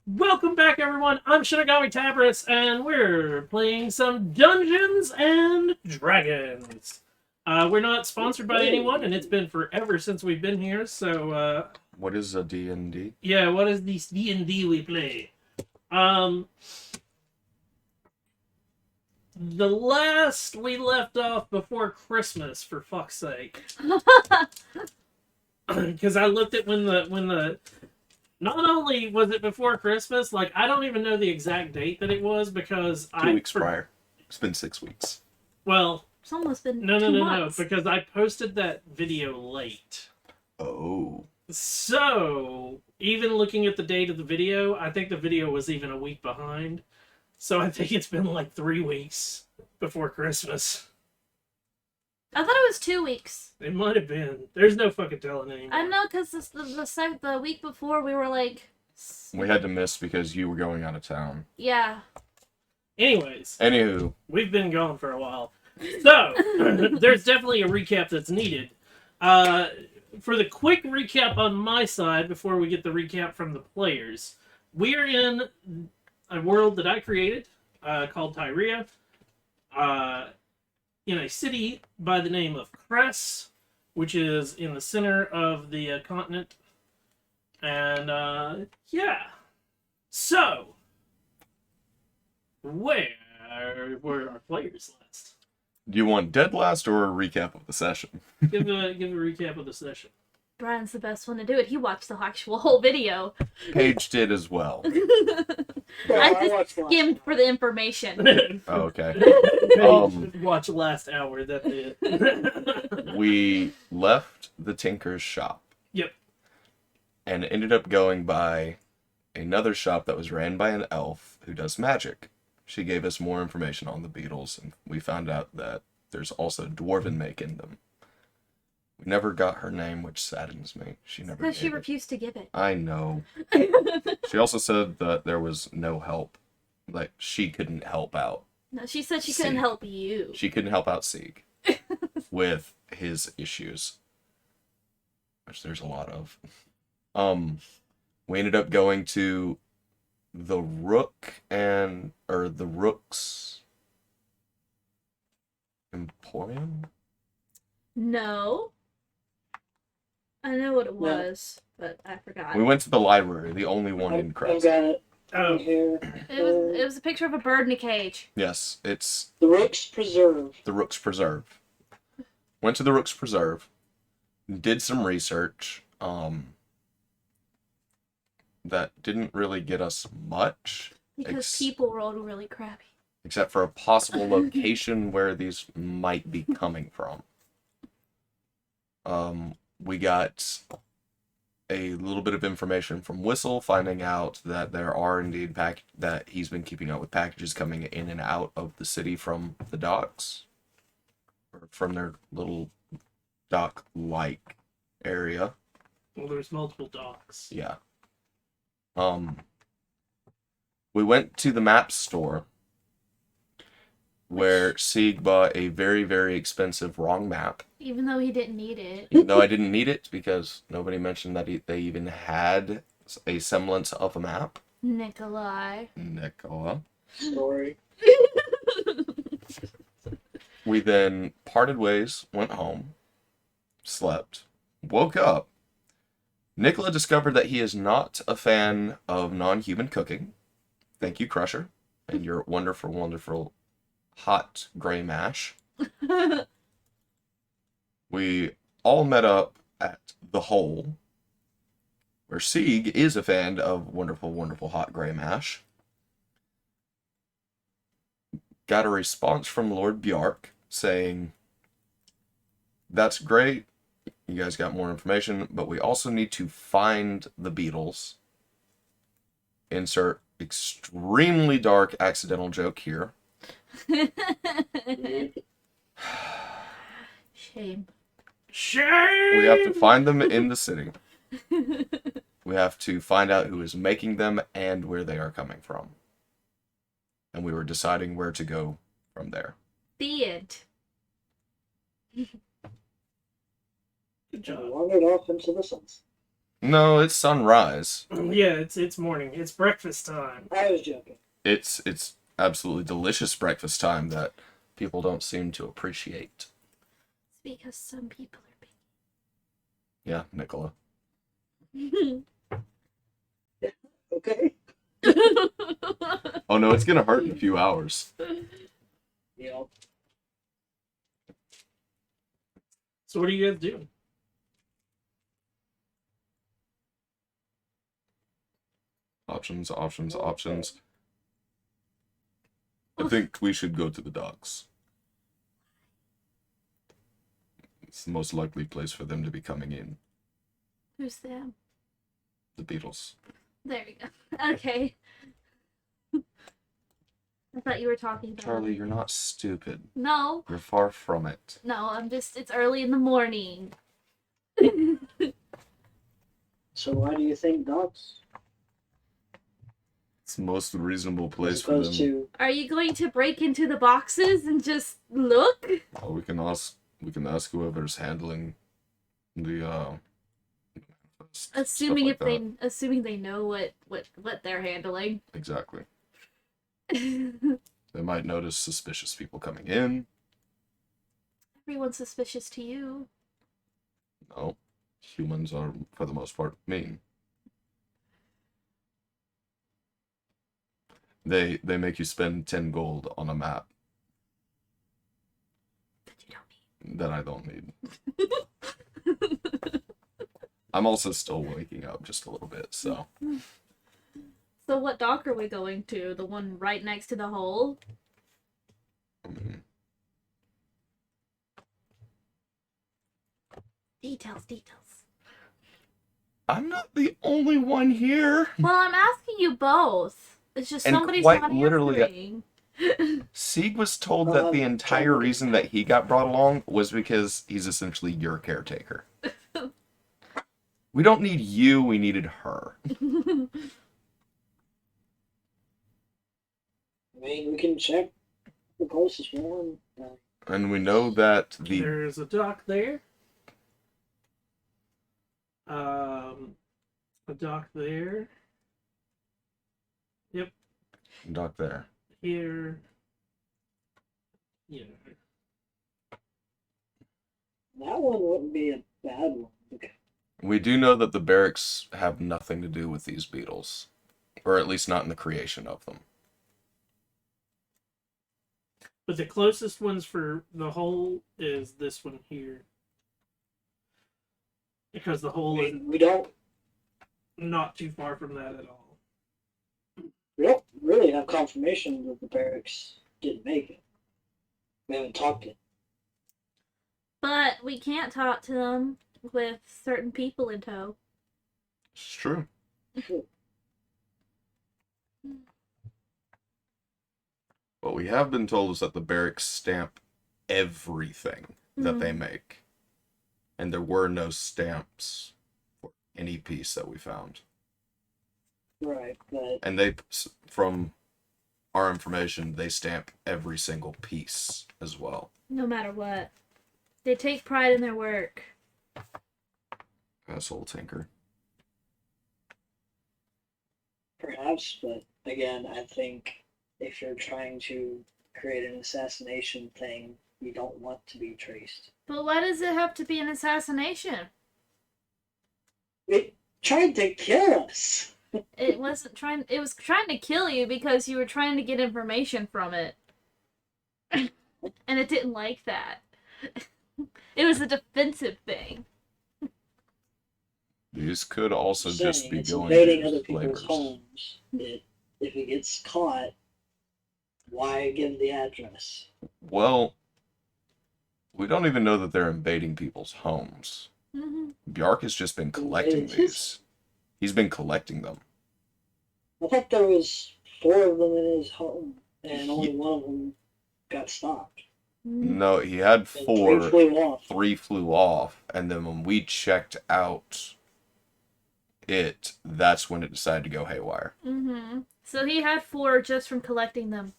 Welcome back, everyone. I'm Shinigami Tabris, and we're playing some Dungeons and Dragons. We're not sponsored by anyone, and it's been forever since we've been here. So, What is a DnD? yeah, what is this D&D we play? The last we left off before Christmas, for fuck's sake, because I looked at when the not only was it before Christmas, like I don't even know the exact date that it was because 2 weeks prior. It's been 6 weeks. Well, It's almost been no, two months. because I posted that video late. Oh. So, even looking at the date of the video, I think the video was even a week behind. So I think it's been like 3 weeks before Christmas. I thought it was 2 weeks. It might have been. There's no fucking telling anymore. I know, because the week before we were like... We had to miss because you were going out of town. Yeah. Anyways, Anywho, we've been gone for a while. So, there's definitely a recap that's needed. For the quick recap on my side, before we get the recap from the players, we're in a world that I created called Tyria, in a city by the name of Cress, which is in the center of the continent. And, yeah. So, where were our players last? do you want dead last or a recap of the session? Give a recap of the session. Brian's the best one to do it. He watched the actual whole video. Page did as well. I just skimmed for the information. Oh, okay. Watch last hour. That's it. We left the Tinker's shop. Yep. And ended up going by another shop that was ran by an elf who does magic. She gave us more information on the beetles, and we found out that there's also dwarven make in them. We never got her name, which saddens me. She never Because she gave it. refused to give it. I know. She also said that there was no help. Like, she couldn't help out. No, she said she couldn't See. help you. She couldn't help out Sieg with his issues. Which there's a lot of. We ended up going to the Rook's Emporium? No. I know what it was, but I forgot. We went to the library, the only one in I've Crest. got it Oh, here. It was a picture of a bird in a cage. Yes, it's The Rook's Preserve. the Rook's Preserve. Went to the Rook's Preserve, did some research, that didn't really get us much, Because people rolled really crappy. except for a possible location where these might be coming from. We got a little bit of information from Whistle, finding out that there are indeed that he's been keeping up with packages coming in and out of the city from the docks, or from their little dock-like area. well, there's multiple docks. Yeah. We went to the map store where Sieg bought a very, very expensive wrong map. Even though he didn't need it. Even though I didn't need it because nobody mentioned that they even had a semblance of a map. Nikolai. Nicola. Story. We then parted ways, went home, slept, woke up. Nicola discovered that he is not a fan of non-human cooking. Thank you, Crusher, and your wonderful, wonderful hot gray mash. We all met up at the Hole, where Sieg is a fan of wonderful, wonderful hot gray mash. Got a response from Lord Bjark saying, "That's great. You guys got more information, but we also need to find the beetles." Insert extremely dark accidental joke here. Shame. Shame! We have to find them in the city. We have to find out who is making them and where they are coming from. And we were deciding where to go from there. The end. Good job. Wandered off into the sunset. No, it's sunrise. Yeah, it's morning. It's breakfast time. I was joking. It's absolutely delicious breakfast time that people don't seem to appreciate. It's because some people are Yeah, Nicola. big. Okay. Oh no, it's gonna hurt in a few hours. Yeah. So what are you guys doing? Options, options, options. I think we should go to the docks. It's the most likely place for them to be coming in. Who's them? The Beatles. There you go. Okay. I thought you were talking about Charlie, you're not stupid. No, You're far from it. no, it's early in the morning. So why do you think dogs? It's the most reasonable place As for them. opposed to Are you going to break into the boxes and just look? Oh, we can ask whoever's handling the stuff Assuming like if they that. assuming they know what they're handling. Exactly. They might notice suspicious people coming in. Everyone's suspicious to you. No. Humans are for the most part mean. They make you spend 10 gold on a map But you don't that I don't need. I'm also still waking up just a little bit, so So what dock are we going to? The one right next to the hole? mm, Details. I'm not the only one here. Well, I'm asking you both. It's just And somebody's quite not literally, answering. Sieg was told that the entire reason that he got brought along was because he's essentially your caretaker. We don't need you, we needed her. I mean, we can check the closest one. And we know that the There's a dock there. A dock there. Yep, dock there. here. Yeah. That one wouldn't be a bad one. Okay. We do know that the barracks have nothing to do with these beetles. Or at least not in the creation of them. But the closest ones for the hole is this one here. Because the I hole is mean, we don't not too far from that at all. really have confirmation that the barracks didn't make it. We haven't talked it. But we can't talk to them with certain people in tow. It's true. What we have been told is that the barracks stamp everything that they make. And there were no stamps for any piece that we found. Right, but And they, from our information, they stamp every single piece as well. No matter what. They take pride in their work. Asshole tinker. perhaps, but again, I think if you're trying to create an assassination thing, you don't want to be traced. But why does it have to be an assassination? It tried to kill us. It was trying to kill you because you were trying to get information from it. And it didn't like that. It was a defensive thing. These could also Saying just be it's going invading to other people's flavors. homes. If it gets caught, why give the address? Well, we don't even know that they're invading people's homes. Mm-hmm. Bjark has just been collecting Invaded his- these. He's been collecting them. I thought there was 4 of them in his home, and only Ye- one of them got stopped. No, he had And 3 4. flew off. 3 flew off, and then when we checked out it, that's when it decided to go haywire. Mm-hmm. So he had 4 just from collecting them.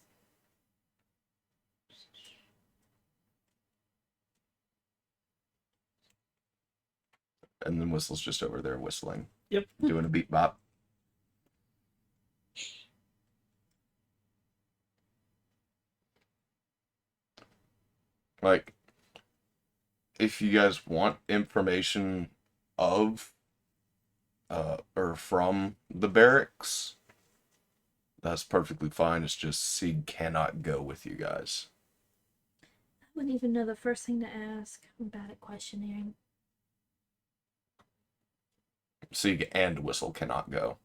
And then Whistle's just over there whistling. Yep. Doing a beat bop. Like, if you guys want information of or from the barracks, that's perfectly fine. It's just Sieg cannot go with you guys. I wouldn't even know the first thing to ask. I'm bad at questioning. Sieg and Whistle cannot go.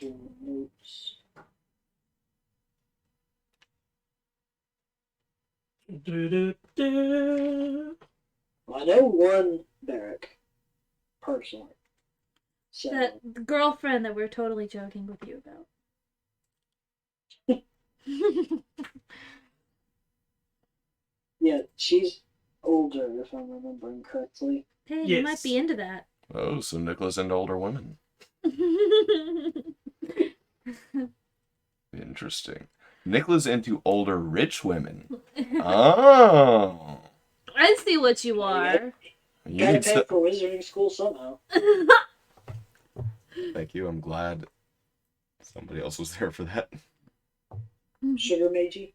Notes. Do-do-do. Well, I know one barrack, personally. So, That girlfriend that we're totally joking with you about. yeah, she's older, if I'm remembering correctly. Hey, you might Yes. be into that. Oh, so Nicholas and older women. Interesting. Nicholas into older rich women. Oh. I see what you are. You Gotta need pay to... for wizarding school somehow. Thank you. I'm glad somebody else was there for that. Sugar Meiji.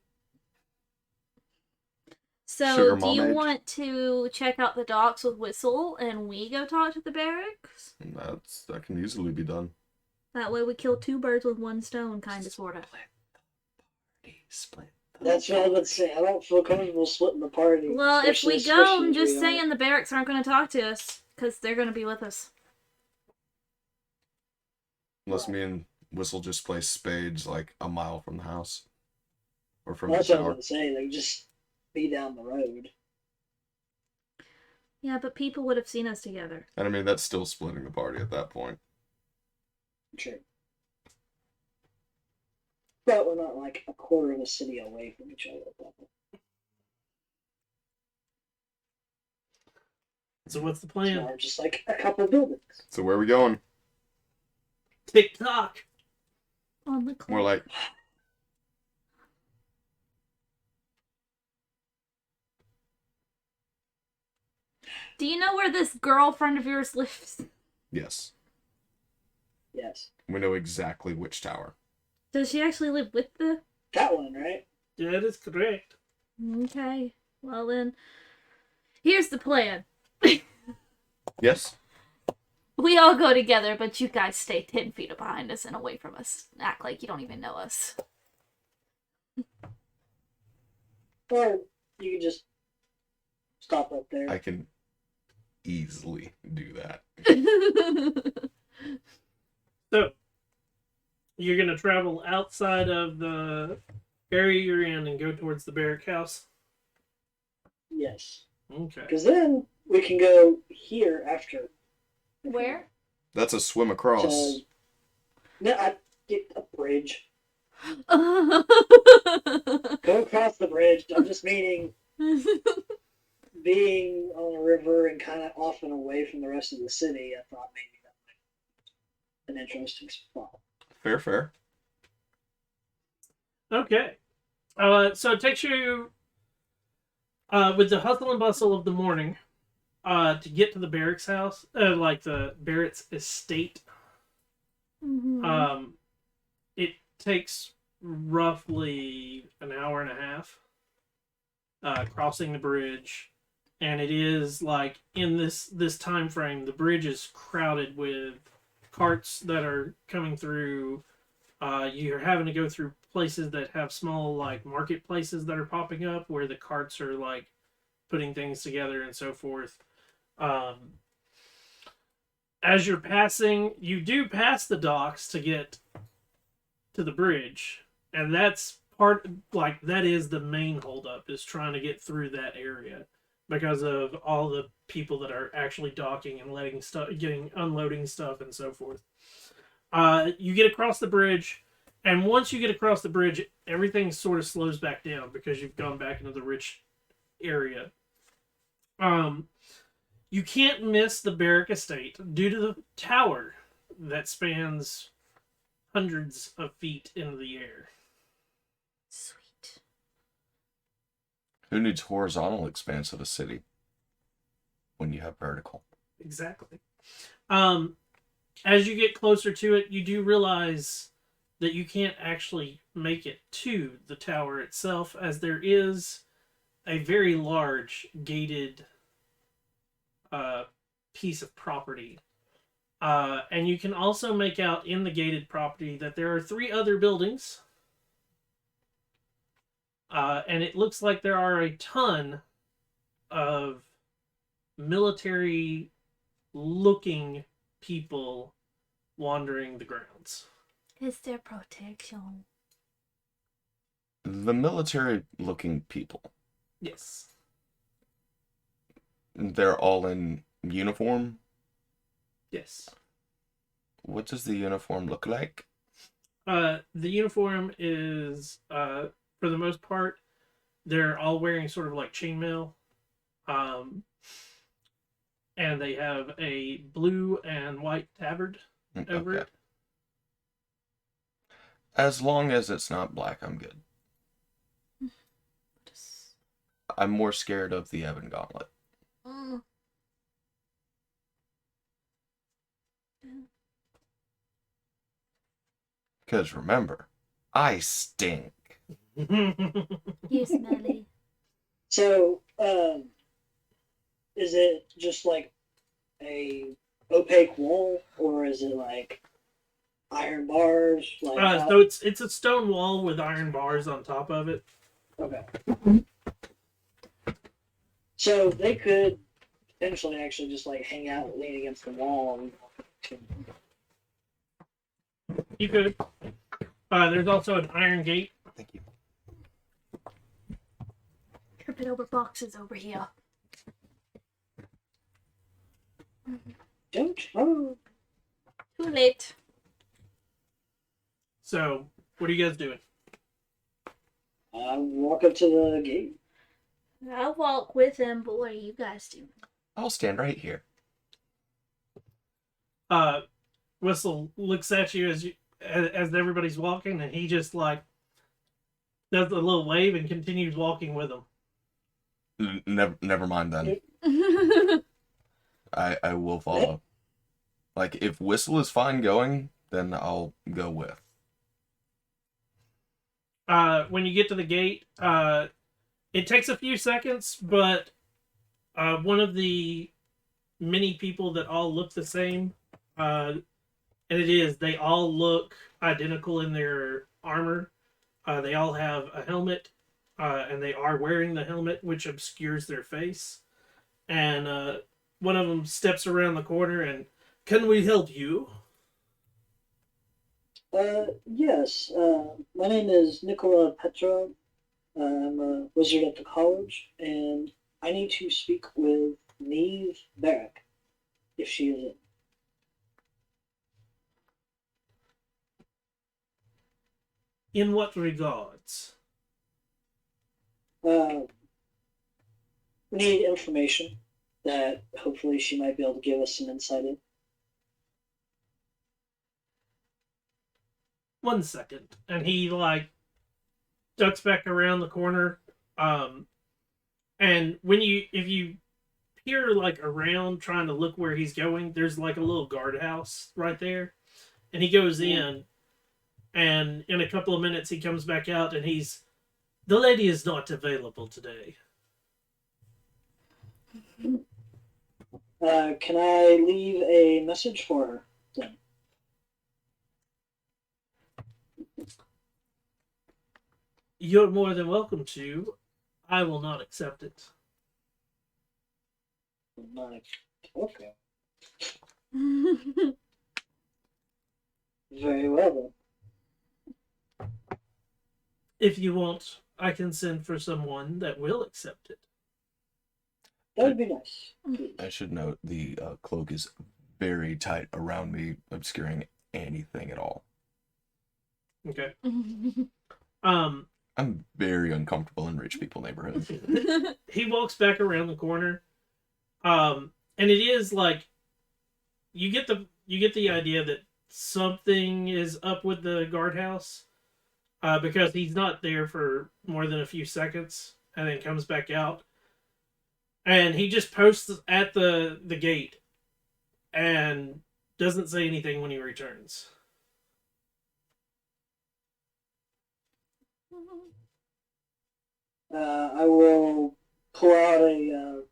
So, Sugar do you Momage. want to check out the docks with Whistle and we go talk to the barracks? That can easily be done. That way we kill two birds with one stone, kind of, sort of. Split. That's what I would say. I don't feel comfortable splitting the party. Well, if we especially go, I'm if just we saying the barracks aren't going to talk to us because they're going to be with us. Unless me and Whistle just play spades like a mile from the house. Or from That's the what I was tower. going to say. They just be down the road. Yeah, but people would have seen us together. And I mean, that's still splitting the party at that point. True. But we're not like a quarter of a city away from each other at that point. So what's the So plan? we're just like a couple buildings. So where are we going? Tick tock. On the clock. More like, Do you know where this girlfriend of yours lives? yes. Yes. We know exactly which tower. Does she actually live with the... That one, right? That is correct. Okay. Well then, here's the plan. Yes? We all go together, but you guys stay 10 feet behind us and away from us. Act like you don't even know us. Or you can just stop up there. I can easily do that. So, you're going to travel outside of the area you're in and go towards the barrack house? Yes. Okay. Because then we can go here after. Where? That's a swim across. So, no, I get a bridge. Oh, Go across the bridge. I'm just meaning being on a river and kind of off and away from the rest of the city. I thought maybe that might be an interesting spot. Fair, fair. Okay. So it takes you, with the hustle and bustle of the morning, to get to the barracks house, like the barracks estate. Mhm. It takes roughly an hour and a half crossing the bridge, and it is like in this time frame, the bridge is crowded with carts that are coming through. You're having to go through places that have small like marketplaces that are popping up where the carts are like putting things together and so forth. As you're passing, you do pass the docks to get to the bridge, and that's part, like, that is the main holdup, is trying to get through that area because of all the people that are actually docking and letting stuff, unloading stuff and so forth. You get across the bridge, and once you get across the bridge, everything sort of slows back down because you've gone back into the rich area. You can't miss the barrack estate due to the tower that spans hundreds of feet into the air. Sweet. Who needs horizontal expanse of a city when you have vertical? Exactly. As you get closer to it, you do realize that you can't actually make it to the tower itself, as there is a very large gated piece of property. And you can also make out in the gated property that there are 3 other buildings. And it looks like there are a ton of military-looking people wandering the grounds. Is there protection? The military-looking people, Yes. they're all in uniform. Yes. What does the uniform look like? The uniform is, for the most part, they're all wearing sort of like chainmail. And they have a blue and white tabard over it. As long as it's not black, I'm good. I'm more scared of the Ebon Gauntlet. Because remember, I stink. You smelly. So, is it just like a opaque wall, or is it like iron bars? Like So it's a stone wall with iron bars on top of it. okay. So they could potentially actually just like hang out, lean against the wall. You could. There's also an iron gate. Thank you. Tripping over boxes over here. Don't. Oh. Too late. So, what are you guys doing? I walk up to the gate. I'll walk with him, but what are you guys doing? I'll stand right here. Whistle looks at you as everybody's walking, and he just like does a little wave and continues walking with them. Never mind then. I will follow. Like, if Whistle is fine going, then I'll go with. When you get to the gate, it takes a few seconds, but one of the many people that all look the same, and they all look identical in their armor. They all have a helmet, and they are wearing the helmet, which obscures their face. And one of them steps around the corner and, "Can we help you?" Yes. My name is Nicola Petra. I'm a wizard at the college, and I need to speak with Neve Barrack, if she is in. In what regards? We need information that hopefully she might be able to give us some insight in. 1 second. And he like ducks back around the corner. And if you peer like around trying to look where he's going, there's like a little guardhouse right there. And he goes in, and in a couple of minutes he comes back out, and the lady is not available today. Can I leave a message for her then? You're more than welcome to. I will not accept it. Okay. Very well then. If you want, I can send for someone that will accept it. That would be nice. I should note the cloak is very tight around me, obscuring anything at all. Okay. I'm very uncomfortable in rich people neighborhoods. He walks back around the corner, and it is like you get you get the idea that something is up with the guardhouse, because he's not there for more than a few seconds and then comes back out, and he just posts at the gate and doesn't say anything when he returns. I will pull out a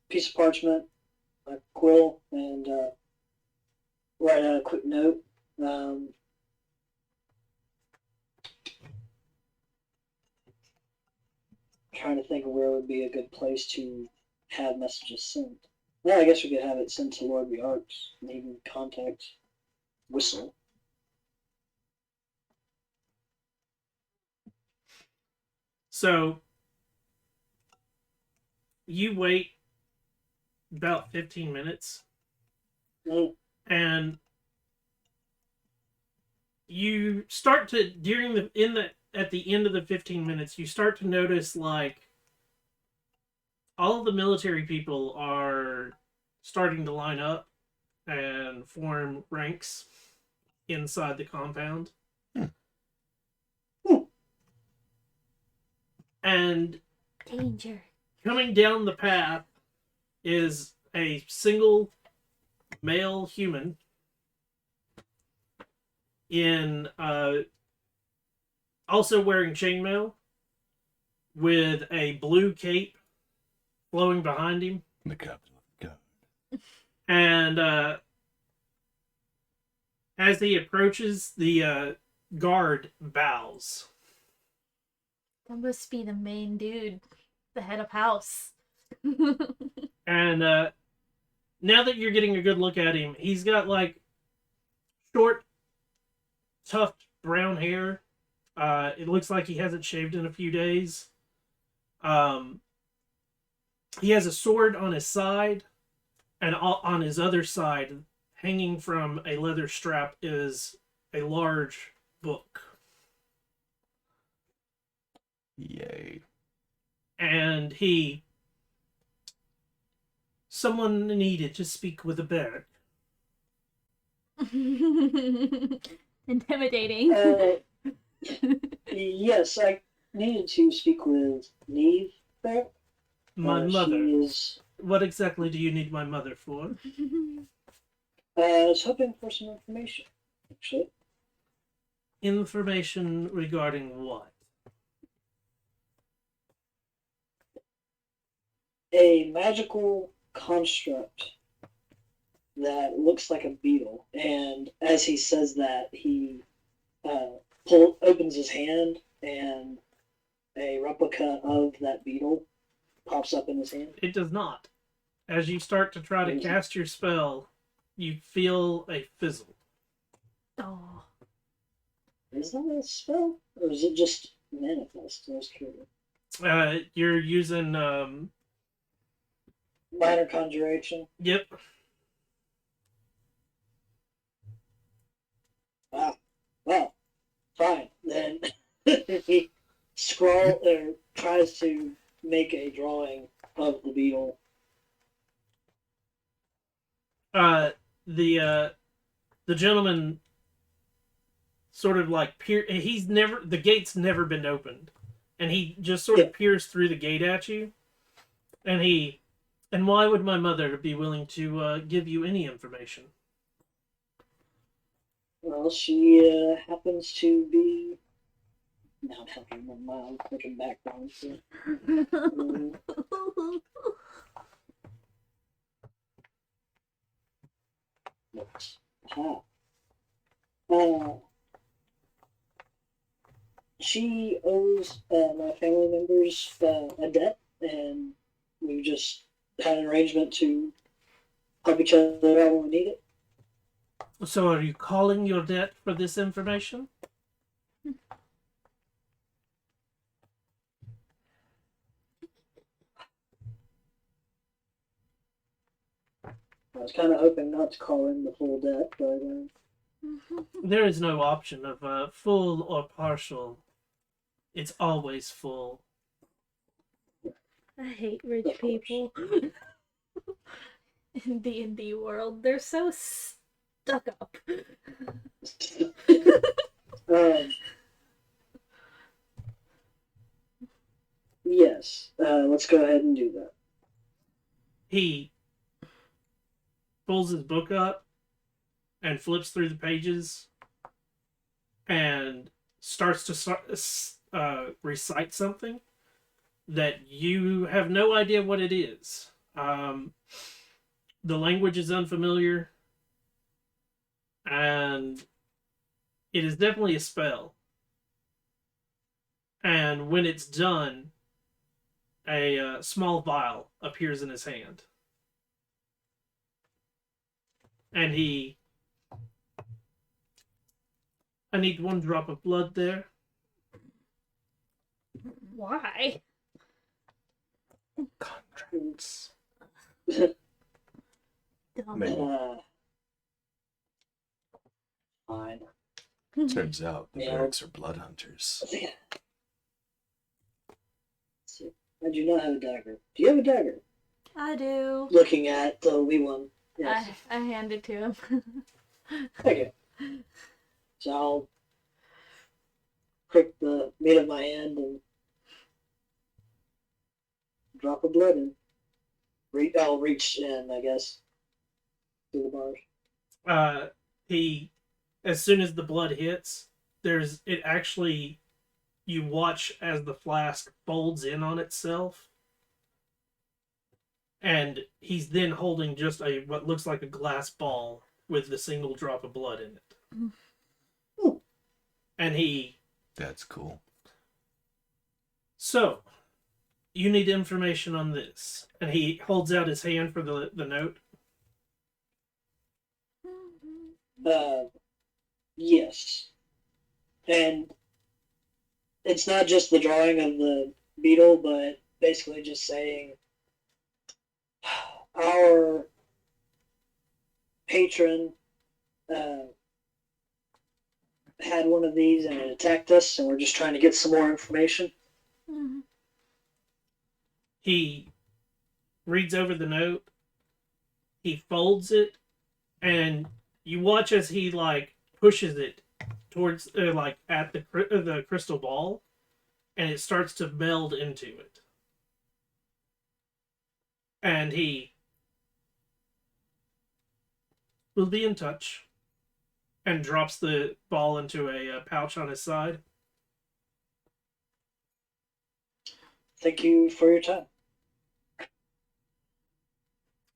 piece of parchment, a quill, and write out a quick note. Trying to think of where would be a good place to have messages sent. Well, I guess we could have it sent to Lord Arts and even contact Whistle. So you wait about 15 minutes, and you start to at the end of the 15 minutes, you start to notice like all of the military people are starting to line up and form ranks inside the compound. And Danger. coming down the path is a single male human in also wearing chainmail with a blue cape flowing behind him. The captain of the guard. And as he approaches, the guard bows. That must be the main dude, the head of house. And now that you're getting a good look at him, he's got like short, tufted brown hair. It looks like he hasn't shaved in a few days. He has a sword on his side, and on his other side, hanging from a leather strap, is a large book. Yay. And someone needed to speak with a bear. Intimidating. Yes, I needed to speak with Neve there. My mother. She is. What exactly do you need my mother for? I was hoping for some information, actually. Information regarding what? A magical construct that looks like a beetle, and as he says that, he opens his hand, and a replica of that beetle pops up in his hand. It does not. As you start to try to cast your spell, you feel a fizzle. Oh. Is that a spell, or is it just manifest? I was curious. You're using Minor conjuration. Yep. Wow. Well, fine. Then he tries to make a drawing of the beetle. The gentleman sort of like the gate's never been opened, and he just sort of peers through the gate at you, and why would my mother be willing to give you any information? Well, she happens to be. Now I'm talking about my own freaking background. So. She owes my family members a debt, and we just had an arrangement to help each other out when we need it. So are you calling your debt for this information? I was kind of hoping not to call in the full debt, but There is no option of full or partial. It's always full. I hate rich people. In D&D world, they're so Duck up. Um, yes. Let's go ahead and do that. He pulls his book up and flips through the pages and starts to recite something that you have no idea what it is. The language is unfamiliar, and it is definitely a spell. And when it's done, a small vial appears in his hand. And I need 1 drop of blood there. Why? Contracts. Dumb. Maybe. Fine. Turns out the Yeah. barracks are blood hunters. I do not have a dagger. Do you have a dagger? I do. Looking at the wee one. Yes. I hand it to him. Okay. So I'll prick the meat of my hand and drop of blood in. I'll reach in, I guess, through the bars. As soon as the blood hits, you watch as the flask folds in on itself, and he's then holding just what looks like a glass ball with the single drop of blood in it. Ooh. And That's cool. so, you need information on this. And he holds out his hand for the note. Yes. And it's not just the drawing of the beetle, but basically just saying our patron had one of these and it attacked us, and we're just trying to get some more information. He reads over the note. He folds it, and you watch as he pushes it towards at the crystal ball, and it starts to meld into it. And he will be in touch, and drops the ball into a pouch on his side. Thank you for your time.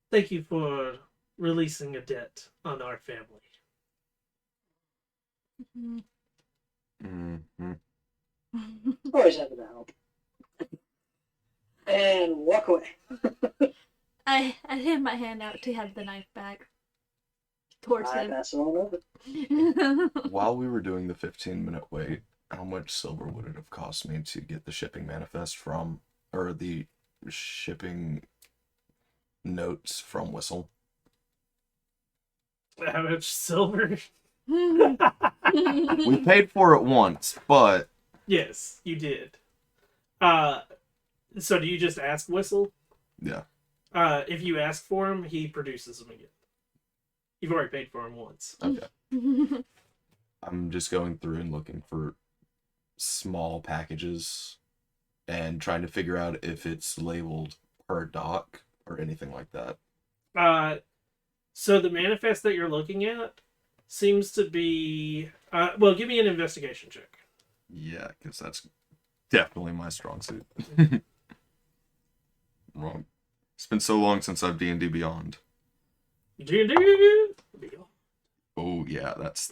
Thank you for releasing a debt on our family. Mm-hmm. Always happy to help. And walk away. I hand my hand out to have the knife back towards I him. pass it on over. While we were doing the 15-minute wait, how much silver would it have cost me to get the shipping manifest or the shipping notes from Whistle? How much silver? We paid for it once, but Yes, you did. So do you just ask Whistle? yeah. If you ask for him, he produces them again. You've already paid for him once. Okay. I'm just going through and looking for small packages and trying to figure out if it's labeled per doc or anything like that. So the manifest that you're looking at seems to be... well, give me an investigation check. Yeah, because that's definitely my strong suit. Wrong. It's been so long since I've D&D Beyond. Oh yeah, that's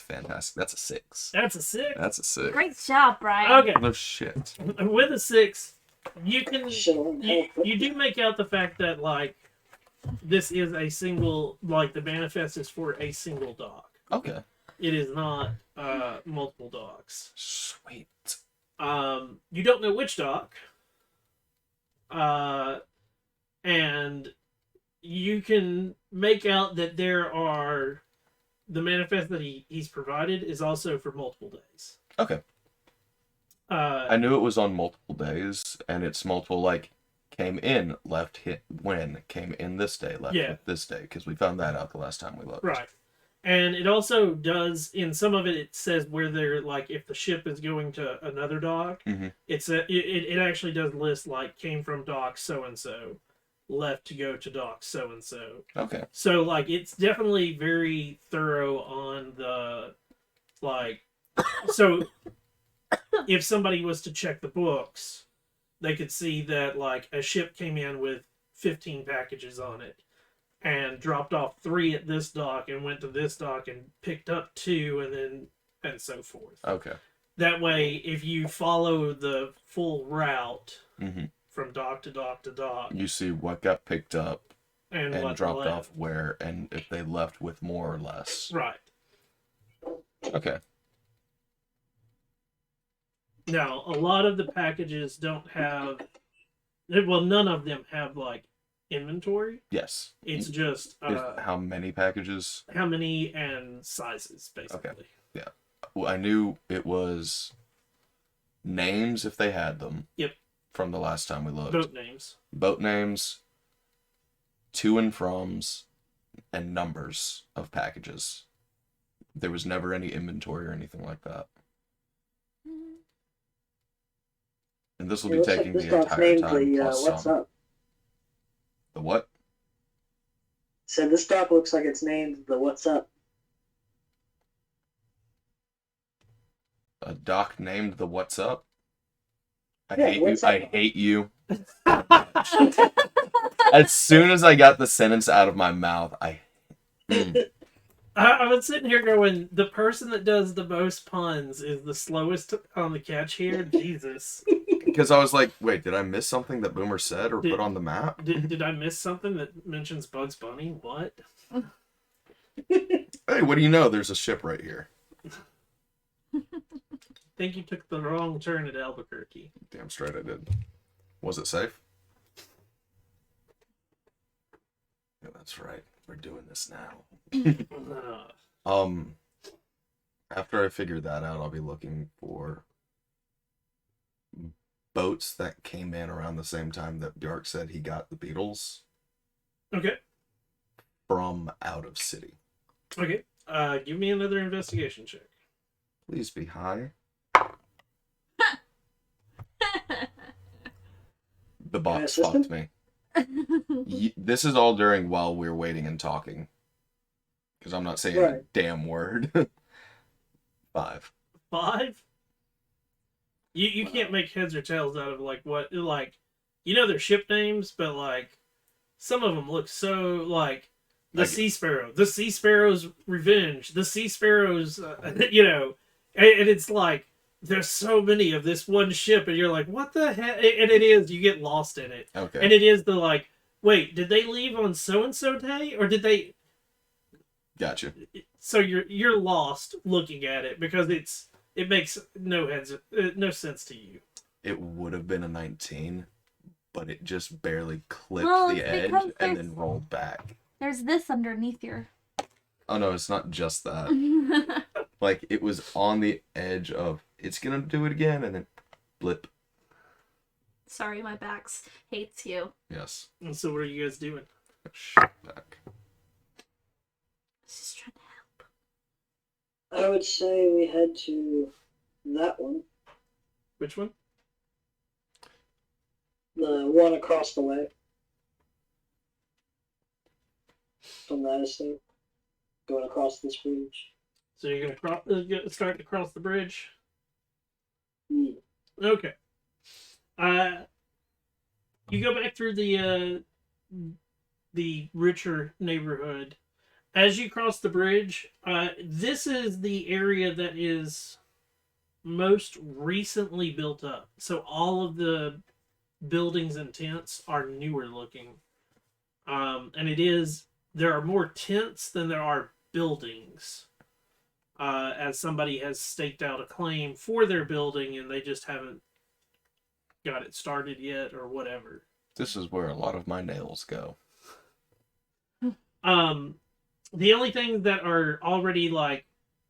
fantastic. That's a 6. That's a 6. That's a 6. Great job, Brian. Okay. No shit. With a 6, you can... Should've You do make out the fact that, this is a single... the manifest is for a single dog. Okay. It is not multiple dogs. Sweet. You don't know which dog. And you can make out that there are... The manifest that he's provided is also for multiple days. Okay. I knew it was on multiple days, and it's multiple, came in, left, hit, when, came in this day, left Yeah. this day, because we found that out the last time we looked. Right. And it also does, in some of it, it says where they're, like, if the ship is going to another dock, Mm-hmm. it actually does list, like, came from dock so-and-so, left to go to dock so-and-so. Okay. So, like, it's definitely very thorough on the, like, so if somebody was to check the books, they could see that, like, a ship came in with 15 packages on it and dropped off 3 at this dock and went to this dock and picked up 2 and so forth. Okay. That way, if you follow the full route Mm-hmm. from dock to dock to dock You see what got picked up and and what dropped left. off where, and if they left with more or less. Right. Okay. Now, a lot of the packages don't have, well, none of them have, like, inventory. Yes. It's just How many packages? how many and sizes, basically. Yeah. Well, I knew it was names if they had them. Yep. From the last time we looked. Boat names. Boat names, to and froms, and numbers of packages. There was never any inventory or anything like that. And this will It be looks taking like this the dock's entire named time the plus what's some. up. The what? So this dock looks like it's named the what's up. A doc named the what's up? I Yeah, hate you. what's up? I hate you. As soon as I got the sentence out of my mouth, I was sitting here going, the person that does the most puns is the slowest on the catch here. Jesus. because I was like, wait, did I miss something that Boomer said or Did- put on the map? Did I miss something that mentions Bugs Bunny? What? Hey, what do you know? There's a ship right here. I think you took the wrong turn at Albuquerque. Damn straight I did. Was it safe? Yeah, that's right. We're doing this now. After I figure that out, I'll be looking for boats that came in around the same time that Bjark said he got the beetles Okay. from out of city. Okay. Give me another investigation check. Please be high. The box assistant? fucked me. This is all during while we're waiting and talking. Because I'm not saying a Right. damn word. 5. 5? You can't make heads or tails out of, like, what, like, you know their ship names, but, like, some of them look so, like, the Sea Sparrow, the Sea Sparrow's Revenge, the Sea Sparrow's, you know, and it's like, there's so many of this one ship, and you're like, what the heck? And it is, you get lost in it. Okay. And it is the, like, wait, did they leave on so-and-so day? Or did they... Gotcha. So you're lost looking at it, because it makes no sense to you. It would have been a 19, but it just barely clipped Well, the it's edge because and there's- then rolled back. There's this underneath your. Oh no, it's not just that. Like, it was on the edge of, it's gonna do it again, and then blip. Sorry, my back hates you. Yes. And so what are you guys doing? Shit back. Just trying to help. I would say we head to that one, Which one? the one across the way from that estate, going across this bridge. So you're gonna start to cross the bridge. Hmm. Okay. You go back through the richer neighborhood. As you cross the bridge, this is the area that is most recently built up. So all of the buildings and tents are newer looking. And there are more tents than there are buildings. As somebody has staked out a claim for their building and they just haven't got it started yet or whatever. This is where a lot of my nails go. The only things that are already, like,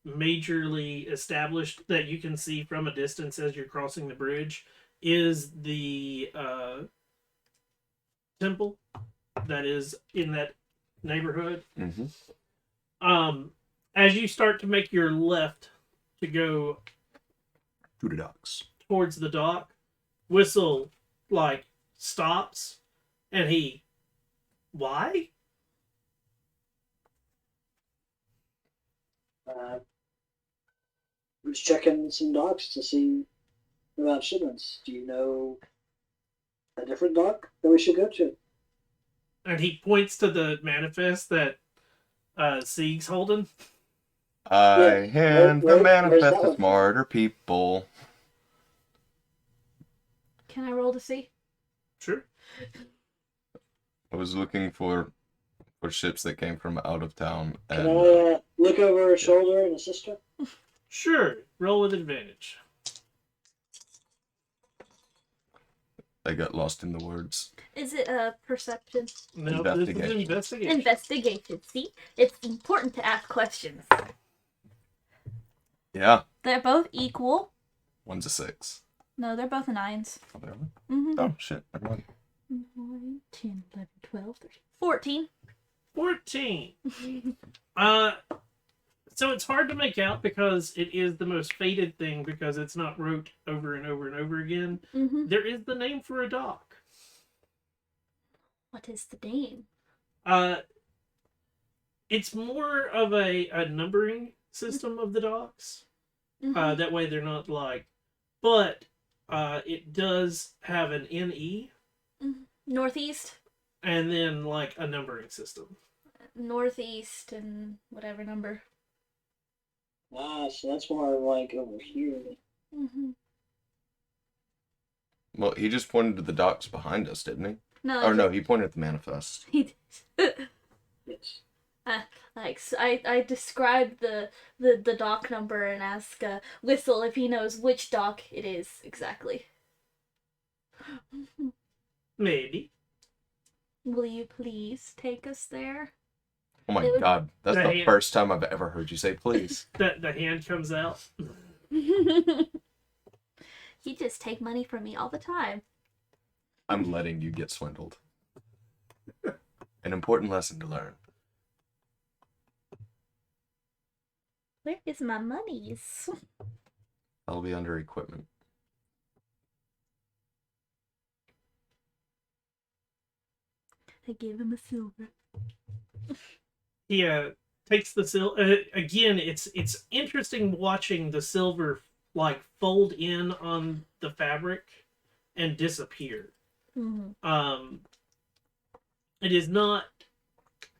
majorly established that you can see from a distance as you're crossing the bridge is the temple that is in that neighborhood. Mm-hmm. As you start to make your left to go To the docks. towards the dock, Whistle, like, stops, and he... Why? Was checking some docks to see about shipments. Do you know a different dock that we should go to? And he points to the manifest that Sieg's holding. I hand where's the manifest that to one from? smarter people. Can I roll to see? Sure. I was looking for ships that came from out of town, Can and I look over her shoulder and assist her? Sure. Roll with advantage. I got lost in the words. Is it a perception? No, this is Investigation. investigation. Investigation. See? It's important to ask questions. Yeah, They're both equal. one's a 6. No, they're both 9s. Oh, there we- Mm-hmm. oh shit, never mind. 9, 10, 11, 12, 13, 14. 14. So it's hard to make out because it is the most faded thing because it's not wrote over and over and over again. Mm-hmm. There is the name for a dock. What is the name? It's more of a numbering system of the docks. Mhm. That way they're not like, but it does have an NE Northeast, and then like a numbering system. northeast, and whatever number. Ah, so that's more like over here. Mm-hmm. Well, he just pointed to the docks behind us, didn't he? No, Or no, he pointed at the manifest. he Yes. like so I described the dock number and ask Whistle if he knows which dock it is exactly. Maybe. Will you please take us there? Oh my It would- god, that's the Hey. first time I've ever heard you say please. The hand comes out. You just take money from me all the time. I'm letting you get swindled. An important lesson to learn. Where is my monies? I'll be under equipment. I gave him a silver. He takes the silver. Again, it's interesting watching the silver like fold in on the fabric and disappear. Mm-hmm. It is not,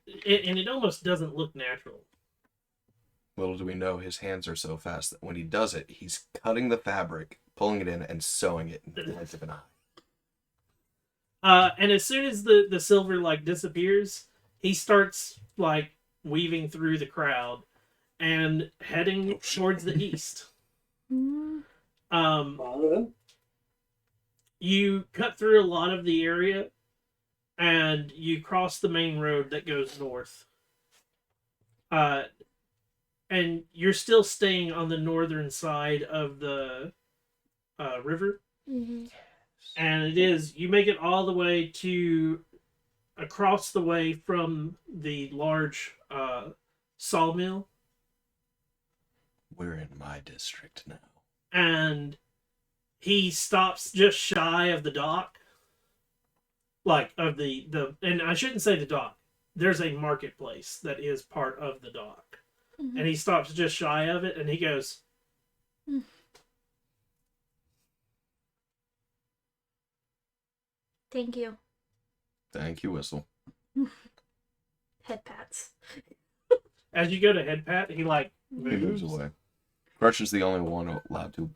and it almost doesn't look natural. Little do we know, his hands are so fast that when he does it, he's cutting the fabric, pulling it in, and sewing it in the blink of an eye. And as soon as the silver like disappears, he starts like weaving through the crowd and heading towards the east. Mm-hmm. Follow him. You cut through a lot of the area, and you cross the main road that goes north. And you're still staying on the northern side of the river. Mm-hmm. And it is, you make it all the way to across the way from the large sawmill. We're in my district now. And he stops just shy of the dock. Like, of the and I shouldn't say the dock. There's a marketplace that is part of the dock. Mm-hmm. And he stops just shy of it, and he goes, Thank you. Thank you, Whistle. Head pats. as you go to head pat, he like He moves away. Crush is the only one allowed to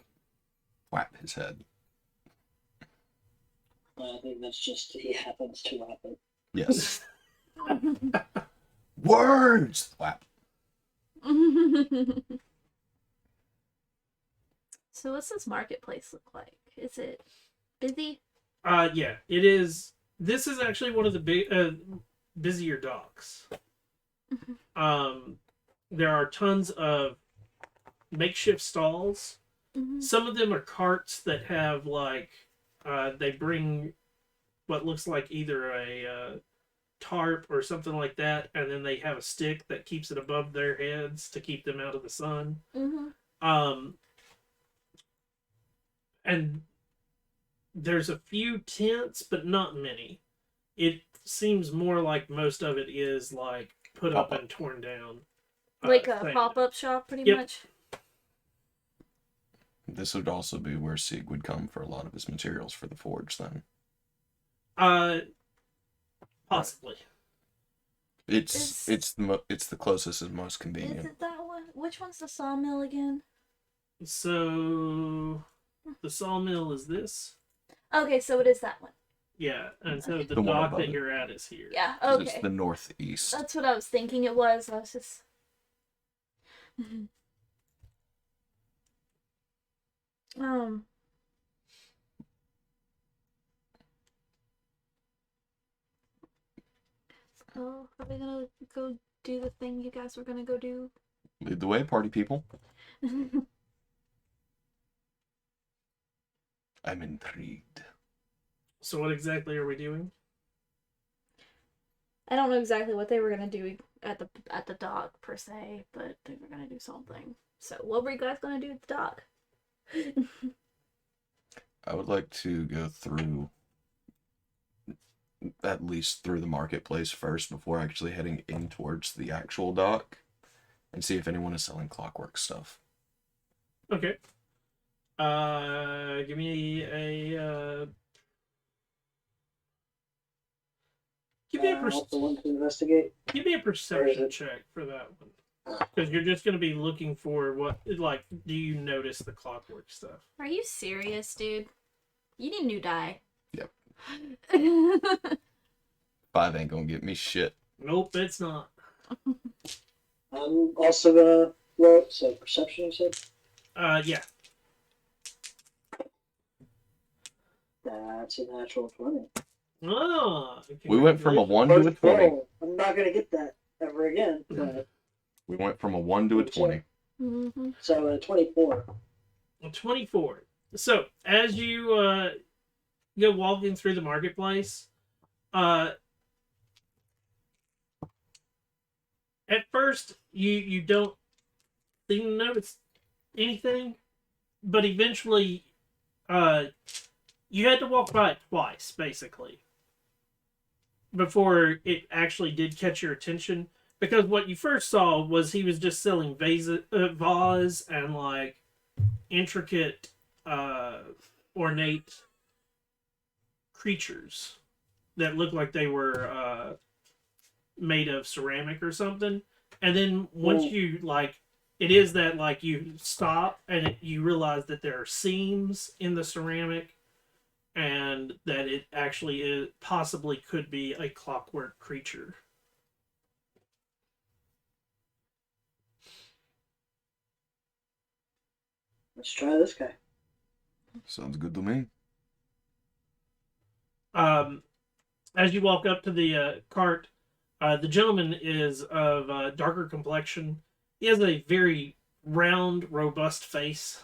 whap his head. I think that's just he happens to happen. Yes. Words! Whap. So what's this marketplace look like? Is it busy? Yeah, it is. This is actually one of the big, busier docks. There are tons of makeshift stalls. Mm-hmm. Some of them are carts that have like, they bring what looks like either tarp or something like that, and then they have a stick that keeps it above their heads to keep them out of the sun. Mm-hmm. And there's a few tents, but not many. It seems more like most of it is like put up and torn down. Like a thing. pop-up shop, pretty Yep. much. This would also be where Sieg would come for a lot of his materials for the forge, then. Possibly. It's the closest and most Is convenient. it that one? Which one's the sawmill again? So the sawmill is this. Okay, so it is that one. Yeah, and so the The one dock above that it. you're at is here. Yeah, 'Cause okay. It's the northeast. That's what I was thinking it was. I was just... So, are we gonna go do the thing you guys were gonna go do? Lead the way, party people. I'm intrigued. So what exactly are we doing? I don't know exactly what they were gonna do at the dock per se, but they were gonna do something. So, what were you guys gonna do at the dock? I would like to go through, at least through the marketplace first before actually heading in towards the actual dock and see if anyone is selling clockwork stuff. Okay. Give me a Also want to investigate. give me a perception check for that one, because you're just gonna be looking for what, like, do you notice the clockwork stuff? Are you serious, dude? You need new dye. Yep. 5 ain't gonna get me shit. Nope, it's not. I'm also gonna roll. So perception, you said. Yeah. That's a natural 20. Ah, We went from a 1 to a First 20. roll. I'm not gonna get that ever again. But, We went from a 1 to a 20. Mm-hmm. so 24. 24. So as you go walking through the marketplace, at first you don't seem to notice anything, but eventually you had to walk by it twice basically before it actually did catch your attention, because what you first saw was he was just selling vase and like intricate ornate creatures that looked like they were made of ceramic or something. And then once you like, it is that like you stop and you realize that there are seams in the ceramic and that it actually is possibly could be a clockwork creature. Let's try this guy. Sounds good to me. As you walk up to the cart, the gentleman is of darker complexion. He has a very round, robust face.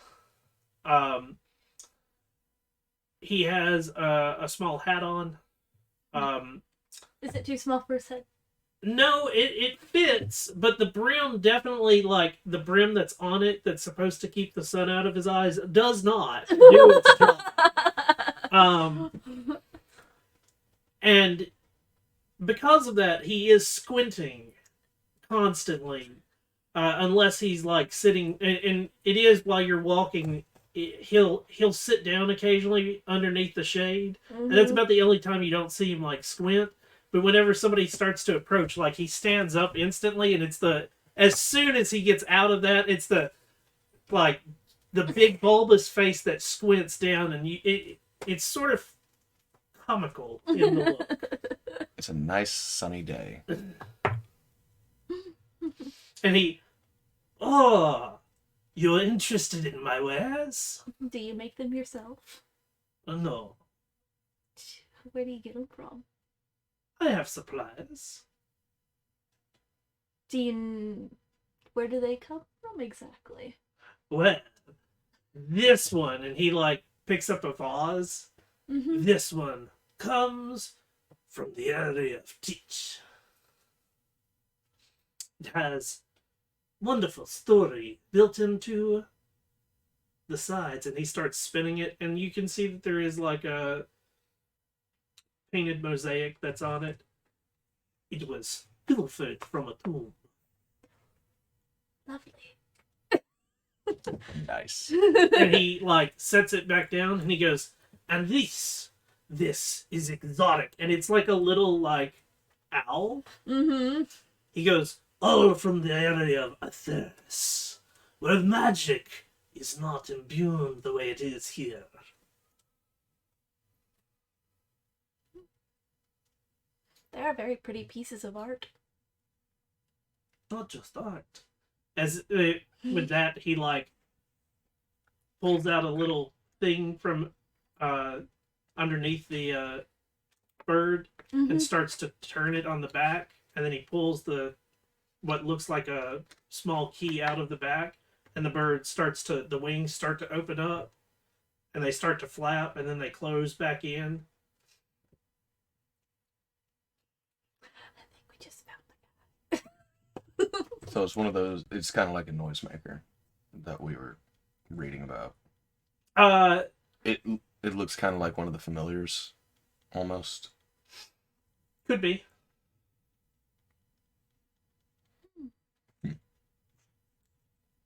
He has a small hat on. Is it too small for his head? No, it fits, but the brim definitely, like, the brim that's on it that's supposed to keep the sun out of his eyes does not do its job. And because of that, he is squinting constantly, unless he's, like, sitting, and it is while you're walking, he'll sit down occasionally underneath the shade, and that's about the only time you don't see him, like, squint. But whenever somebody starts to approach, like, he stands up instantly, and it's as soon as he gets out of that, it's the big bulbous face that squints down, and it's sort of comical in the look. It's a nice sunny day. And oh, you're interested in my wares? Do you make them yourself? No, Where do you get them from? I have supplies. Where do they come from exactly? Well, this one, and he, like, picks up a vase. Mm-hmm. This one comes from the area of Teach. It has wonderful story built into the sides, and he starts spinning it, and you can see that there is like a painted mosaic that's on it. It was pilfered from a tomb. Lovely. Nice. And he like sets it back down, and he goes, and this is exotic, and it's like a little like owl. Mm-hmm. He goes, all from the area of Atheris, where magic is not imbued the way it is here. They are very pretty pieces of art. Not just art. As with that, he like pulls out a little thing from underneath the bird and starts to turn it on the back, and then he pulls what looks like a small key out of the back, and the wings start to open up, and they start to flap, and then they close back in. I think we just found the guy. So it's one of those. It's kind of like a noisemaker that we were reading about. It looks kind of like one of the familiars, almost. Could be. I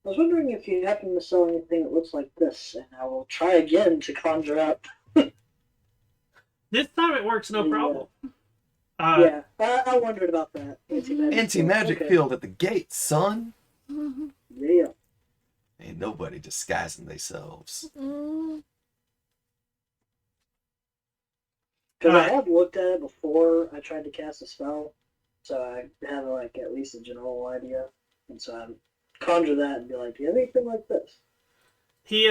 was wondering if you happen to sell anything that looks like this, and I will try again to conjure up. This time it works no Yeah. problem. Yeah, I wondered about that. Anti-magic Okay. field at the gate, son. Yeah. Ain't nobody disguising themselves. Mm. Because I have looked at it before I tried to cast a spell, so I have like at least a general idea, and so I conjure that and be like, "Do you have anything like this?" He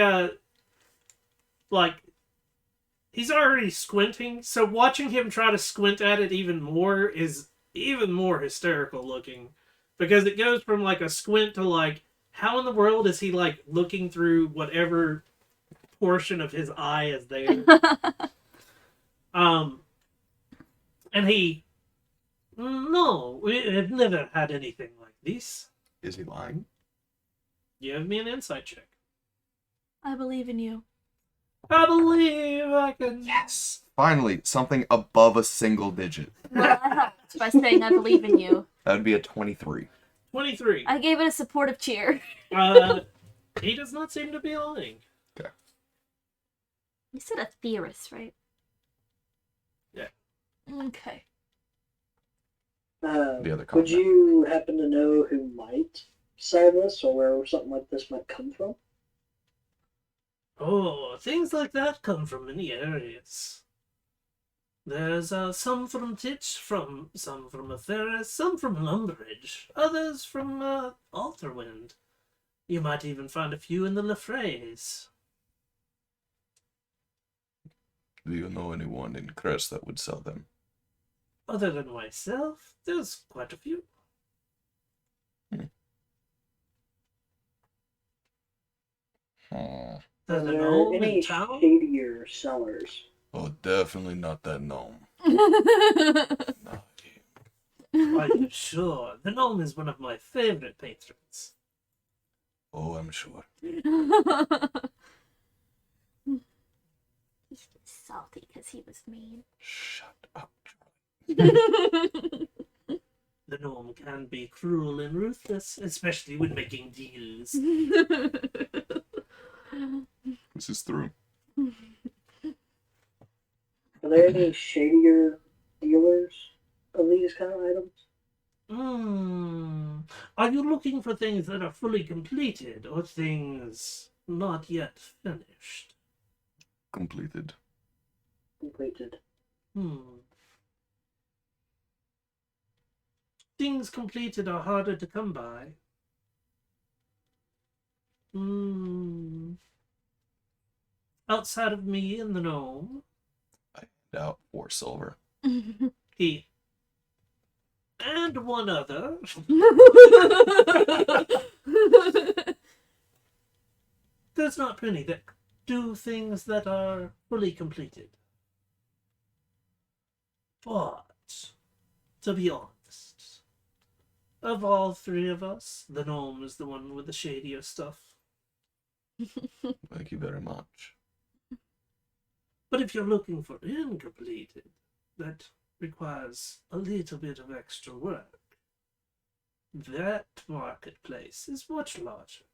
he's already squinting, so watching him try to squint at it even more is even more hysterical looking, because it goes from like a squint to like, how in the world is he like looking through whatever portion of his eye is there? And he, no, we've never had anything like this. Is he lying? Give me an insight check. I believe in you. I believe I can. Yes. Finally, something above a single digit. Well, I helped by saying I believe in you. That would be a 23. 23. I gave it a supportive cheer. He does not seem to be lying. You said a theorist, right? Yeah. Okay. The other Would comment. you happen to know who might sell this, or where something like this might come from? Oh, things like that come from many areas. There's some from Titch, some from Atheris, some from Lumbridge, others from Alterwind. You might even find a few in the Lefrays. Do you know anyone in Cress that would sell them? Other than myself, there's quite a few. Oh, There's Are an there old any in town. shadier sellers? oh, definitely not that gnome. Not him. I'm sure. The gnome is one of my favorite patrons. Oh, I'm sure. He's salty because he was mean. Shut up. The gnome can be cruel and ruthless, especially when making deals. This is through. Are there any shadier dealers of these kind of items? Are you looking for things that are fully completed or things not yet finished? Completed. Completed. Things completed are harder to come by. Outside of me and the gnome, I hand out 4 silver. he and one other. There's not many that do things that are fully completed. But to be honest, of all three of us, the gnome is the one with the shadier stuff. Thank you very much. But if you're looking for incompleted, that requires a little bit of extra work. That marketplace is much larger.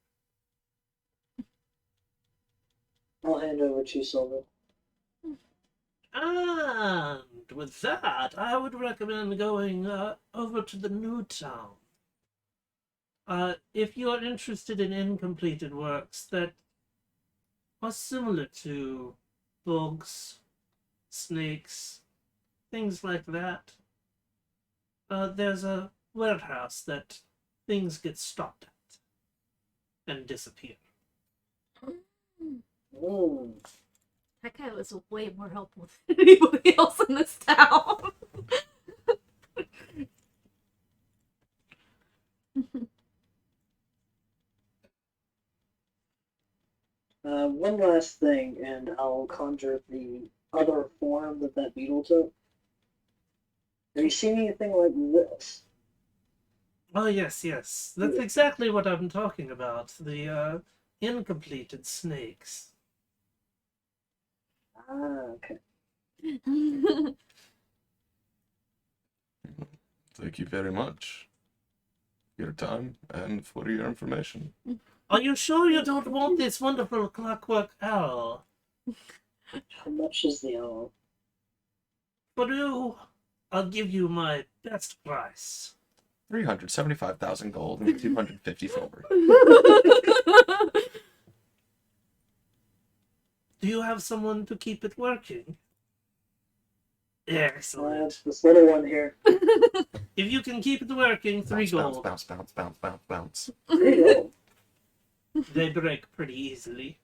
I'll hand over to Silver. And with that, I would recommend going over to the new town. If you are interested in incompleted works that are similar to bugs, snakes, things like that, there's a warehouse that things get stopped at and disappear. Mm. That guy was way more helpful than anybody else in this town. One last thing, and I'll conjure the other form that beetle took. Have you seen anything like this? Oh, yes, yes. That's exactly what I'm talking about. The incompleted snakes. Ah, okay. Thank you very much for your time and for your information. Are you sure you don't want this wonderful clockwork owl? How much is the owl? For you, I'll give you my best price. 375,000 gold and 250 silver. Do you have someone to keep it working? Excellent. This little one here. If you can keep it working, 3 Bounce, gold. bounce, bounce, bounce, bounce, bounce. There you go. They break pretty easily.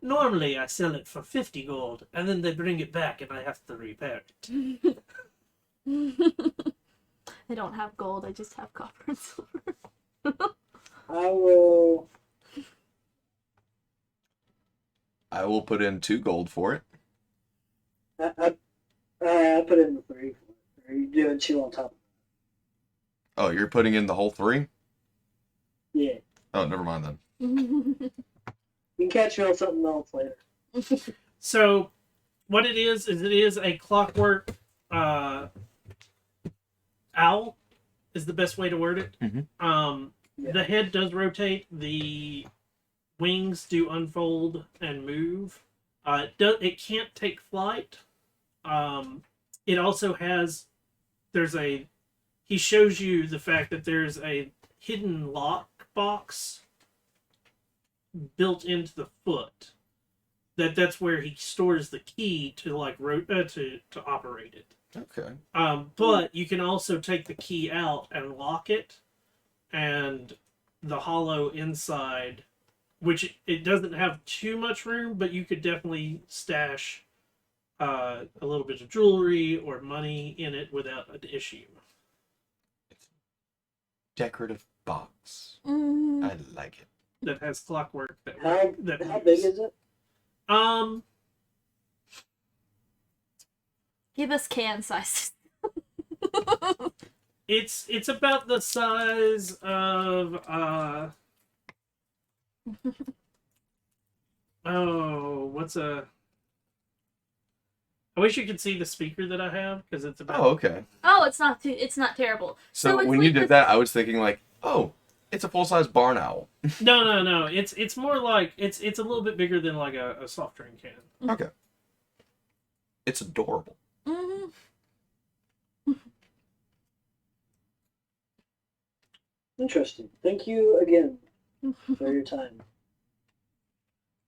Normally, I sell it for 50 gold, and then they bring it back and I have to repair it. I don't have gold, I just have copper and silver. I will put in 2 gold for it. I put in the 3. Are you doing 2 on top? Oh, you're putting in the whole 3? Yeah. Oh, never mind then. You can catch me on something else later. So, what it is it is a clockwork owl, is the best way to word it. Mhm. The head does rotate, the wings do unfold and move. It can't take flight. It also has, he shows you the fact that there's a hidden lock box built into the foot. That's where he stores the key to to operate it. Okay. But you can also take the key out and lock it, and the hollow inside, which it doesn't have too much room, but you could definitely stash a little bit of jewelry or money in it without an issue. Decorative box. Mm. I like it. That has clockwork How that big is it? Give us can sizes. It's about the size of I wish you could see the speaker that I have, because it's about Oh, okay. Oh, it's not terrible. So it's when like you did this- that, I was thinking like, oh, it's a full-size barn owl. No. It's more like it's a little bit bigger than like a soft drink can. Okay. It's adorable. Mhm. Interesting. Thank you again for your time.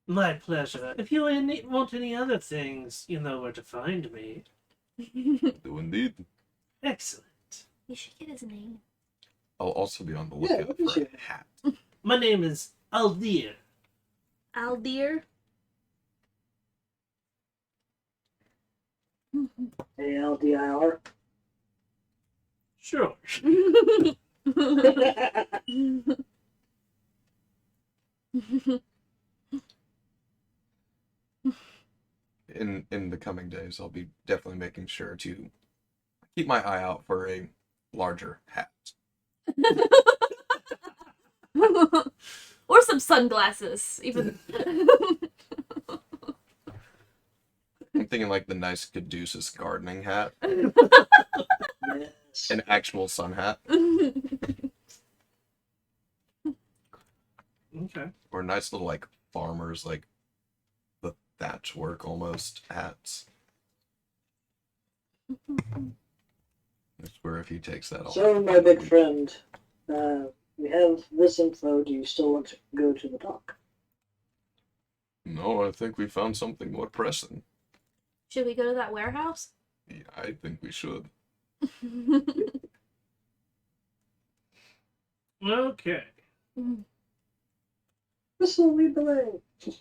My pleasure. If you want any other things, you know where to find me. Do indeed. Excellent. You should get his name. I'll also be on the Yeah, lookout we for should. a hat. My name is Aldir. Aldir. ALDIR. Sure. In the coming days, I'll be definitely making sure to keep my eye out for a larger hat. Or some sunglasses, even. I'm thinking like the nice Caduceus gardening hat, Yes. an actual sun hat, Okay. or nice little like farmers like the thatch work almost hats. I swear if he takes that off. So, my big friend, we have this info. Do you still want to go to the dock? No, I think we found something more pressing. Should we go to that warehouse? Yeah, I think we should. Okay. This will lead the way.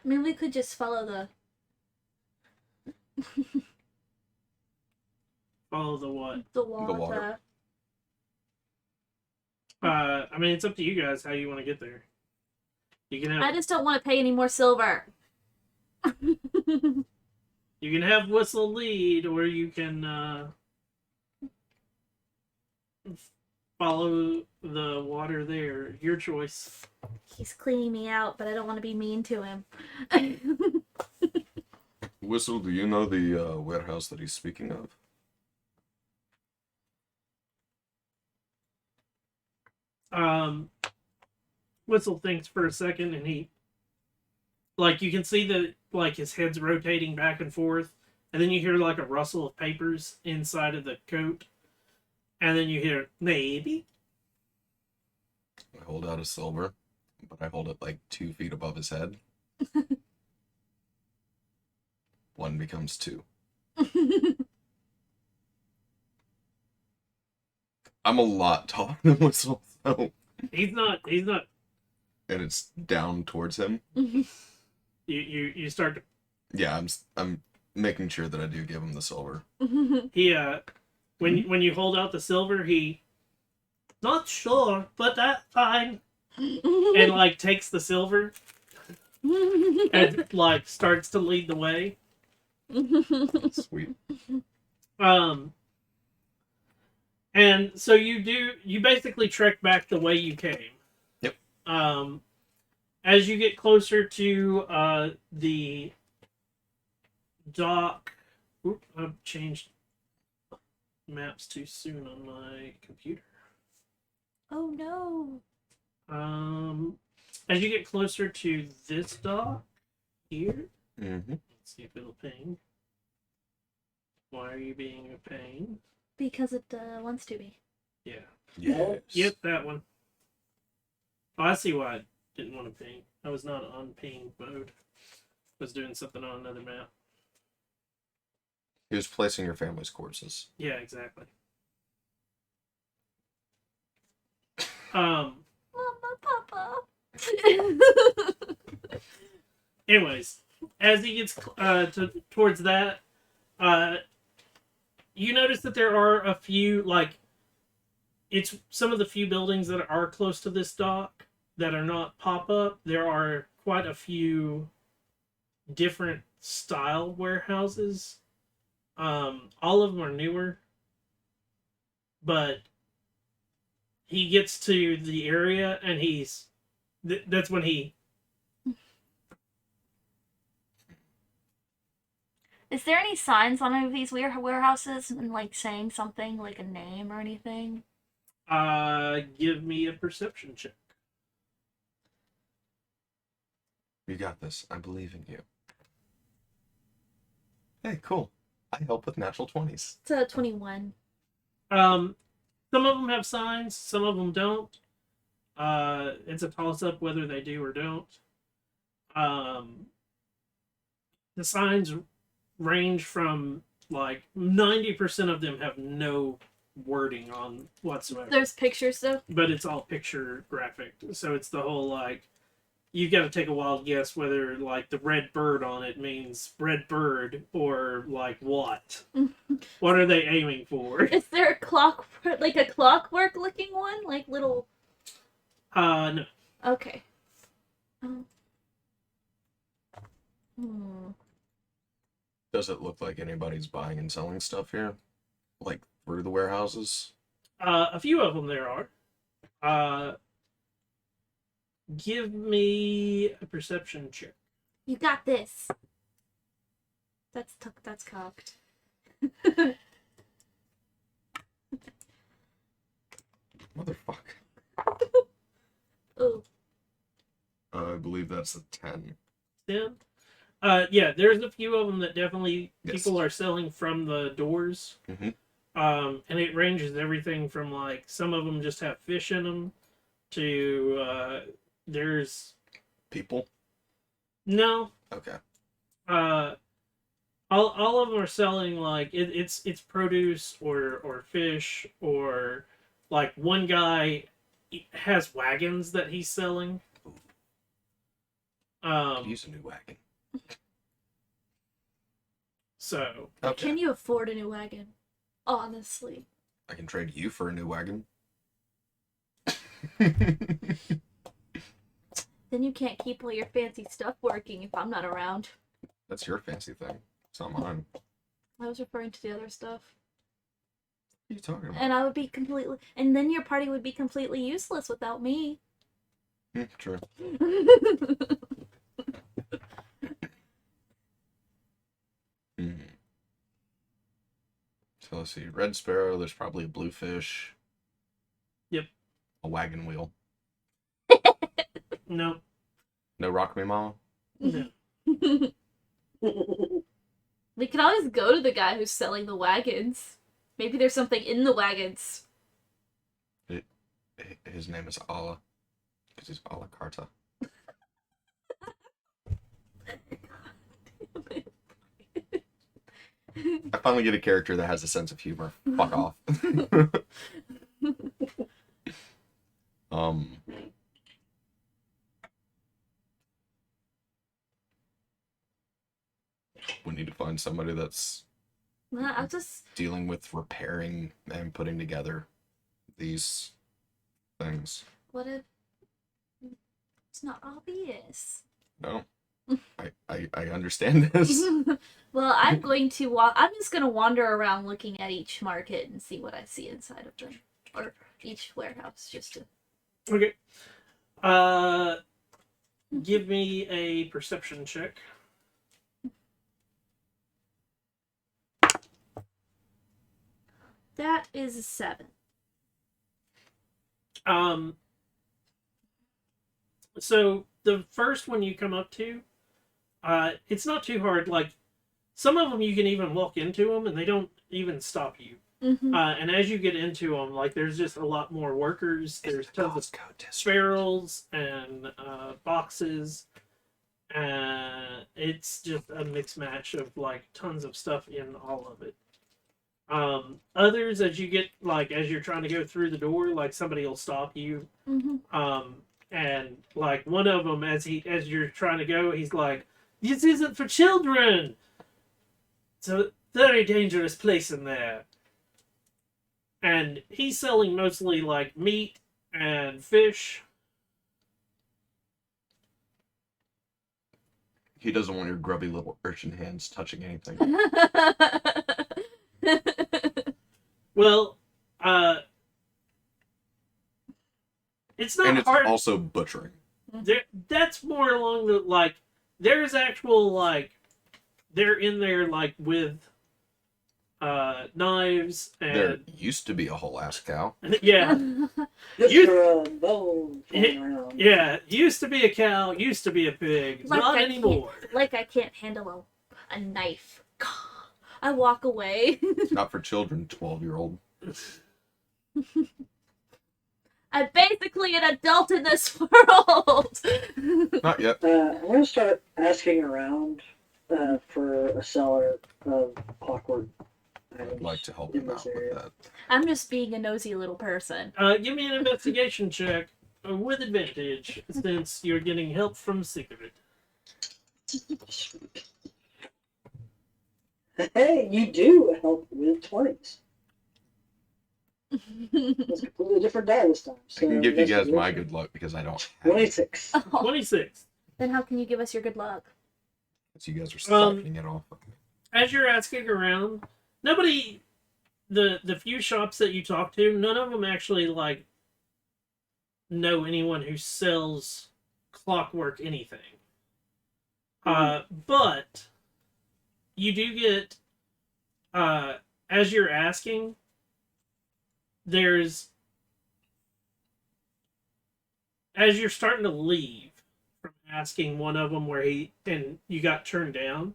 I mean, we could just follow the. Follow the what? The water. The water. I mean, it's up to you guys how you want to get there. You can I have just don't want to pay any more silver. you can have Whistle lead, or you can follow the water there. Your choice. He's cleaning me out, but I don't want to be mean to him. Whistle, do you know the warehouse that he's speaking of? Whistle thinks for a second, and he, like, you can see that, like, his head's rotating back and forth, and then you hear, like, a rustle of papers inside of the coat, and then you hear, maybe. I hold out a silver, but I hold it like 2 feet above his head. 1 becomes 2. I'm a lot taller than Whistle, so... He's not, And it's down towards him. you start to, Yeah, I'm making sure that I do give him the silver. he, when you hold out the silver, he, not sure, but that's fine, and, like, takes the silver, and, like, starts to lead the way. Sweet. And so you basically trek back the way you came. Yep. As you get closer to the dock, I've changed maps too soon on my computer. Oh no. As you get closer to this dock here, Mm-hmm. let's see if it'll ping. Why are you being a pain? Because it wants to be. Yeah. Yes. Yep, that one. Oh, I see why I didn't want to ping. I was not on ping mode. I was doing something on another map. He was placing your family's corpses. Yeah, exactly. Mama, Papa. Anyways, as he gets towards that, you notice that there are a few, like, it's some of the few buildings that are close to this dock that are not pop-up. There are quite a few different style warehouses. All of them are newer, but he gets to the area and that's when he... Is there any signs on any of these warehouses and like saying something like a name or anything? Give me a perception check. You got this. I believe in you. Hey, cool. I help with natural 20s. It's a 21. Some of them have signs, some of them don't. It's a toss-up whether they do or don't. The signs range from, like, 90% of them have no wording on whatsoever. There's pictures though. But it's all picture graphic. So it's the whole, like, you've got to take a wild guess whether, like, the red bird on it means red bird or, like, what? What are they aiming for? Is there a clockwork looking one? Like little... No. Okay. Does it look like anybody's buying and selling stuff here? Like through the warehouses? A few of them there are. Give me a perception check. You got this. That's cocked. Motherfucker. Ooh. I believe that's a 10. 10? Yeah, there's a few of them that definitely Yes. people are selling from the doors. Mm-hmm. And it ranges everything from, like, some of them just have fish in them to, there's... People? No. Okay. All of them are selling, like, it's produce or fish, or, like, one guy has wagons that he's selling. Could use a new wagon. So... Okay. Can you afford a new wagon? Honestly. I can trade you for a new wagon. Then you can't keep all your fancy stuff working if I'm not around. That's your fancy thing. It's not mine. I was referring to the other stuff. What are you talking about? And I would be completely... And then your party would be completely useless without me. True. So let's see. Red sparrow, there's probably a bluefish. Yep. A wagon wheel. No. No Rock Me Mama? No. We could always go to the guy who's selling the wagons. Maybe there's something in the wagons. His name is Allah. Because he's a la carta. I finally get a character that has a sense of humor. Fuck off. We need to find somebody that's I'll just... dealing with repairing and putting together these things. What if... It's not obvious. No. I understand this. Well, I'm going to walk... I'm just going to wander around looking at each market and see what I see inside of them. Or each warehouse, just to... Okay. Give me a perception check. That is a 7. So the first one you come up to, it's not too hard. Like, some of them you can even walk into them and they don't even stop you. Mm-hmm. And as you get into them, like, there's just a lot more workers. There's tons of sparrows and boxes. It's just a mixed match of, like, tons of stuff in all of it. Others, as you get, like, as you're trying to go through the door, like, somebody will stop you. Mm-hmm. And, like, one of them, as you're trying to go, he's like, "This isn't for children! It's a very dangerous place in there." And he's selling mostly, like, meat and fish. He doesn't want your grubby little urchin hands touching anything. Well, it's not And it's hard. also butchering. That's more along the, like, there's actual, like, they're in there, like, with knives and... There used to be a whole ass cow. Yeah. Just You- for a bone flying around. Yeah, used to be a cow, used to be a pig, Like not I anymore. Like I can't handle a knife. I walk away. Not for children, 12-year-old. I'm basically an adult in this world. Not yet. I'm going to start asking around for a seller of awkward items. I'd like to help in him this out with area. that. I'm just being a nosy little person. Give me an investigation check with advantage, since you're getting help from Secret. Hey, you do help with 20s. It's a completely different die this time. I So can give you guys my investigation. good luck because I don't have it. 26. 26. Then how can you give us your good luck? So you guys are sucking it off. as you're asking around, nobody, the few shops that you talk to, none of them actually like know anyone who sells clockwork anything. But you do get, as you're asking, there's, as you're starting to leave from asking one of them where and you got turned down,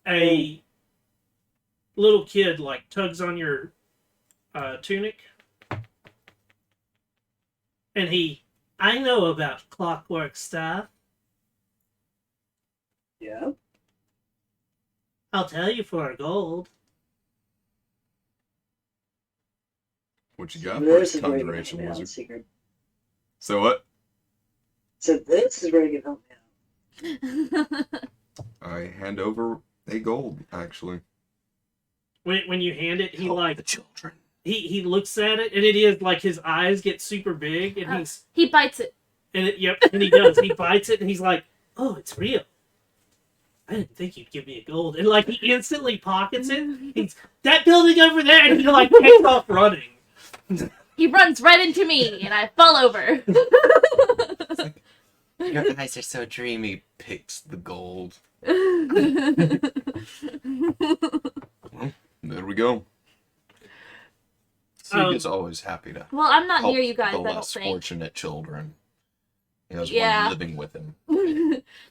a little kid like tugs on your tunic, and I know about clockwork stuff. Yeah. I'll tell you for a gold. What you got for This us, is where you can conjuration help me out, wizard? secret. So what? So this is where you can help me out. I hand over a gold, actually. When you hand it, he Help like the children. he looks at it, and it is like his eyes get super big, and He bites it. and he does. He bites it, and he's like, "Oh, it's real. I didn't think you'd give me a gold." And like he instantly pockets it. He's that building over there, and he like takes off running. He runs right into me, and I fall over. Your eyes are so dreamy. Picks the gold. There we go. Sig is always happy to Well, I'm not help near you guys, the I don't less think. fortunate children. He has Yeah. one living with him.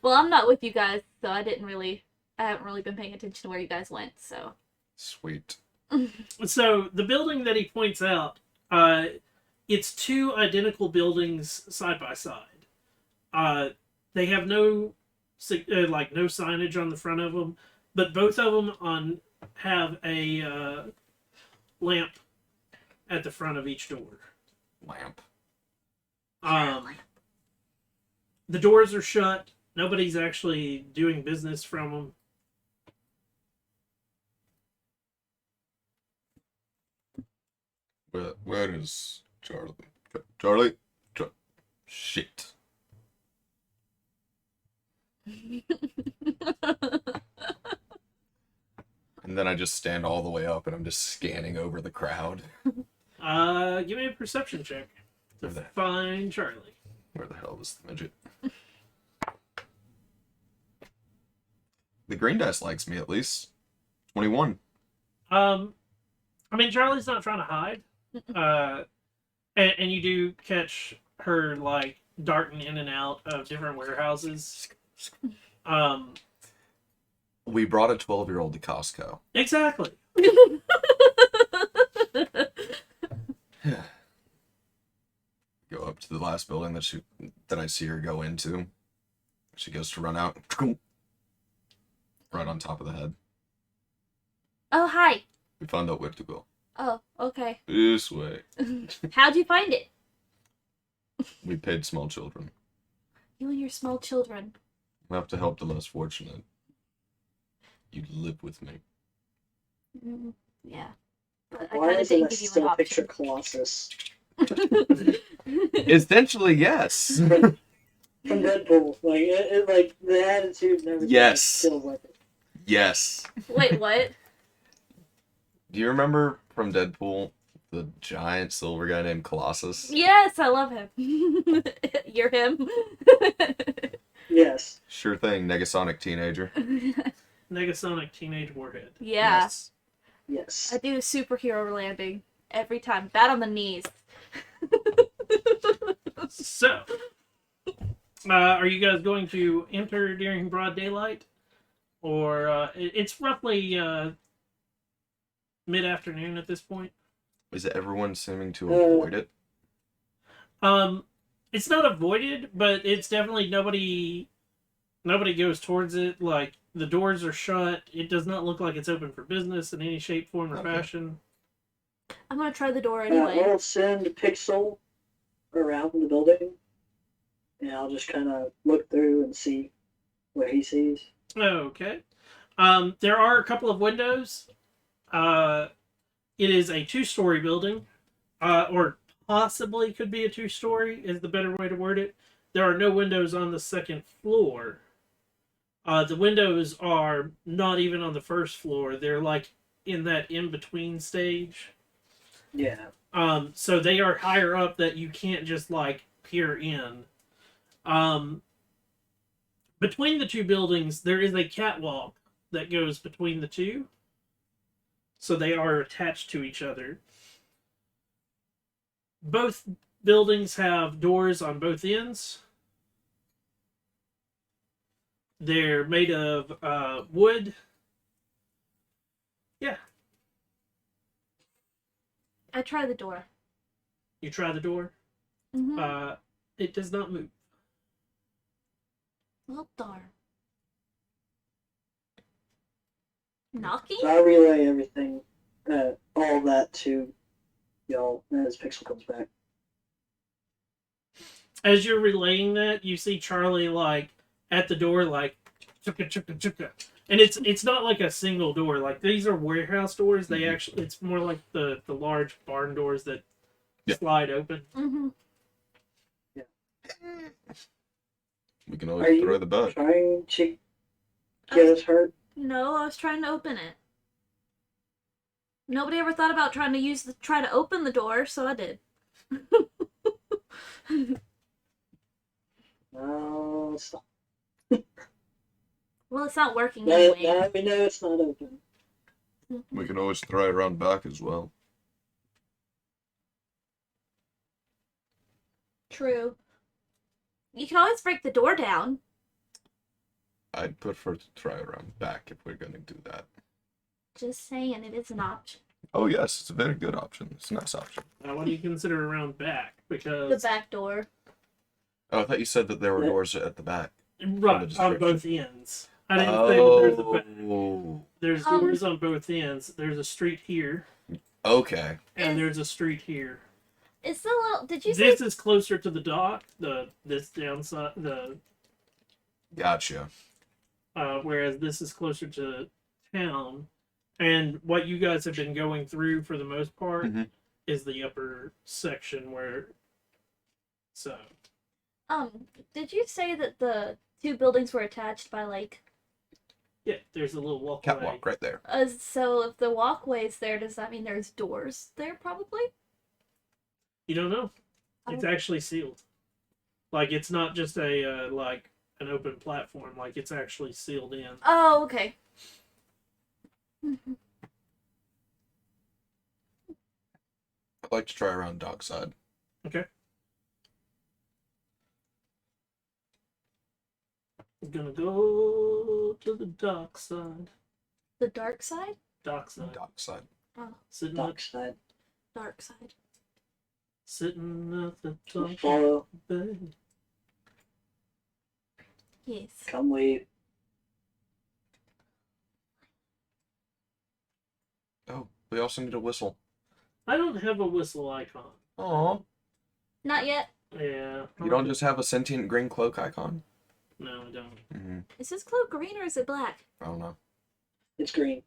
Well, I'm not with you guys, so I haven't really been paying attention to where you guys went, so. Sweet. So the building that he points out, it's two identical buildings side by side. They have no no signage on the front of them, but both of them have a lamp at the front of each door. Lamp. The doors are shut. Nobody's actually doing business from them. Where is Charlie? Charlie? Shit. And then I just stand all the way up and I'm just scanning over the crowd. Give me a perception check to find Charlie. Where the hell is the midget? The green dice likes me at least. 21. I mean, Charlie's not trying to hide. And you do catch her like darting in and out of different warehouses. We brought a 12-year-old to Costco. Exactly. Go up to the last building that I see her go into. She goes to run out. Right on top of the head. Oh, hi. We found out where to go. Oh, okay. This way. How'd you find it? We paid small children. You and your small children. We have to help the less fortunate. You live with me. Yeah. But I Why kind of is it I didn't give you an still picture option. Colossus Essentially, yes. from Deadpool? Like like the attitude and everything. Yes. Is still with it. Yes. Wait, what? Do you remember from Deadpool the giant silver guy named Colossus? Yes, I love him. You're him. Yes. Sure thing, Negasonic teenager. Negasonic Teenage Warhead. Yeah. Yes. Yes. I do a superhero landing every time. Bad on the knees. So, are you guys going to enter during broad daylight? Or it's roughly mid-afternoon at this point. Is everyone seeming to avoid it? It's not avoided, but it's definitely nobody goes towards it. Like, the doors are shut. It does not look like it's open for business in any shape, form, or fashion. I'm gonna try the door anyway. I'll send Pixel around the building, and I'll just kind of look through and see what he sees. Okay. There are a couple of windows. It is a 2-story building, or possibly could be a 2-story is the better way to word it. There are no windows on the second floor. The windows are not even on the first floor. They're like in that in-between stage. Yeah. So they are higher up that you can't just like peer in. Um, between the two buildings, there is a catwalk that goes between the two. So they are attached to each other. Both buildings have doors on both ends. They're made of wood. Yeah, I try the door. you try the door. Mm-hmm. It does not move. Well, darn. Knocking? So I relay everything, all that to y'all as Pixel comes back. As you're relaying that, you see Charlie like at the door, like chukka chukka chukka, and it's not like a single door. Like these are warehouse doors. They actually it's more like the large barn doors that slide open. Mm-hmm. We can Are always throw you the bug. trying to get us hurt? No, I was trying to open it. Nobody ever thought about trying to try to open the door, so I did. No, it's not. Well, it's not working Now, anyway. now we know it's not open. We can always throw it around back as well. True. You can always break the door down. I'd prefer to try around back if we're gonna do that. Just saying, it is an option. Oh yes, it's a very good option. It's a nice option. Now, what do you consider around back? The Because back door. Oh, I thought you said that there were Yeah. doors at the back. right on description. both ends. I didn't say that there's a back. Oh, There's doors on both ends. There's a street here, okay. and there's a street here. It's a little. Did you say? This is closer to the dock. This downside. Gotcha. Whereas this is closer to town. And what you guys have been going through for the most part Mhm. is the upper section where. So. Did you say that the two buildings were attached by like? Yeah, there's a little walkway. Catwalk right there. So if the walkway's there, does that mean there's doors there? Probably. You don't know. It's actually sealed. Like it's not just a like an open platform. Like it's actually sealed in. Oh, okay. I'd like to try around dockside. Okay. I'm gonna go to the dock side. The dark side. Dock side. Dockside. Oh, Sitting Dark side. dark side. sitting at the top Follow. of the bed. Yes. Come leave. Oh, we also need a whistle. I don't have a whistle icon. Oh. Not yet. Yeah. You don't just have a sentient green cloak icon? No, I don't. Mm-hmm. Is this cloak green or is it black? I don't know. It's green.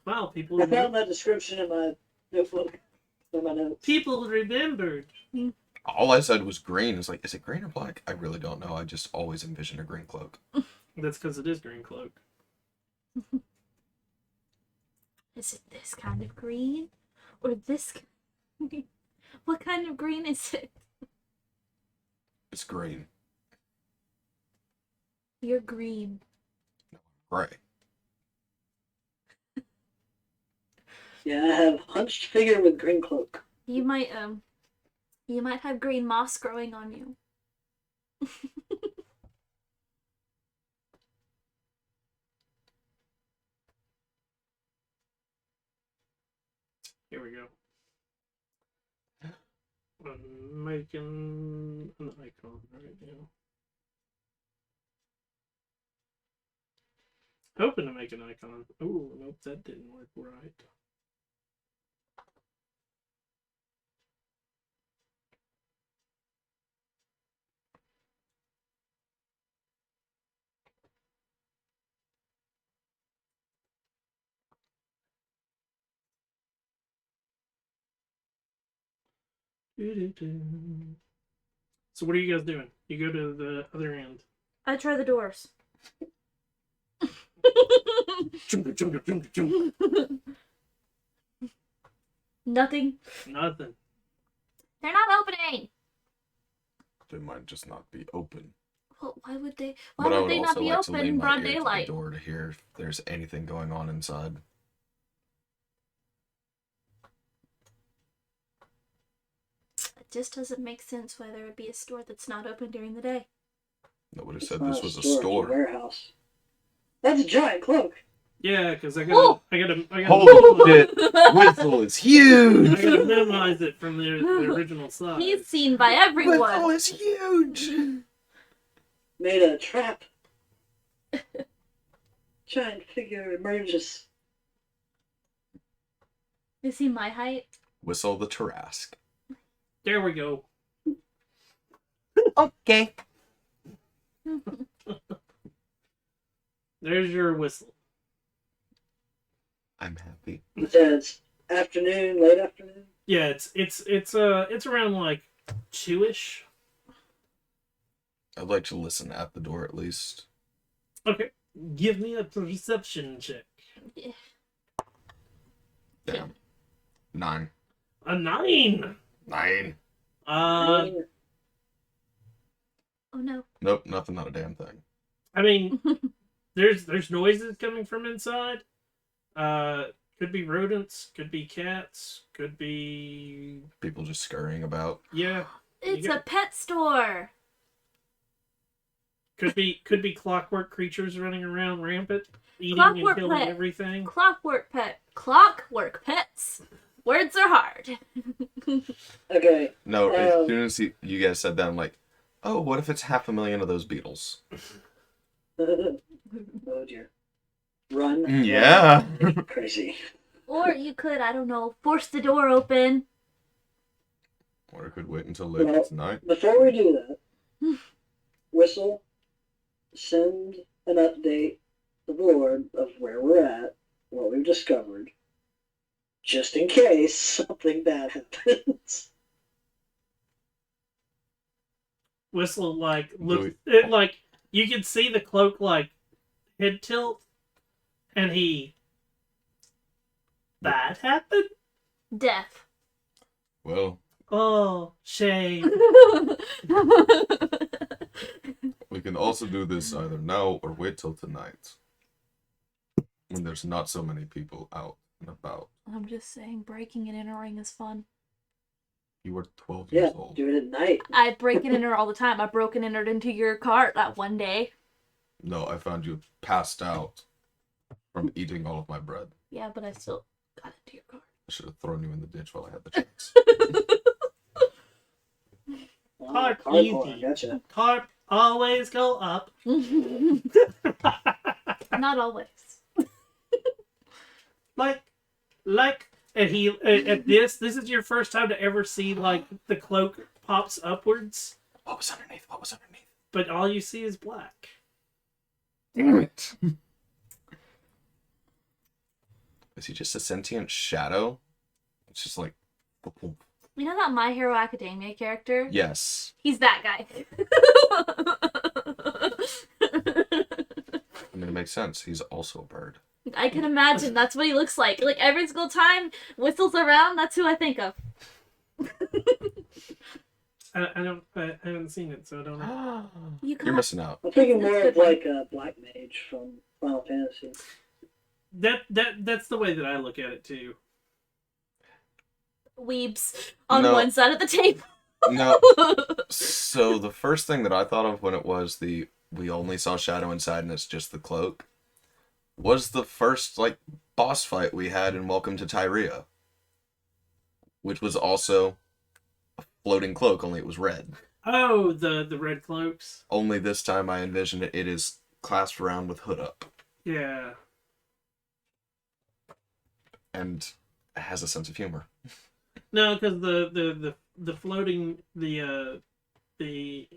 Wow, people. I found that description in my notebook. In my notes. People remembered. All I said was green. It's like, is it green or black? I really don't know. I just always envision a green cloak. That's because it is green cloak. Is it this kind of green? Or this kind? What kind of green is it? It's green. You're green. Gray. Yeah, I have hunched figure with green cloak. You might have green moss growing on you. Here we go. I'm making an icon right now. Hoping to make an icon. Oh, nope, that didn't work right. Doo-doo-doo. So what are you guys doing? You go to the other end. I try the doors. Nothing. Nothing. They're not opening. They might just not be open. Well, why would they? But Why I would would they not also be like to open lean in my broad ear to the daylight? door to hear if there's anything going on inside. It just doesn't make sense why there would be a store that's not open during the day. Nobody It's said not this was a It's a store. warehouse. That's a giant cloak. Yeah, because I Oh! gotta Holy shit! Whistle is I huge! gotta minimize it from the original size. He's seen by everyone. Whistle is huge! Made a trap. Giant figure emerges. Is he my height? Whistle the Tarrasque. There we go. Okay. There's your whistle. I'm happy. It says afternoon, late afternoon. Yeah, it's around like 2-ish. I'd like to listen at the door at least. Okay. Give me a perception check. Damn. 9. A 9. 9. Uh, Oh no. Nope, nothing, not a damn thing. I mean, there's noises coming from inside. Could be rodents, could be cats, could be People just scurrying about. yeah, It's You a pet store. could be clockwork creatures running around rampant, eating Clockwork and killing pet. everything. Clockwork pets. Words are hard. Okay. No, as soon as you guys said that, I'm like, oh, what if it's 500,000 of those beetles? Oh dear. Run. Yeah. Crazy. Or you could, I don't know, force the door open. Or I could wait until later Well, tonight. Before we do that, Whistle, send an update to the Lord of where we're at, what we've discovered, just in case something bad happens. Whistle like looks it like you can see the cloak like head tilt, and that happened. Death. Well, Oh, shame. we can also do this either now or wait till tonight. When there's not so many people out and about. I'm just saying, breaking and entering is fun. You were 12 Yeah, years old. do it at night. I break and enter all the time. I broke and entered into your cart that one day. No, I found you passed out from eating all of my bread. Yeah, but I still got into your cart. I should have thrown you in the ditch while I had the chance. Oh, Carp cardboard, easy. Gotcha. Carp always go up. Not always. like, and he at this is your first time to ever see like the cloak pops upwards, What was underneath? What was underneath? but all you see is black. Damn it. Is he just a sentient shadow? It's just like... You know that My Hero Academia character? Yes. He's that guy. I mean, it makes sense. He's also a bird. I can imagine that's what he looks like. Like every single time Whistle's around, that's who I think of. I haven't seen it, so I don't know. You're missing out. I'm thinking That's more a good of one. like a Black Mage from Final Fantasy. That's the way that I look at it too. Weebs on No. one side of the table. No. So the first thing that I thought of when it was we only saw shadow inside and it's just the cloak was the first like boss fight we had in Welcome to Tyria, which was also a floating cloak, only it was red. Oh, the red cloaks. Only this time I envisioned it is clasped around with hood up Yeah. and it has a sense of humor. No, because the floating the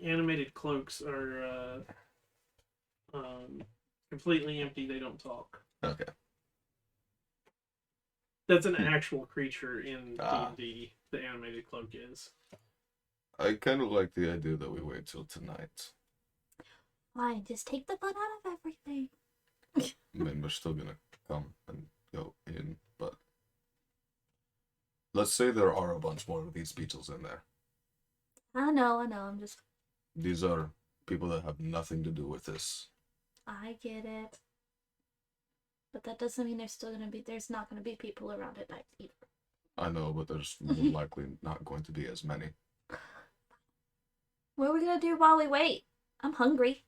animated cloaks are completely empty. They don't talk. Okay. That's an actual creature in Ah. D&D. The animated cloak is. I kind of like the idea that we wait till tonight. Fine, just take the fun out of everything. I mean, we're still gonna come and go in, but let's say there are a bunch more of these beetles in there. I know, I'm just... These are people that have nothing to do with this. I get it. But that doesn't mean there's not gonna be people around at night either. I know, but there's more likely not going to be as many. What are we gonna do while we wait? I'm hungry.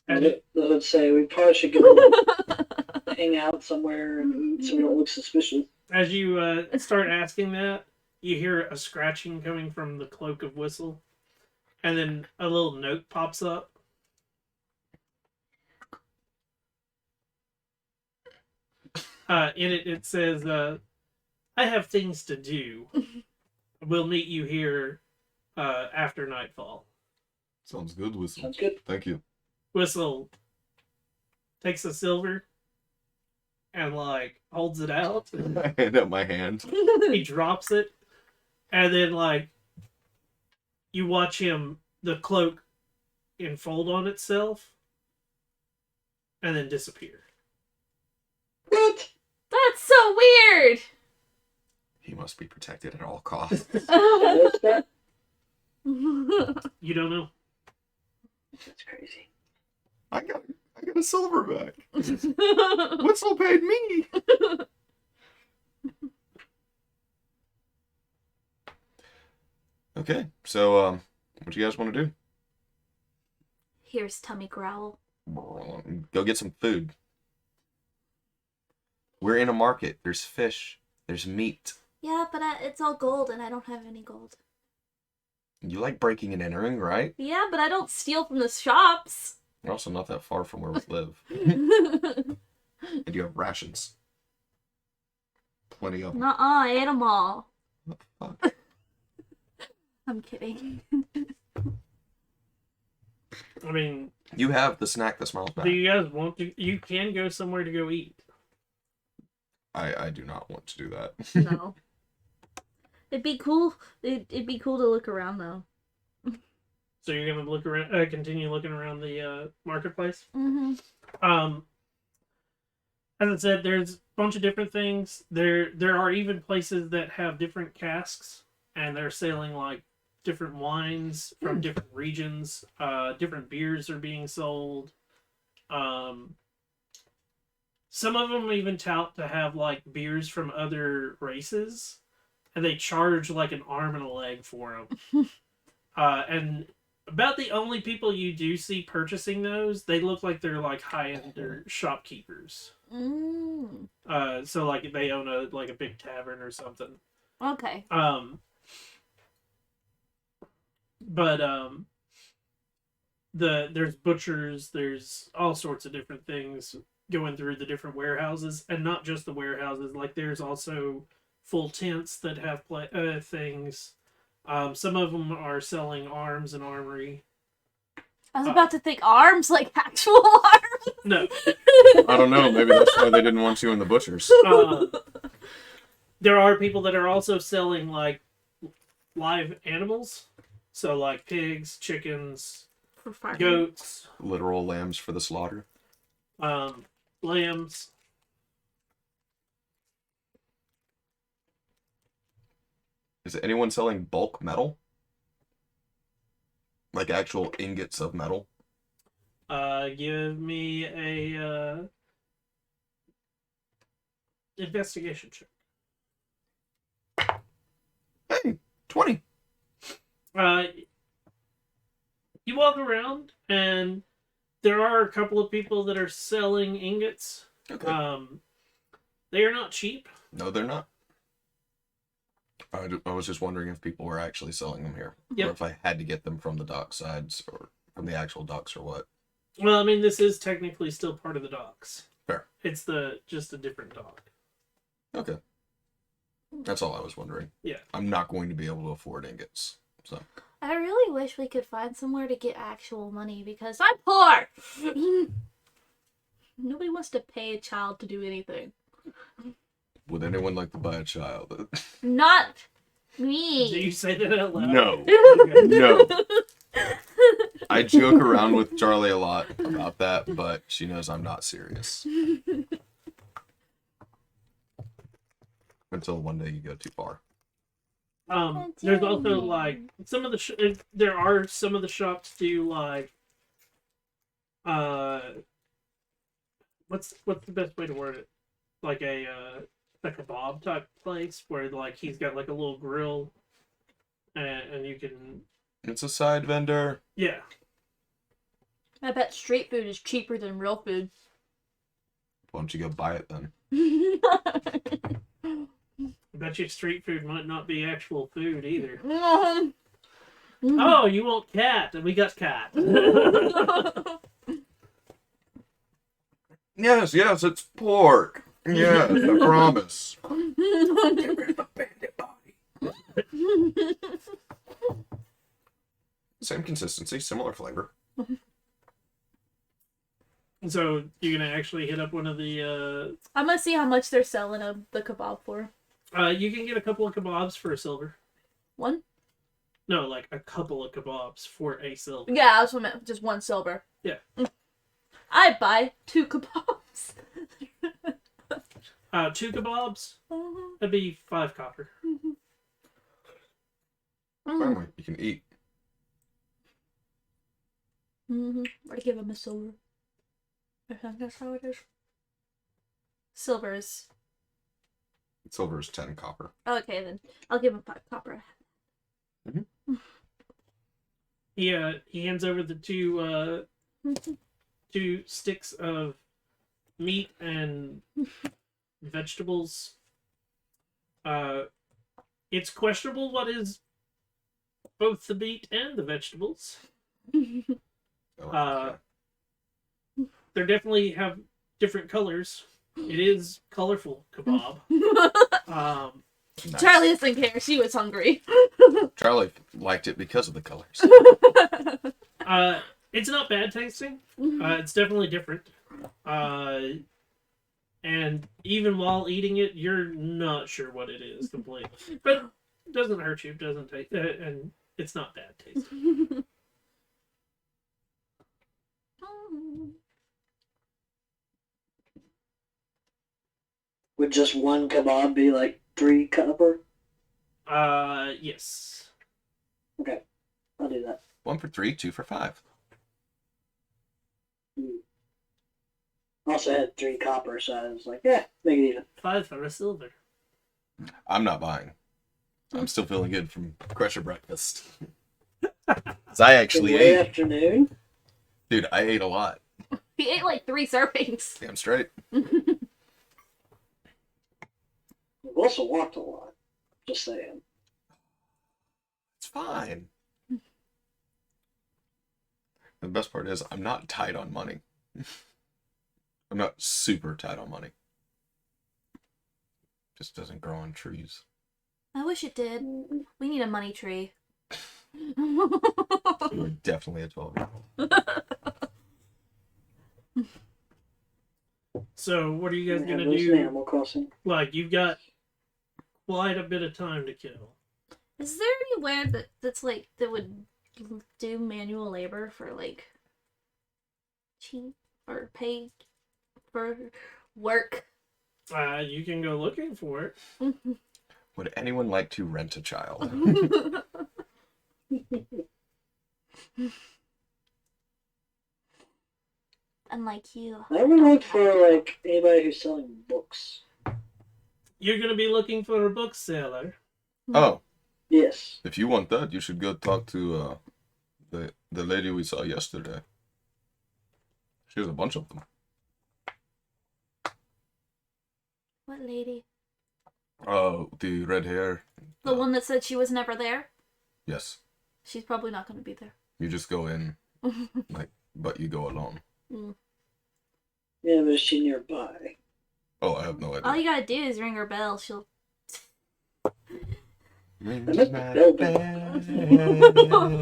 Let's say we probably should go hang out somewhere so we don't look suspicious. As you start asking that, you hear a scratching coming from the cloak of Whistle, and then a little note pops up. In it says, I have things to do. We'll meet you here after nightfall. Sounds good, Whistle. Sounds good. Thank you. Whistle takes a silver and, like, holds it out. I hand out my hand. He drops it, and then, like, you watch the cloak enfold on itself, and then disappear. What? That's so weird! He must be protected at all costs. What's that? You don't know? That's crazy. I got a silver back. Whistle paid me. Okay, so what do you guys want to do? Here's tummy growl. Go get some food. We're in a market. There's fish. There's meat. Yeah, but it's all gold and I don't have any gold. You like breaking and entering, right? Yeah, but I don't steal from the shops. You're also not that far from where we live. And you have rations. Plenty of them. Nuh-uh, I ate them all. What the fuck? I'm kidding. I mean, You have the snack that smells do bad. you guys want to? You can go somewhere to go eat. I do not want to do that. No. It'd be cool. It'd be cool to look around though. So you're gonna look around, continue looking around the marketplace. Mm-hmm. As I said, there's a bunch of different things. There are even places that have different casks, and they're selling like different wines from different regions. Different beers are being sold. Some of them even tout to have like beers from other races, and they charge like an arm and a leg for them. And about the only people you do see purchasing those, they look like they're like high-end shopkeepers. Mm. So like they own a big tavern or something. Okay. There's butchers, there's all sorts of different things going through the different warehouses, and not just the warehouses. Like there's also full tents that have things. Some of them are selling arms and armory. I was about to think arms, like actual arms. No. I don't know. Maybe that's why they didn't want you in the butchers. There are people that are also selling like live animals. So like pigs, chickens, For farming. goats, Literal lambs for the slaughter. lambs. Is anyone selling bulk metal? Like actual ingots of metal? Give me a investigation check. Hey, 20. You walk around, and there are a couple of people that are selling ingots. Okay. They are not cheap. No, they're not. I was just wondering if people were actually selling them here. Yep. Or if I had to get them from the dock sides or from the actual docks or what. Well, I mean, this is technically still part of the docks. Fair. It's just a different dock. Okay. That's all I was wondering. Yeah. I'm not going to be able to afford ingots. So I really wish we could find somewhere to get actual money because I'm poor. Nobody wants to pay a child to do anything. would anyone like to buy a child? Not Do you Me. say that out loud? No. Okay. No. I joke around with Charlie a lot about that, but she knows I'm not serious. Until one day you go too far. There's also like some of the there are some of the shops do like what's the best way to word it? Like a kebab type place where like he's got like a little grill and you can It's a side vendor. yeah. I bet street food is cheaper than real food. Why don't you go buy it then? I bet you street food might not be actual food either. Mm. Oh, you want cat? We got cat. Yes, it's pork. Yes, I promise. Same consistency, similar flavor. So you're gonna actually hit up one of the I'm gonna see how much they're selling the kebab for. you can get a couple of kebabs for a silver. One? No, like a couple of kebabs for a silver. Yeah, that's what I meant. Just one silver. Yeah. I'd buy 2 kebabs. 2 kebabs, that'd be 5 copper. Finally, you can eat. I'd give him a silver. I think that's how it is. Silvers. Silver is 10 copper. Okay, then I'll give him 5 copper. He hands over the 2 sticks of meat and vegetables. It's questionable what is both the meat and the vegetables. Okay. They definitely have different colors. It is colorful kebab. Nice. Charlie doesn't care. She was hungry. Charlie liked it because of the colors. It's not bad tasting. It's definitely different. And even while eating it, you're not sure what it is completely. But it doesn't hurt you. It doesn't taste, and it's not bad tasting. Would just one kebab be like 3 copper? Yes. Okay, I'll do that. 1 for 3, 2 for 5. Also had 3 copper, so I was like, yeah, make it even. 5 for a silver. I'm not buying. I'm still feeling good from Crusher breakfast. 'Cause I actually Late ate. afternoon? Dude, I ate a lot. He ate like 3 servings. Damn straight. We also walked a lot. Just saying. It's fine. The best part is I'm not tight on money. I'm not super tight on money. Just doesn't grow on trees. I wish it did. We need a money tree. We're definitely a 12-year-old. So what are you guys Yeah, gonna those do? Animal Crossing. Like you've got quite a bit of time to kill. Is there anywhere that's like that would do manual labor for like cheap or pay for work? You can go looking for it. Would anyone like to rent a child? Unlike you. I would look for like anybody who's selling books. You're gonna be looking for a bookseller. Oh, Yes. if you want that, you should go talk to the lady we saw yesterday. She has a bunch of them. What lady? Oh, the red hair. The one that said she was never there? Yes. She's probably not going to be there. You just go in, but you go alone. Yeah, but is she nearby? Oh, I have no idea. All you gotta do is ring her bell. She'll. Ring I missed my the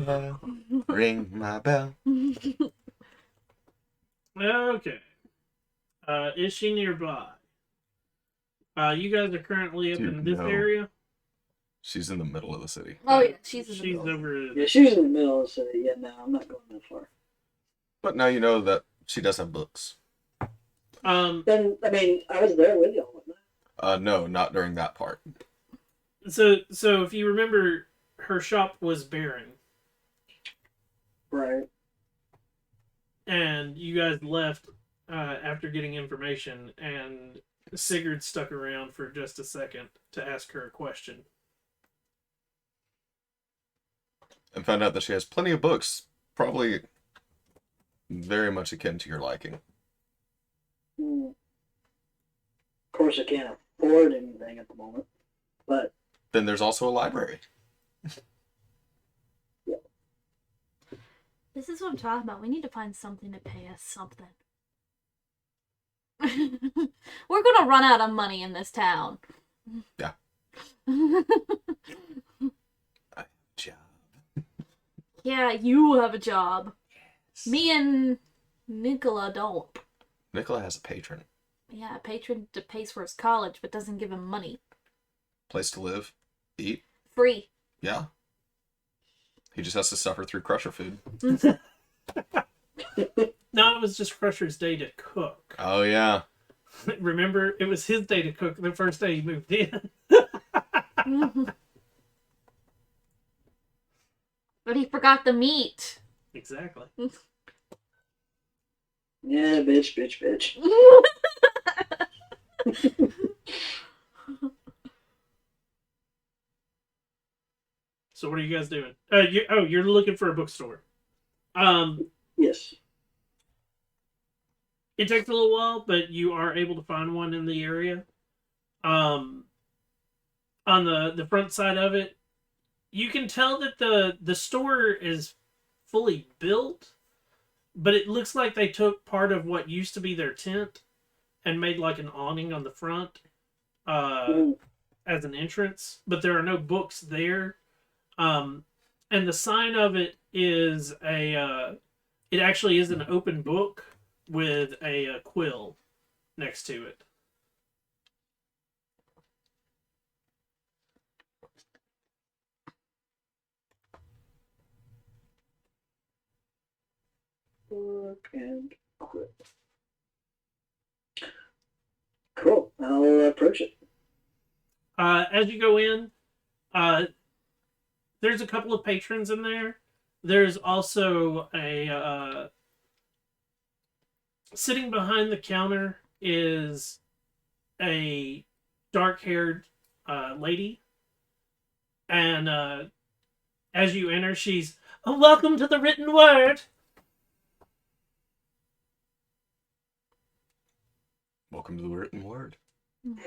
bell. Ring my bell. Okay. Is she nearby? You guys are currently up Dude, in this no. area. She's in the middle of the city. Oh yeah, she's in the She's middle. over. Yeah, she's in the middle of the city. Yeah, no, I'm not going that far. But now you know that she does have books. Then, I mean, I was there with y'all, wasn't I? No, not during that part. So if you remember, her shop was barren, Right. and you guys left after getting information, and Sigurd stuck around for just a second to ask her a question. And found out that she has plenty of books. Probably very much akin to your liking. Hmm. Of course, I can't afford anything at the moment, but Then there's also a library. This is what I'm talking about. We need to find something to pay us something. We're gonna run out of money in this town. Yeah. Job. Yeah, you have a job. Me and Nicola don't. Nicola has a patron. Yeah, a patron that pays for his college but doesn't give him money. Place to live. Eat. Free. Yeah. He just has to suffer through crusher food. No, it was just Crusher's day to cook. Oh, yeah. Remember, it was his day to cook the first day he moved in. But he forgot the meat. Exactly. yeah, bitch. So what are you guys doing? You're looking for a bookstore. Yes. It takes a little while, but you are able to find one in the area. On the front side of it, you can tell that the store is fully built, but it looks like they took part of what used to be their tent and made like an awning on the front as an entrance. But there are no books there. And the sign of it is it actually is an open book with a quill next to it. Book and quit. Cool. I'll approach it. As you go in, there's a couple of patrons in there. There's also a sitting behind the counter is a dark-haired lady, and as you enter, she's welcome to the written word. Welcome to the written word.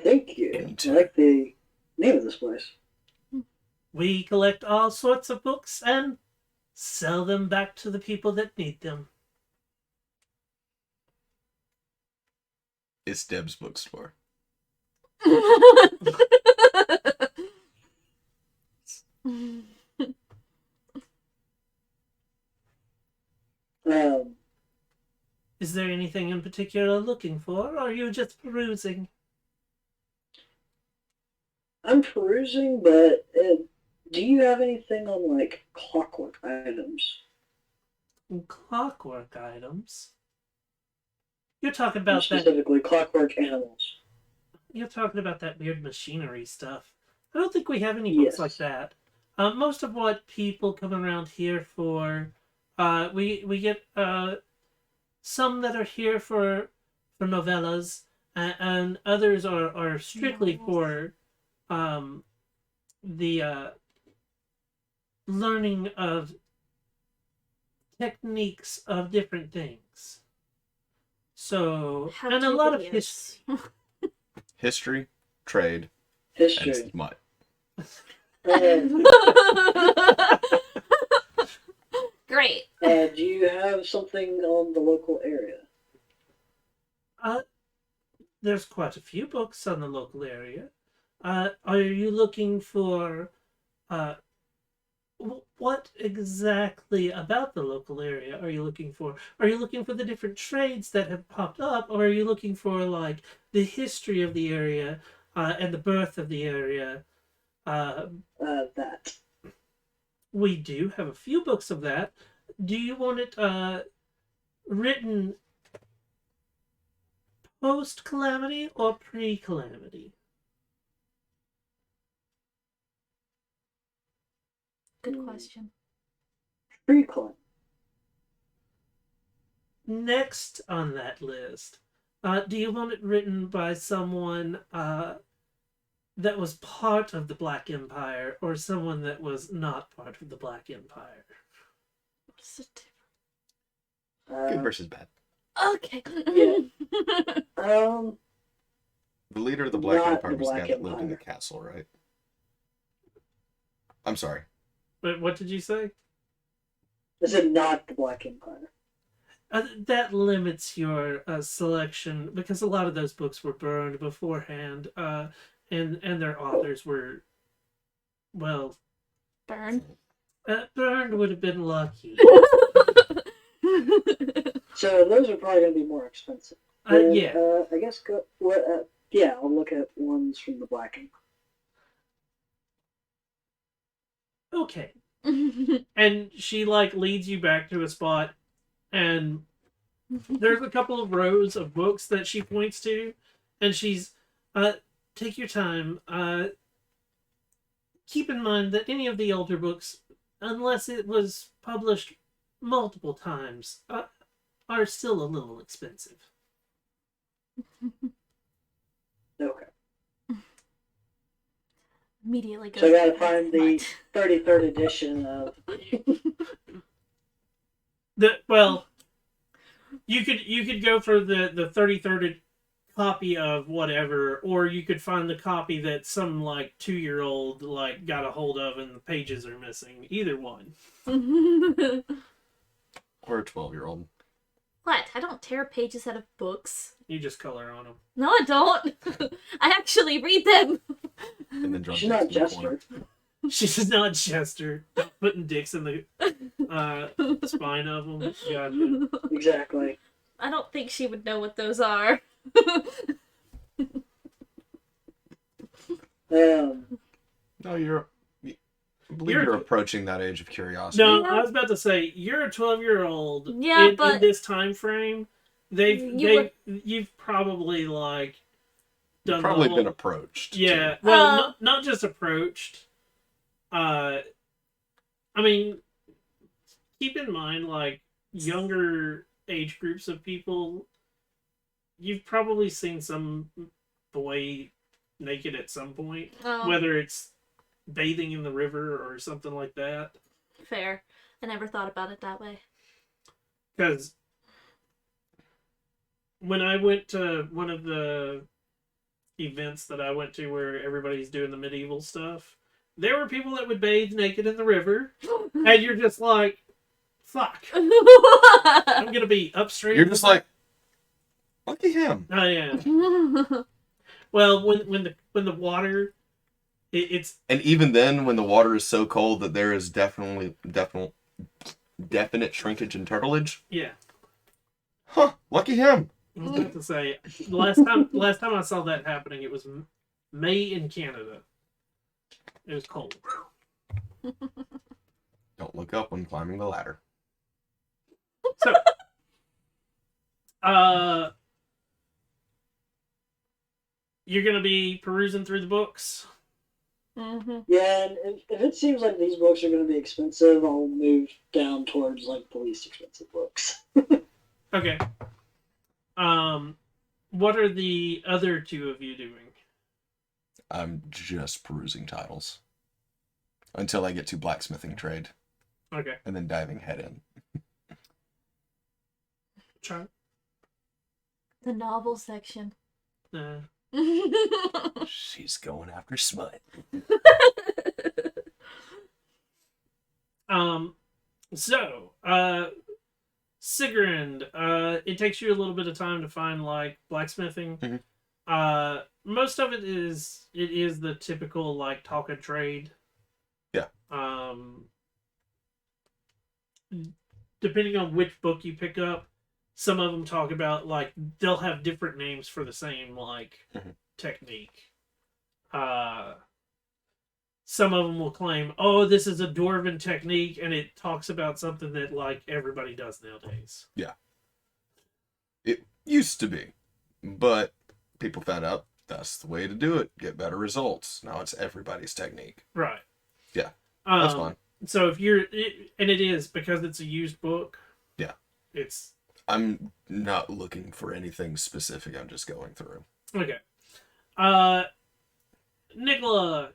Thank you. I like the name of this place. We collect all sorts of books and sell them back to the people that need them. It's Deb's bookstore. Is there anything in particular looking for, or are you just perusing? I'm perusing, but do you have anything on, like, clockwork items? Clockwork items? You're talking about that. Specifically, clockwork animals. You're talking about that weird machinery stuff. I don't think we have any books Yes. like that. Most of what people come around here for, we get some that are here for novellas, and others are strictly for the learning of techniques of different things. So, How and a lot of dubious. history. History, trade, History. and smut. Great. Do you have something on the local area? There's quite a few books on the local area. Are you looking for what exactly about the local area are you looking for? Are you looking for the different trades that have popped up, or are you looking for like the history of the area and the birth of the area? We do have a few books of that. Do you want it written post-calamity or pre-calamity? Good question. Pre-clan. Next on that list, do you want it written by someone that was part of the Black Empire or someone that was not part of the Black Empire? What's the Good versus bad. Okay. Yeah. The leader of the Black Not Empire the was the guy Black that lived in the Empire. castle, right? I'm sorry. But what did you say? Is it not the Black Empire? That limits your selection because a lot of those books were burned beforehand, and their authors were, well, Burn. burned would have been lucky. So those are probably going to be more expensive. Then, Yeah. I guess yeah, I'll look at ones from the Black Empire. Okay. And she leads you back to a spot, and there's a couple of rows of books that she points to, and she's take your time. Keep in mind that any of the older books, unless it was published multiple times, are still a little expensive. Okay. Immediately goes. So I gotta find the 33rd edition of. You could go for the 33rd copy of whatever, or you could find the copy that some 2-year-old got a hold of and the pages are missing. Either one. Or a 12-year-old. What? I don't tear pages out of books. You just color on them. No, I don't. I actually read them. And then drop She's dicks not in the corner. Jester. She's not Chester. Not putting dicks in the spine of them. Gotcha. Exactly. I don't think she would know what those are. No, I believe You're- you're approaching that age of curiosity. No, Yeah. I was about to say you're a 12-year-old. Yeah, in but- this time frame, you've probably done You've probably the whole, been approached. Yeah, too. well, not just approached. I mean, keep in mind, younger age groups of people, you've probably seen some boy naked at some point, Oh, whether it's bathing in the river or something like that. fair. I never thought about it that way. Because when I went to one of the events that I went to where everybody's doing the medieval stuff, there were people that would bathe naked in the river, and you're just like, fuck. I'm gonna be upstream. You're just like, lucky him. I am. Well, when the water, it's And even then, when the water is so cold that there is definite shrinkage and turtleage, yeah. huh? Lucky him. I was about to say last time I saw that happening, it was May in Canada. It was cold. Don't look up when climbing the ladder. So, you're gonna be perusing through the books. Mm-hmm. Yeah, and if it seems like these books are going to be expensive, I'll move down towards the least expensive books. Okay. What are the other two of you doing? I'm just perusing titles until I get to blacksmithing trade, Okay. and then diving head in. Try. The novel section. She's going after smut. So, Sigrand, it takes you a little bit of time to find blacksmithing. Mhm. Most of it is the typical talk and trade. Yeah. Depending on which book you pick up, some of them talk about they'll have different names for the same Mhm. technique. some of them will claim, "Oh, this is a dwarven technique," and it talks about something that like everybody does nowadays. It used to be, but people found out that's the way to do it. Get better results. Now it's everybody's technique. Right. Yeah, that's fine. So if you're, and it is because it's a used book. Yeah. It's. I'm not looking for anything specific. I'm just going through. Okay. Nicola,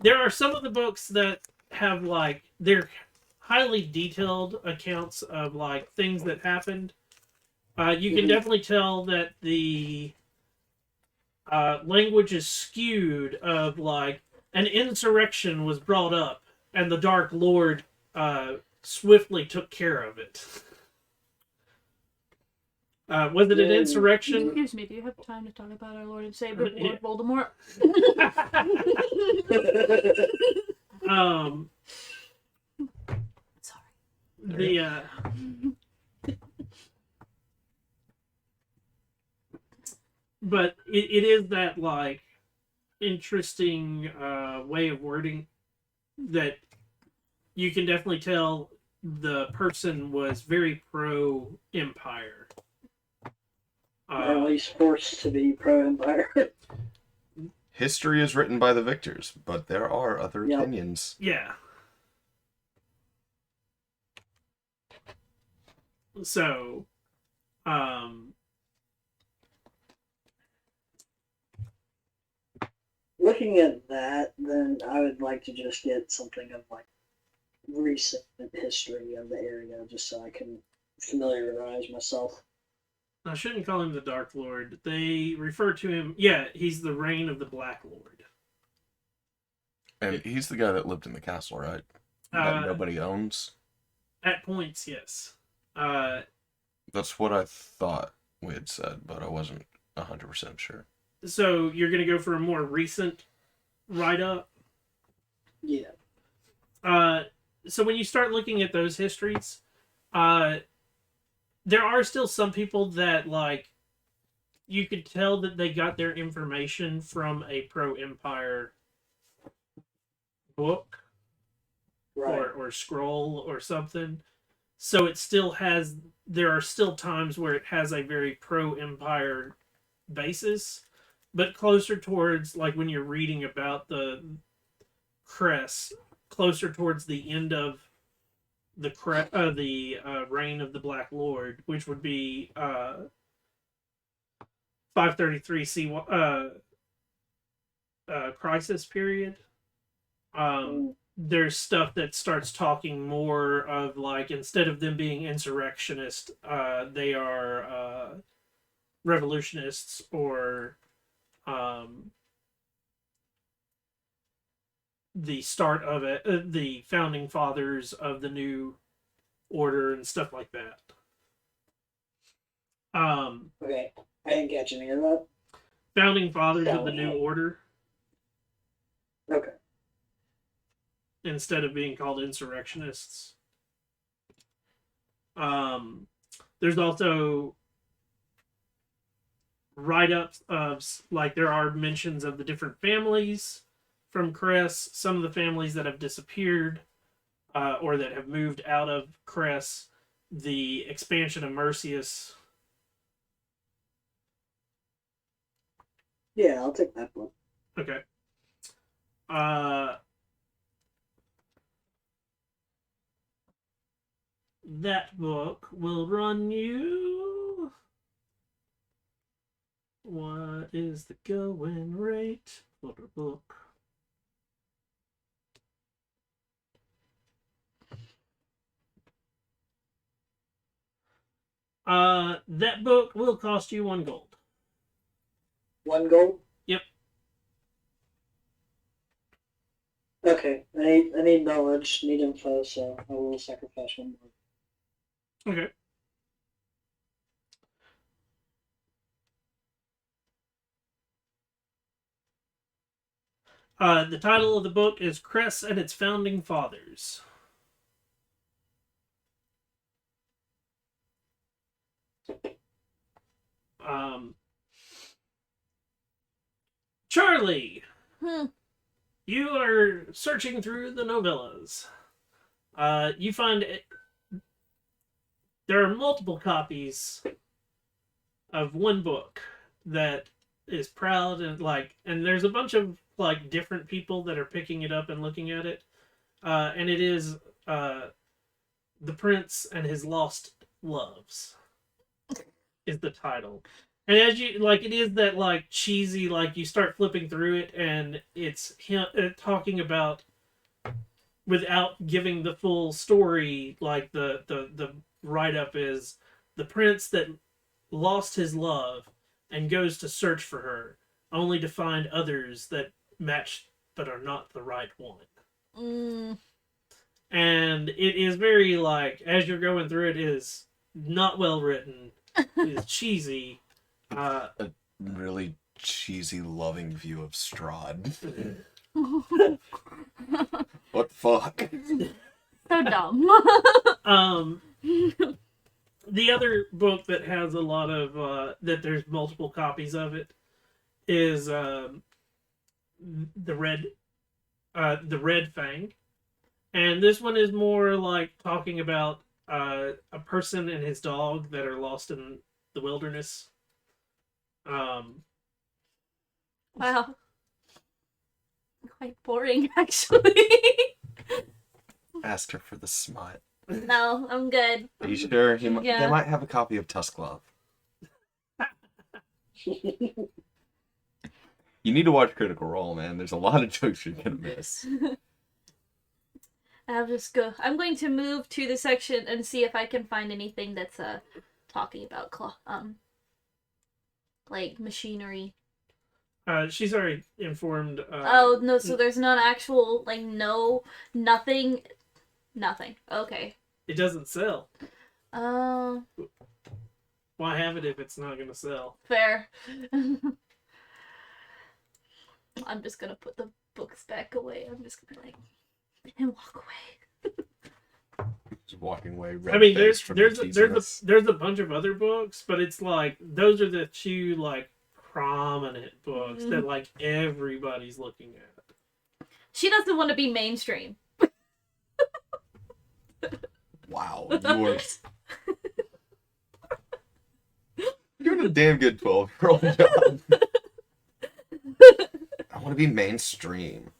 there are some of the books that have like they're highly detailed accounts of like things that happened. You can definitely tell that the language is skewed of like an insurrection was brought up and the Dark Lord swiftly took care of it. Was it an insurrection? Excuse me, do you have time to talk about our Lord and Savior, Yeah. Lord Voldemort? Sorry. The but it is that like interesting way of wording that you can definitely tell the person was very pro Empire. Or at least forced to be pro-Empire. History is written by the victors, but there are other Yep. opinions. Yeah. So, Looking at that, then I would like to just get something of like recent history of the area, just so I can familiarize myself. I shouldn't call him the Dark Lord. They refer to him. Yeah, he's the reign of the Black Lord. And he's the guy that lived in the castle, right? That nobody owns. At points, yes. That's what I thought we had said, but I wasn't 100% sure. So you're gonna go for a more recent write-up. Yeah. So when you start looking at those histories, there are still some people that like you could tell that they got their information from a pro-Empire book Right. or scroll or something. So it still has. There are still times where it has a very pro-Empire basis, but closer towards like when you're reading about the Cress, closer towards the end of the reign of the Black Lord, which would be 533 C crisis period. There's stuff that starts talking more of like instead of them being insurrectionists, they are revolutionists or the start of it, the founding fathers of the new order and stuff like that. Okay. I didn't catch any of that. Founding fathers of the new order Okay. instead of being called insurrectionists. There's also write-ups of like there are mentions of the different families from Cress, some of the families that have disappeared or that have moved out of Cress, the expansion of Mercius. Yeah, I'll take that one. Okay. That book will run you. What is the going rate for the book? That book will cost you 1 gold. 1 gold? Yep. Okay. I need knowledge, need info, so I will sacrifice 1 more. Okay. The title of the book is Cress and its Founding Fathers. Charlie, You are searching through the novellas. You find there are multiple copies of one book that is proud and there's a bunch of different people that are picking it up and looking at it. And it is The Prince and His Lost Loves is the title. And as you it is that cheesy, you start flipping through it and it's him talking about, without giving the full story, the write-up is the prince that lost his love and goes to search for her, only to find others that match but are not the right one. And it is very as you're going through it is not well written. It is cheesy. A really cheesy, loving view of Strahd. What the fuck? So dumb. The other book that has a lot of that there's multiple copies of it is the Red Fang, and this one is more talking about a person and his dog that are lost in the wilderness. Wow. Quite boring, actually. Ask her for the smut. No, I'm good. Are you sure? Yeah. They might have a copy of Tusk Love. You need to watch Critical Role, man. There's a lot of jokes you're gonna miss. I'll just go. I'm going to move to the section and see if I can find anything that's talking about machinery. She's already informed. Oh no! So there's not actual nothing. Okay. It doesn't sell. Oh. Why have it if it's not going to sell? Fair. I'm just gonna put the books back away. I'm just gonna and walk away. Just walking away. I mean, there's a bunch of other books, but it's those are the two prominent books that everybody's looking at. She doesn't want to be mainstream. Wow, you're doing a damn good 12-year-old job. I want to be mainstream.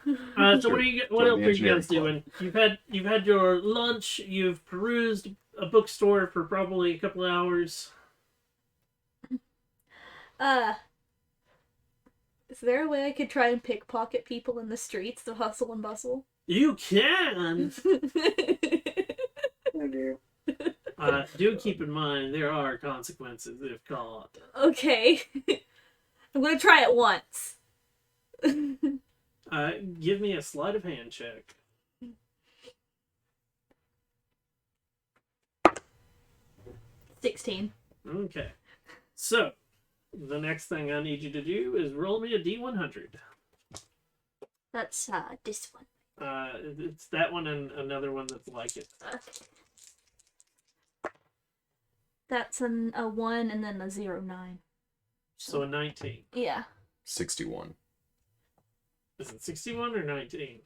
So what else are you guys doing? You've had your lunch. You've perused a bookstore for probably a couple of hours. Is there a way I could try and pickpocket people in the streets to hustle and bustle? You can. Oh dear. Do keep in mind there are consequences if caught. Okay. I'm gonna try it once. Give me a sleight of hand check. 16. Okay. So, the next thing I need you to do is roll me a D100. That's this one. It's that one and another one that's like it. That's a 1 and then a 0-9. So a 19. Yeah. 61. Is it 61 or 19?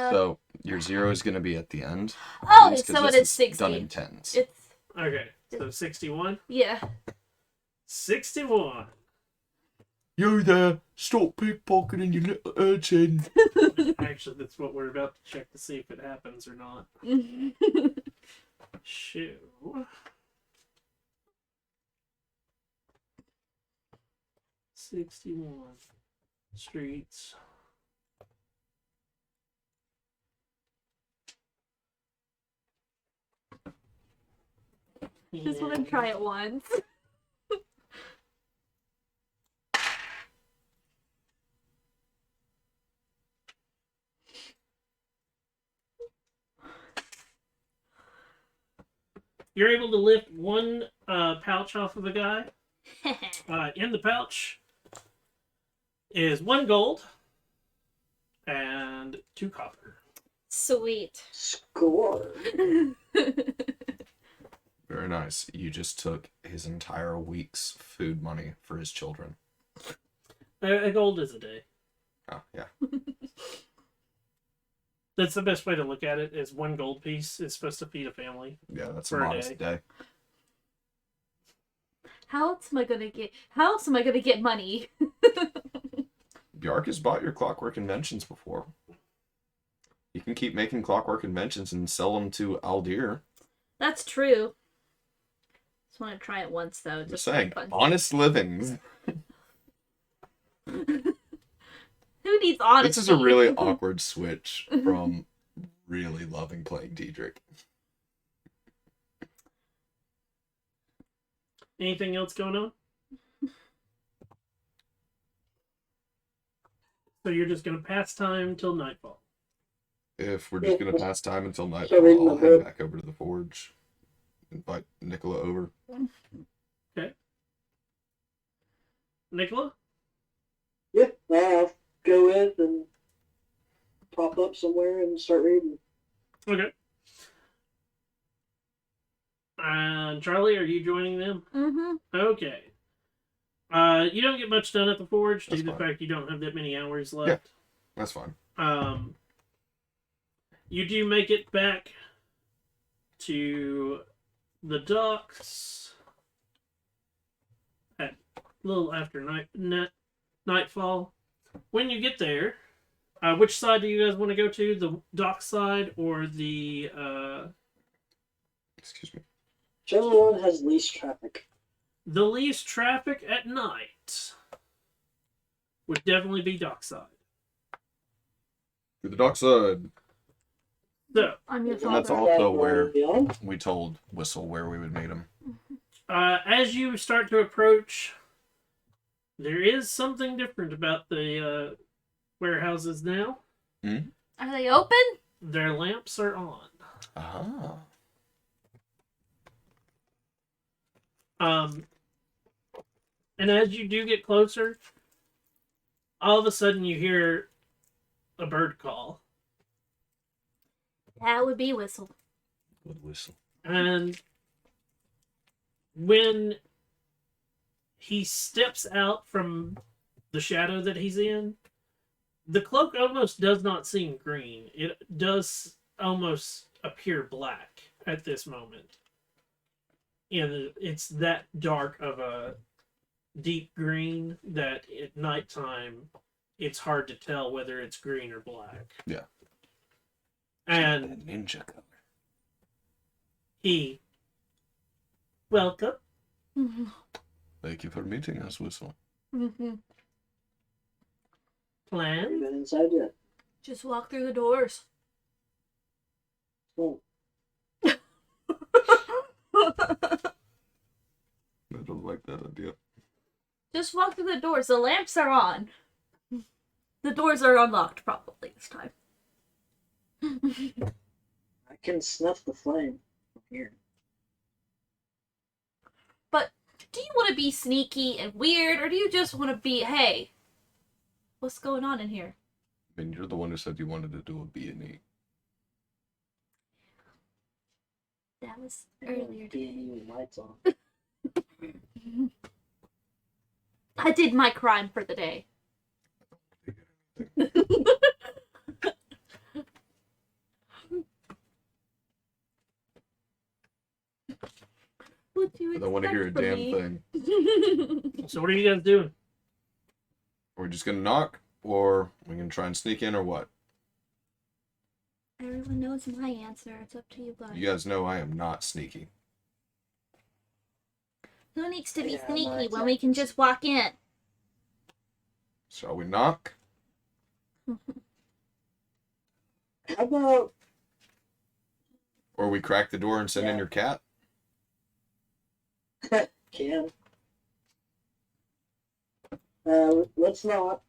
So your 0 is going to be at the end. Oh, Please, 'cause so it this is 60. Done in tens. It's Okay, so 61? yeah. 61. You there! Stop pickpocketing, you little urchin! Actually, that's what we're about to check to see if it happens or not. Shoo. $61 streets. Just want to try it once. You're able to lift one pouch off of a guy. In the pouch is 1 gold and 2 copper. Sweet. Score. Very nice. You just took his entire week's food money for his children. A gold is a day. Oh, yeah. That's the best way to look at it. Is one gold piece is supposed to feed a family. Yeah, that's For a a modest day. How else am I gonna get money? Bjark has bought your clockwork inventions before. You can keep making clockwork inventions and sell them to Aldir. That's true. Just want to try it once though. Just Just saying, for fun. honest livings. Who needs honesty? This is a really awkward switch from really loving playing Diedrich. Anything else going on? So you're just gonna pass time till nightfall. If we're just gonna pass time until reading nightfall, I'll the head book. back over to the forge. Invite Nicola over. Nicola? Yeah, I'll go in and pop up somewhere and start reading. Okay. And Charlie, are you joining them? Mm-hmm. Okay. You don't get much done at the forge due That's to the fine. fact you don't have that many hours left. That's fine. You do make it back to the docks at a little after nightfall. When you get there, which side do you guys want to go to? The dock side or the Excuse me. Whichever one has least traffic. The least traffic at night would definitely be dockside. To the dock side. So, I'm your And that's father. also where Beyond. we told Whistle where we would meet him. as you start to approach, there is something different about the warehouses now. Are they open? Their lamps are on. Ah. And as you do get closer, all of a sudden you hear a bird call. That would be Whistle. Good Whistle. And when he steps out from the shadow that he's in, the cloak almost does not seem green. It does almost appear black at this moment. And it's that dark of a deep green that at nighttime it's hard to tell whether it's green or black. Yeah. And That ninja color. he, welcome. Mm-hmm. Thank you for meeting us, Whistle. Mm-hmm. Have you Plan? been inside yet? Just walk through the doors. Oh, I don't like that idea. Just walk through the doors. The lamps are on. The doors are unlocked probably this time. I can snuff the flame from here. But do you want to be sneaky and weird, or do you just want to be, hey, what's going on in here? I mean, you're the one who said you wanted to do a B&E. That was earlier today. With lights on. I did my crime for the day. What do you I don't want to hear a expect from damn me? thing. So what are you guys doing? Are we just gonna knock, or are we gonna try and sneak in, or what? Everyone knows my answer. It's up to you guys. You guys know I am not sneaky. Who needs to be Yeah, sneaky mine's when not. we can just walk in? Shall we knock? How about Or we crack the door and send in Yeah. your cat? can? Let's not.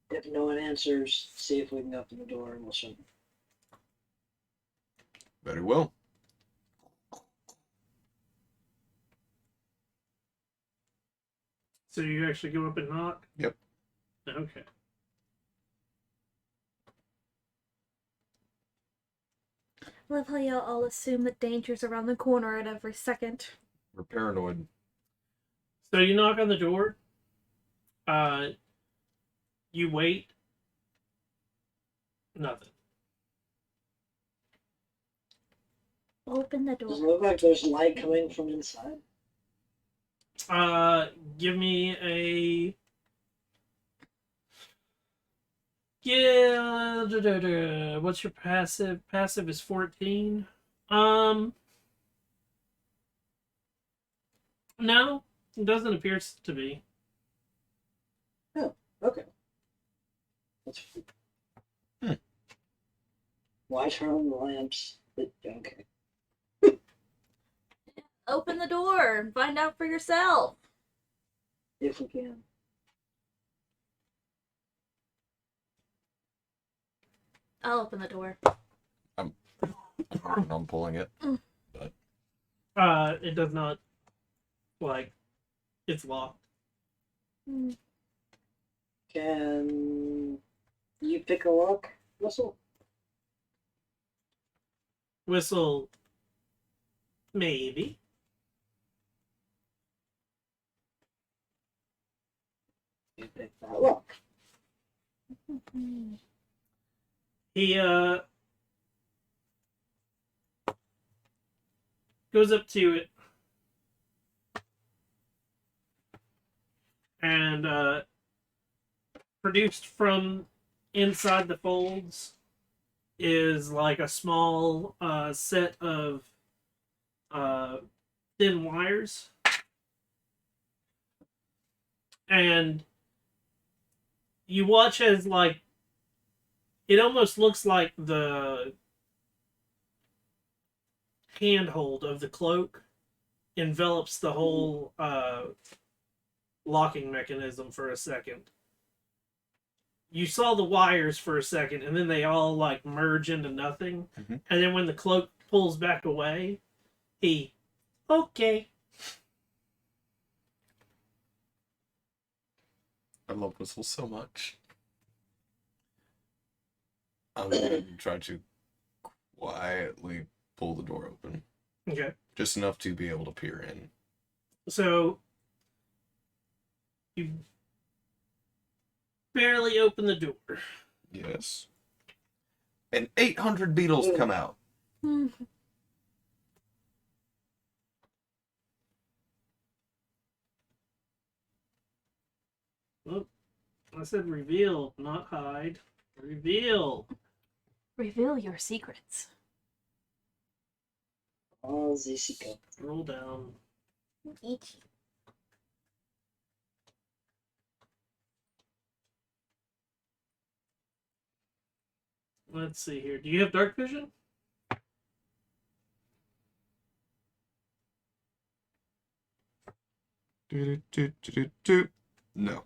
If no one answers, see if we can open the door and we'll show them. Very well. So you actually go up and knock? Yep. Okay. Love how y'all all assume that danger's around the corner at every second. We're paranoid. So you knock on the door. You wait. Nothing. Open the Does it door. look like there's light coming from inside? Give me a. Yeah. What's your passive? Passive is 14. No, it doesn't appear to be. Okay. That's Why turn on the lamps? Okay. Open the door and find out for yourself. If we can. I'll open the door. I'm pulling it. It does not. Like, it's locked. Can you pick a lock, Russell? Whistle. Maybe. You pick that lock. He goes up to it and produced from inside the folds is like a small set of thin wires, and you watch as like it almost looks like the handhold of the cloak envelops the whole locking mechanism for a second. You saw the wires for a second, and then they all like merge into nothing. Mm-hmm. And then when the cloak pulls back away, he, okay. I love Whistle so much. I'm going to try to quietly pull the door open. Okay. Just enough to be able to peer in. So you barely open the door. Yes. And 800 beetles come out. Oh, I said reveal, not hide. Reveal. Reveal your secrets. Oh, Zisika. Roll down. Each. Let's see here. Do you have dark vision? No.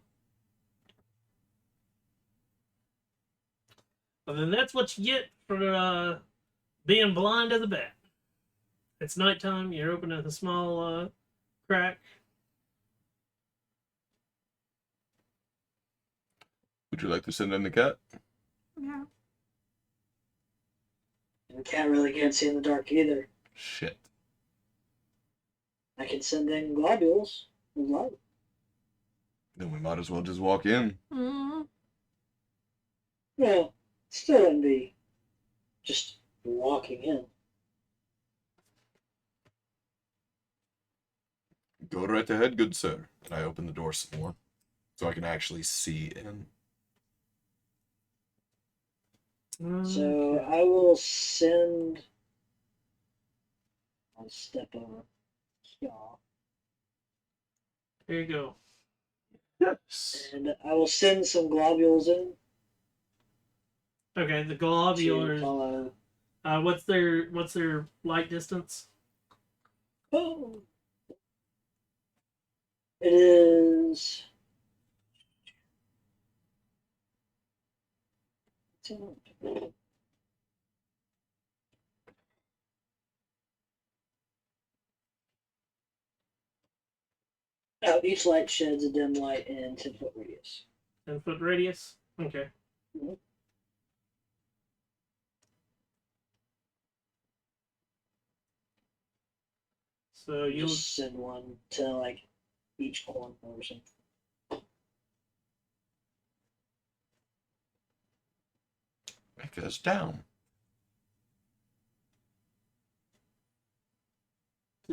Well, then that's what you get for being blind as a bat. It's nighttime. You're opening a small crack. Would you like to send in the cat? Yeah. And can't see in the dark either. Shit. I can send in globules with light. Then we might as well just walk in. Well, still wouldn't be just walking in. Go right ahead, good sir. And I open the door some more, so I can actually see in. So I will send. I'll step over. Yeah. Here you go. Yes. And I will send some globules in. Okay, the To globulars. follow. What's their light distance? Oh. It is. Each light sheds a dim light in 10-foot radius. 10-foot radius. Okay. Mhm. So you'll Just send one to like each corner or something. It goes down.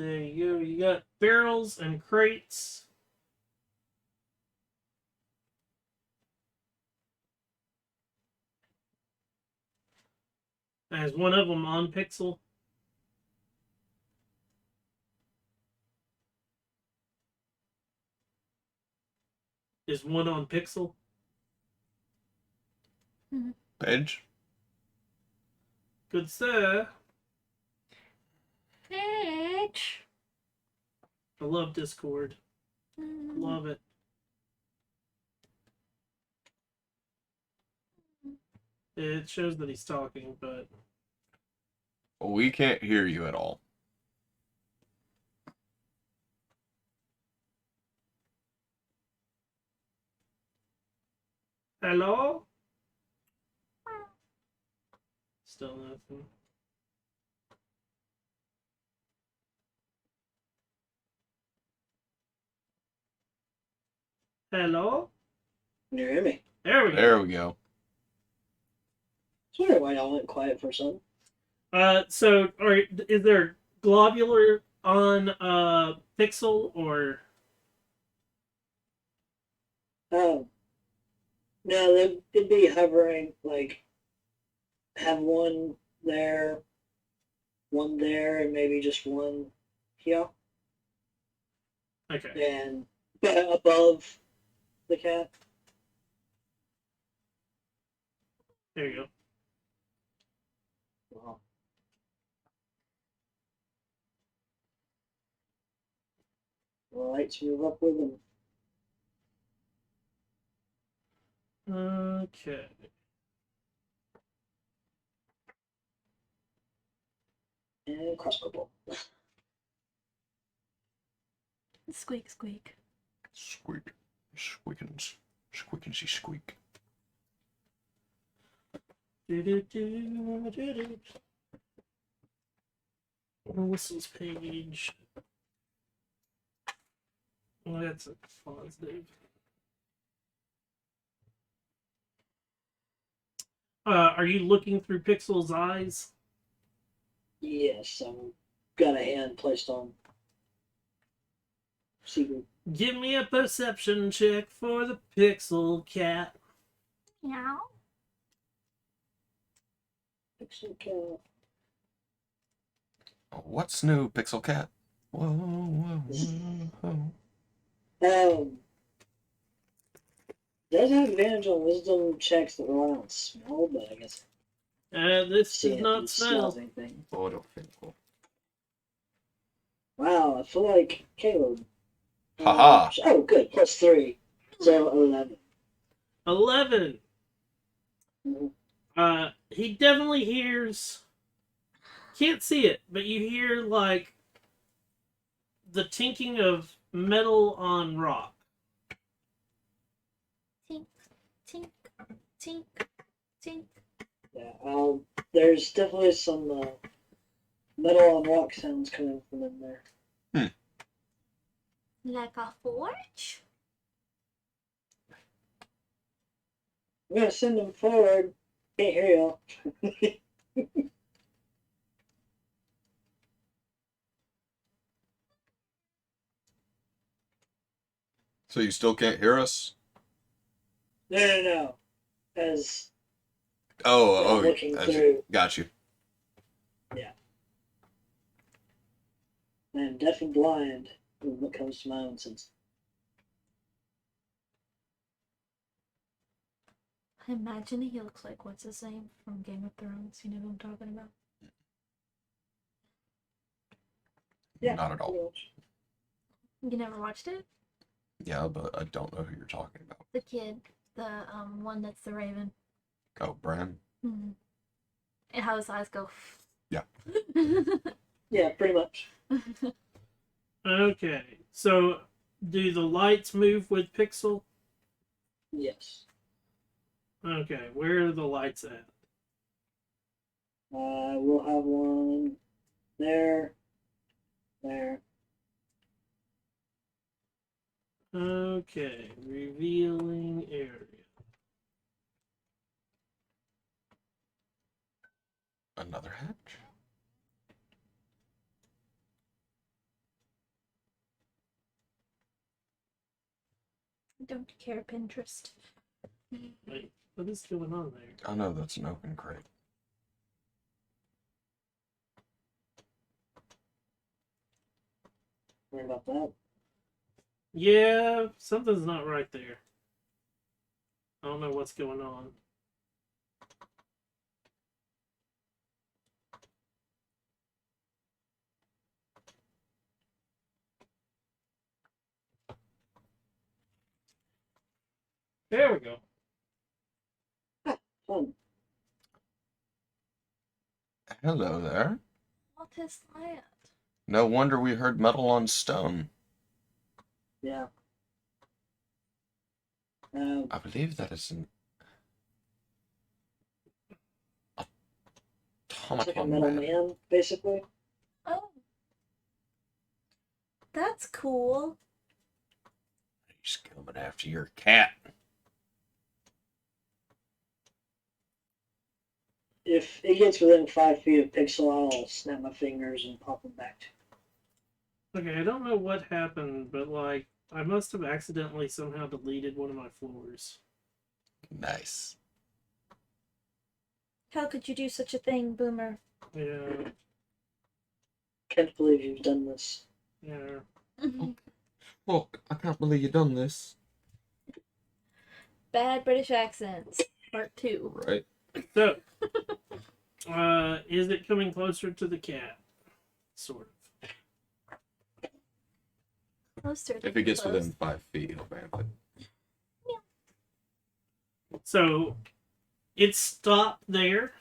There you go. You got barrels and crates. Is one of them on Pixel? Is one on Pixel? Page? Good sir. Bitch. I love Discord. Love it. It shows that he's talking, but We can't hear you at all. hello? Still nothing. Hello? Can you hear me? There we go. There we go. I was wondering why y'all went quiet for a second. So, is there globular on Pixel or? Oh. No, they'd be hovering, like, have one there, and maybe just one here. Okay. And above the cat. There you go. Wow. Well, lights move up with them. Okay. And crossbow bolt. Squeak, squeak. Squeak. Squeakins. Squeakinsy squeak. Whistles page. Well, that's a positive. Are you looking through Pixel's eyes? Yes, I've got a hand placed on secret. Give me a perception check for the Pixel cat. Meow. Pixel cat. What's new, Pixel Cat? Whoa, whoa, whoa. Does have advantage on wisdom checks that rely on smell, but I guess This see does if not it smell. smells anything. Autofinkle. Wow, I feel like Caleb. Haha. Oh, good. +3. So 11. 11. Mhm. He definitely hears. Can't see it, but you hear like the tinking of metal on rock. Tink, tink, tink, tink. Yeah, there's definitely some metal on rock sounds coming from in there. Like a forge? I'm gonna send them forward. Can't hear y'all. So you still can't hear us? No. As Oh, looking I see. through. Got you. I'm deaf and blind when it comes to my own sense. I imagine he looks like what's his name from Game of Thrones. You know who I'm talking about? Yeah, Not at all. pretty much. You never watched it? Yeah, but I don't know who you're talking about. The kid, the one that's the Raven. Oh, Bran? Mm-hmm. And how his eyes go. Yeah. Yeah, pretty much. Okay, so do the lights move with Pixel? Yes. Okay, where are the lights at? We'll have one there. Okay, revealing area. Another hatch? don't care, Pinterest. Wait, what is going on there? Oh no, that's an open crate. Worry about that. Yeah, something's not right there. I don't know what's going on. There we go. Fun. Hello there. What is that? No wonder we heard metal on stone. Yeah. I believe that is an It's like a automaton metal man. man, basically. Oh. That's cool. He's coming after your cat. If it gets within 5 feet of Pixel, I'll snap my fingers and pop them back to Okay, I don't know what happened, but like, I must have accidentally somehow deleted one of my floors. Nice. How could you do such a thing, Boomer? Yeah, Can't believe you've done this. yeah. Look, I can't believe you done this. Bad British accents. Part 2. Right. So, is it coming closer to the cat? Sort of. Closer. If it gets Close. within 5 feet, he'll vamp it. So, it stopped there.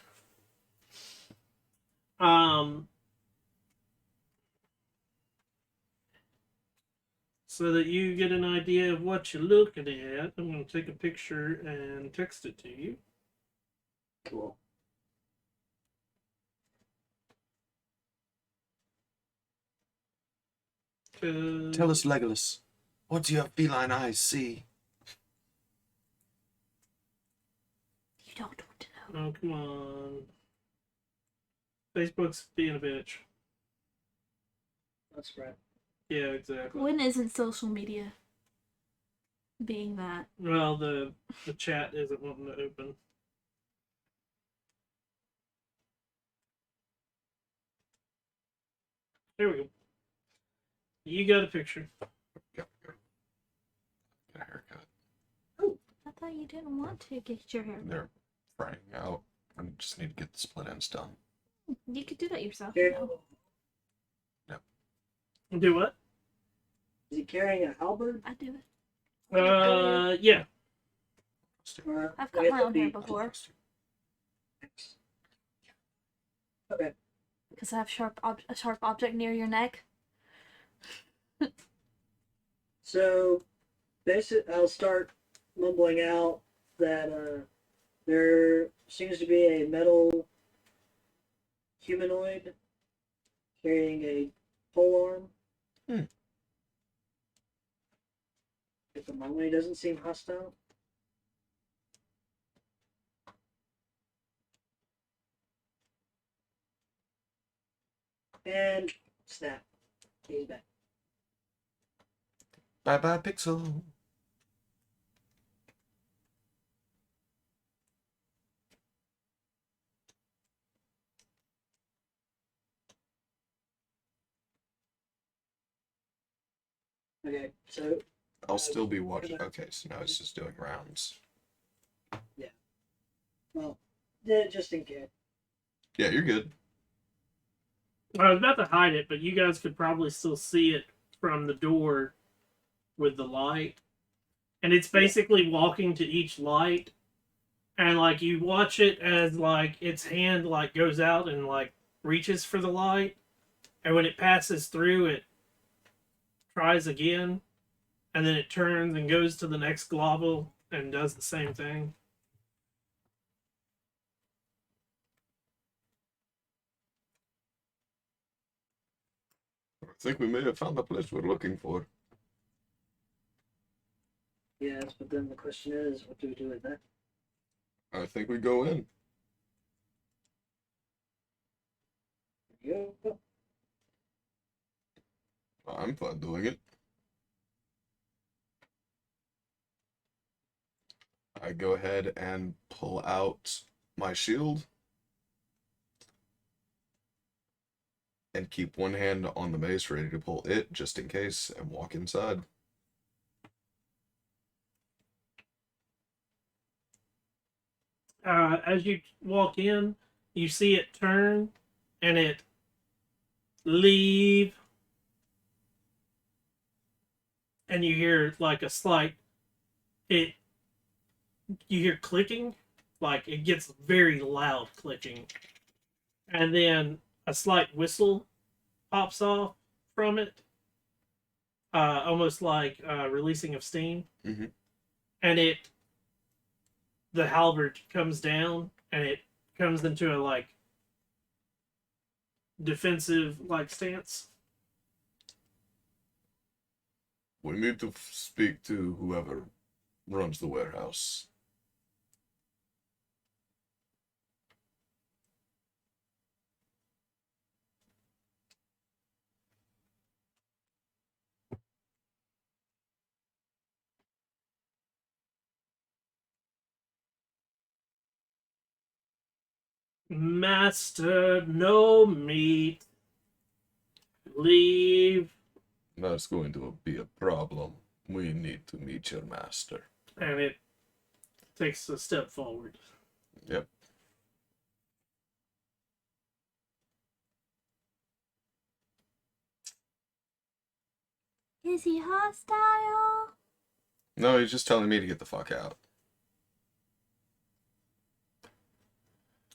So that you get an idea of what you're looking at, I'm going to take a picture and text it to you. Cool. Tell us, Legolas, what do your feline eyes see? You don't want to know. Oh, come on. Facebook's being a bitch. That's right. Yeah, exactly. When isn't social media being that? Well, the chat isn't wanting to open. There we go. You got a picture. Get a haircut. I thought you didn't want to get your hair. They're fraying out. I just need to get the split ends done. You could do that yourself, Here, you know. Do what? is he carrying a halberd? I do it. Yeah. Or I've cut with my the own hair beak? before Okay. because I have a sharp object near your neck. So, I'll start mumbling out that there seems to be a metal humanoid carrying a polearm. At the moment, he doesn't seem hostile. And snap. He's back. Bye bye, Pixel. Okay, so I'll still be watching. Okay, so now it's just doing rounds. well, yeah, just in case. Yeah, you're good. I was about to hide it, but you guys could probably still see it from the door with the light. And it's basically walking to each light. And like you watch it as like its hand like goes out and like reaches for the light. And when it passes through, it tries again. And then it turns and goes to the next globule and does the same thing. I think we may have found the place we're looking for. Yes, but then the question is, what do we do with that? I think we go in. Yeah. I'm fine doing it. I go ahead and pull out my shield and keep one hand on the mace ready to pull it just in case and walk inside. As you walk in, you see it turn and it leave, and you hear like a slight you hear clicking, like it gets very loud clicking, and then a slight whistle pops off from it, almost like releasing of steam. Mm-hmm. And the halberd comes down and it comes into a like defensive like stance. We need to speak to whoever runs the warehouse. Master, no meat. Leave. That's going to be a problem. We need to meet your master. And it takes a step forward. Yep. Is he hostile? No, he's just telling me to get the fuck out.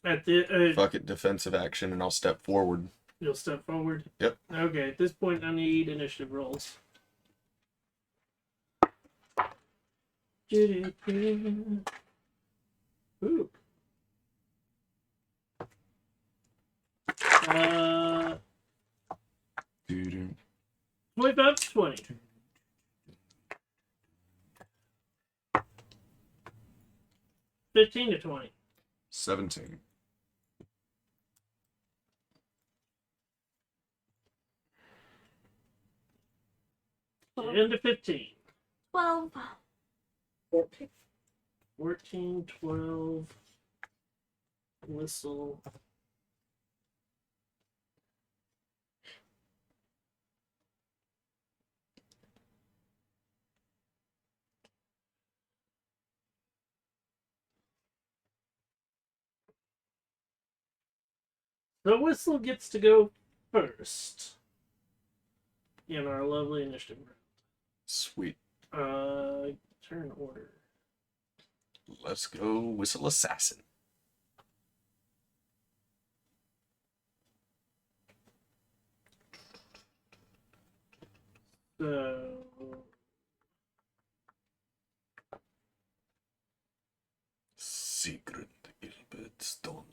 At the Fuck it, defensive action, and I'll step forward. you'll step forward. Yep. Okay. At this point, I need initiative rolls. Ooh. 25 to 20. $15 to 20. 17. Into 15. 12. 14. 14, 12. Whistle. The whistle gets to go first in our lovely initiative round. Sweet. Turn order. Let's go whistle assassin. So Secret Ilbert Stone.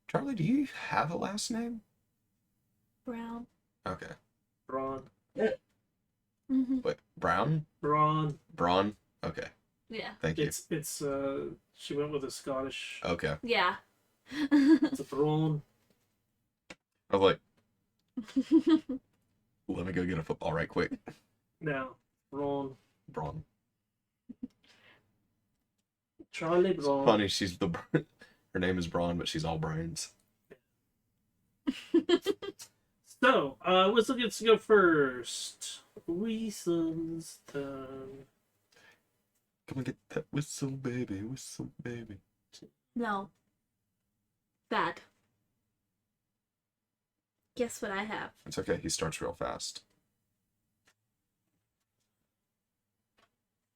Charlie, do you have a last name? Brown. Okay. Braun. Mm-hmm. Wait, Brown? Braun. Braun? Okay. Yeah. Thank you. It's she went with a Scottish. Okay. Yeah. It's a Braun. I was like, let me go get a football right quick. Now, Braun. Braun. Charlie It's Braun. funny, she's the her name is Braun, but she's all brains. So, Whistle gets to go first. Whistle's turn. Come and get that whistle, baby, whistle, baby. No. Bad. Guess what I have? It's okay, he starts real fast.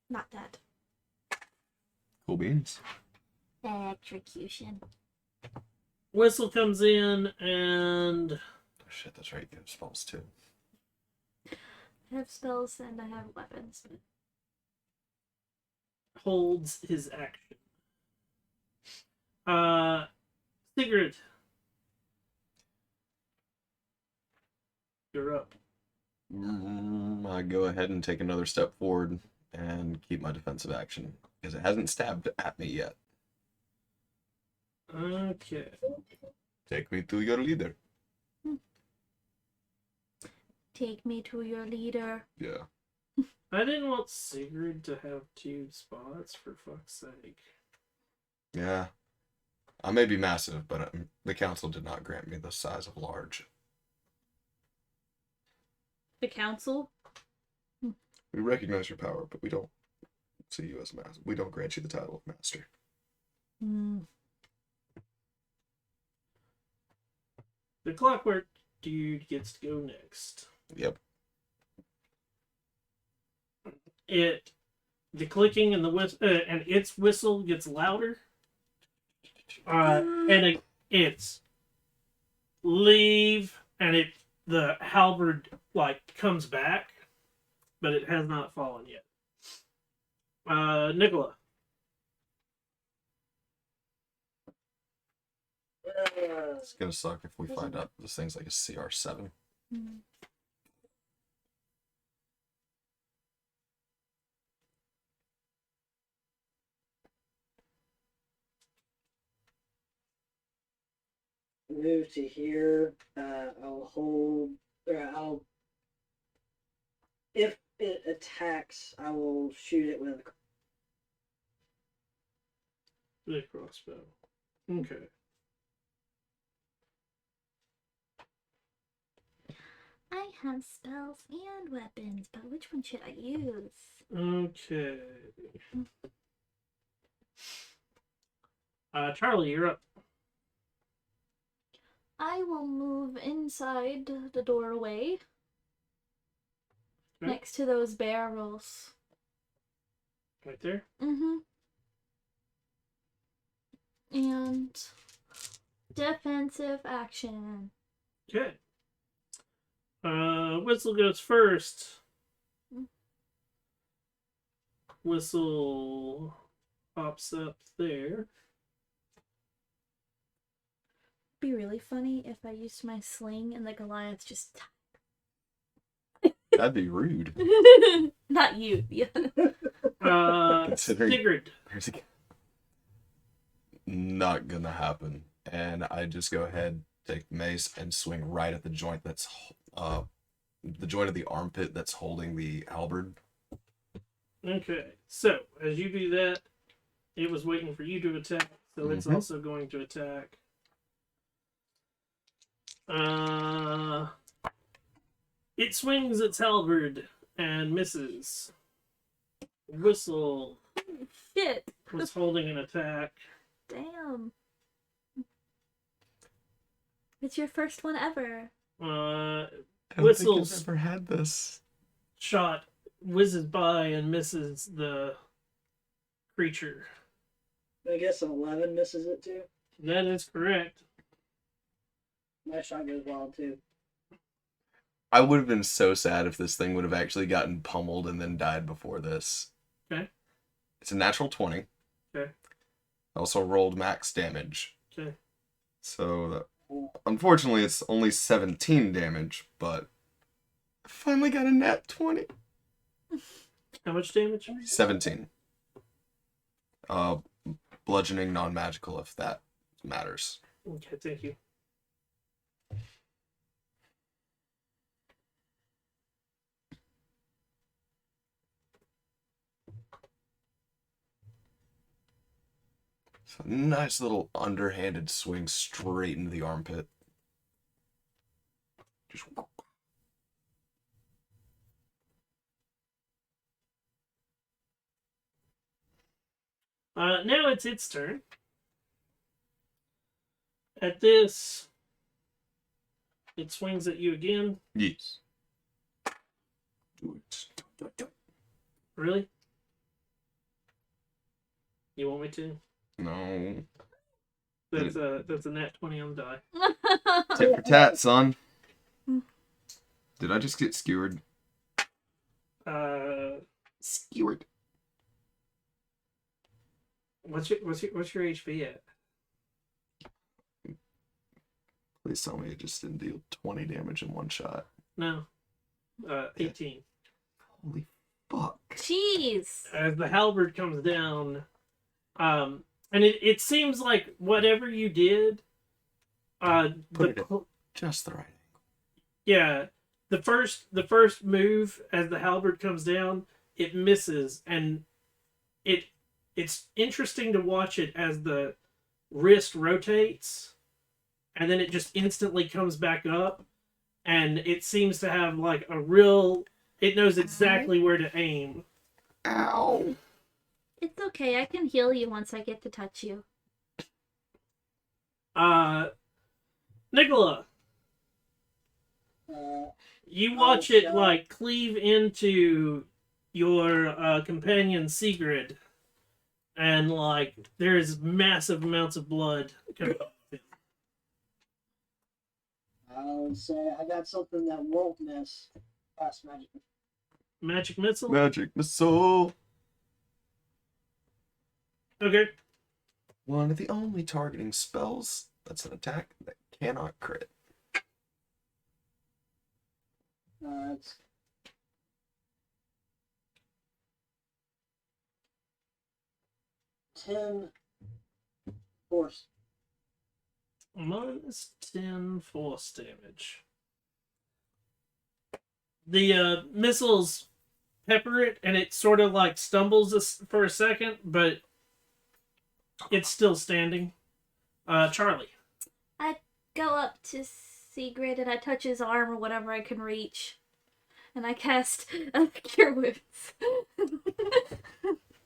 Not that. Cool beans. Electrocution. Whistle comes in and Oh shit, that's right, you have spells too. I have spells and I have weapons. holds his action. Sigrid. You're up. I go ahead and take another step forward and keep my defensive action because it hasn't stabbed at me yet. Okay. Take me to your leader. Take me to your leader. Yeah. I didn't want Sigrid to have 2 spots, for fuck's sake. Yeah. I may be massive, but the council did not grant me the size of large. The council? We recognize your power, but we don't see you as master. We don't grant you the title of master. Hmm. The clockwork dude gets to go next. Yep. The clicking and and its whistle gets louder. And it's leave, and the halberd like comes back, but it has not fallen yet. Nicola. It's gonna suck if we find out this thing's like a CR7. Hmm. Move to here. I'll hold. Or I'll. If it attacks, I will shoot it with. The crossbow. Okay. I have spells and weapons, but which one should I use? Okay. Charlie, you're up. I will move inside the doorway. Okay. Next to those barrels. Right there. Mm-hmm. And defensive action. Okay. Whistle goes first. Whistle pops up there. Be really funny if I used my sling and the Goliath just That'd be rude. not you. Yeah. Considering- Sigrid. Not gonna happen. And I just go ahead, take mace, and swing right at the joint that's the joint of the armpit that's holding the halberd. Okay, so as you do that, it was waiting for you to attack, so it's also going to attack. It swings its halberd and misses. Whistle Shit. was holding an attack. Damn. It's your first one ever. I don't Whistles think I've ever had this. shot whizzes by and misses the creature. I guess an 11 misses it too. That is correct. My shot goes wild too. I would have been so sad if this thing would have actually gotten pummeled and then died before this. Okay. It's a natural 20. Okay. I also rolled max damage. Okay. So, unfortunately, it's only 17 damage, but I finally got a nat 20. How much damage? 17. Bludgeoning, non-magical, if that matters. Okay, thank you. So nice little underhanded swing straight into the armpit. Just now it's its turn. At this, it swings at you again. yes. Do it. Do it. Really? You want me to? No. That's a nat 20 on the die. Tit for tat, son. Did I just get skewered? Skewered. What's your HP at? Please tell me it just didn't deal 20 damage in one shot. No. 18. Holy fuck. Jeez. As the halberd comes down, and it seems like whatever you did, Put it at just the right angle. yeah, the first move as the halberd comes down, it misses, and it's interesting to watch it as the wrist rotates, and then it just instantly comes back up, and it seems to have like a real. It knows exactly where to aim. Ow. It's okay. I can heal you once I get to touch you. Nicola, you watch it like cleave into your companion Sigrid, and like there's massive amounts of blood coming off it. I would say I got something that won't miss past magic. Magic missile. Magic missile. Okay. One of the only targeting spells that's an attack that cannot crit. It's -10 force. -10 force damage. The missiles pepper it, and it sort of like stumbles for a second, but it's still standing. Charlie. I go up to Sigrid and I touch his arm or whatever I can reach. And I cast Cure Wounds.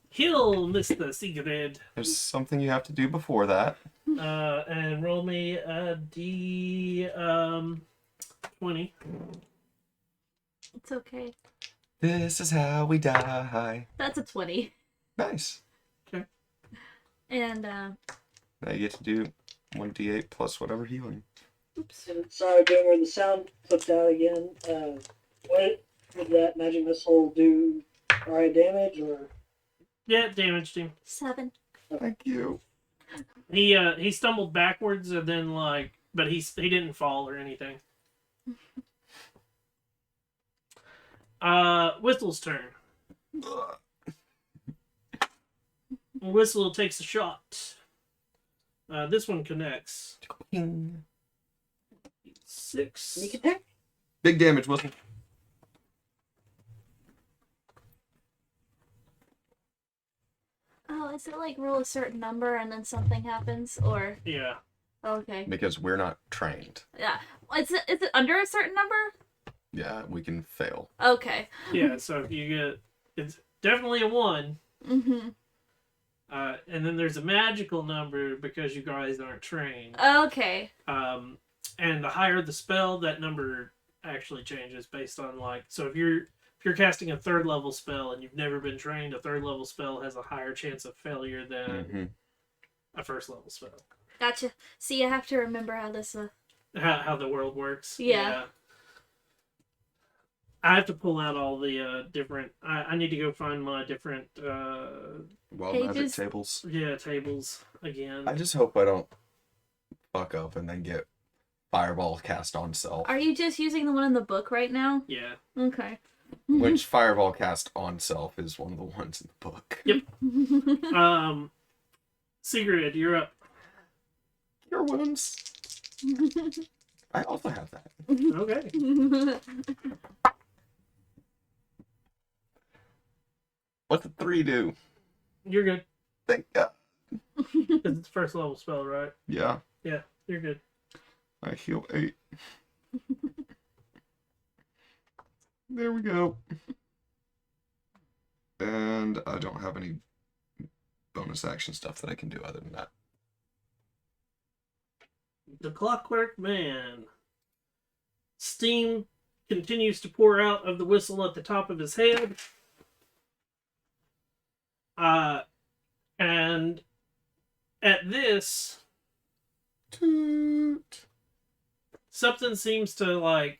Heal, Mr. Sigrid. There's something you have to do before that. And roll me a D20. It's okay. This is how we die. That's a 20. Nice. And, Now you get to do 1d8 plus whatever healing. oops. And sorry, Boomer, the sound flipped out again. What did that magic missile do? Alright, damage or? Yeah, it damaged him. 7. Thank you. He stumbled backwards and then but he didn't fall or anything. Whistle's turn. Whistle takes a shot. This one connects. Ping. 6. Sneak attack? Big damage, Wilson. Oh, is it like roll a certain number and then something happens? Or. Yeah. Okay. Because we're not trained. Yeah. Is it under a certain number? Yeah, we can fail. Okay. Yeah, so if you get... It's definitely a 1. Mm-hmm. And then there's a magical number because you guys aren't trained. Okay. And the higher the spell, that number actually changes based on so if you're casting a 3rd level spell and you've never been trained, a 3rd level spell has a higher chance of failure than a 1st level spell. Gotcha. See, I have to remember how this How the world works. Yeah. I have to pull out all the different. I need to go find my different. Wild magic Pages. tables. Yeah, tables again. I just hope I don't fuck up and then get fireball cast on self. Are you just using the one in the book right now? Yeah. Okay. Which fireball cast on self is one of the ones in the book. Yep. Sigrid, you're up. Your wounds. I also have that. Okay. What's the 3 do? You're good. Thank God. 'Cause it's 1st level spell, right? Yeah. Yeah, you're good. I heal 8. There we go. And I don't have any bonus action stuff that I can do other than that. The Clockwork Man. Steam continues to pour out of the whistle at the top of his head. And at this, Toot. something seems to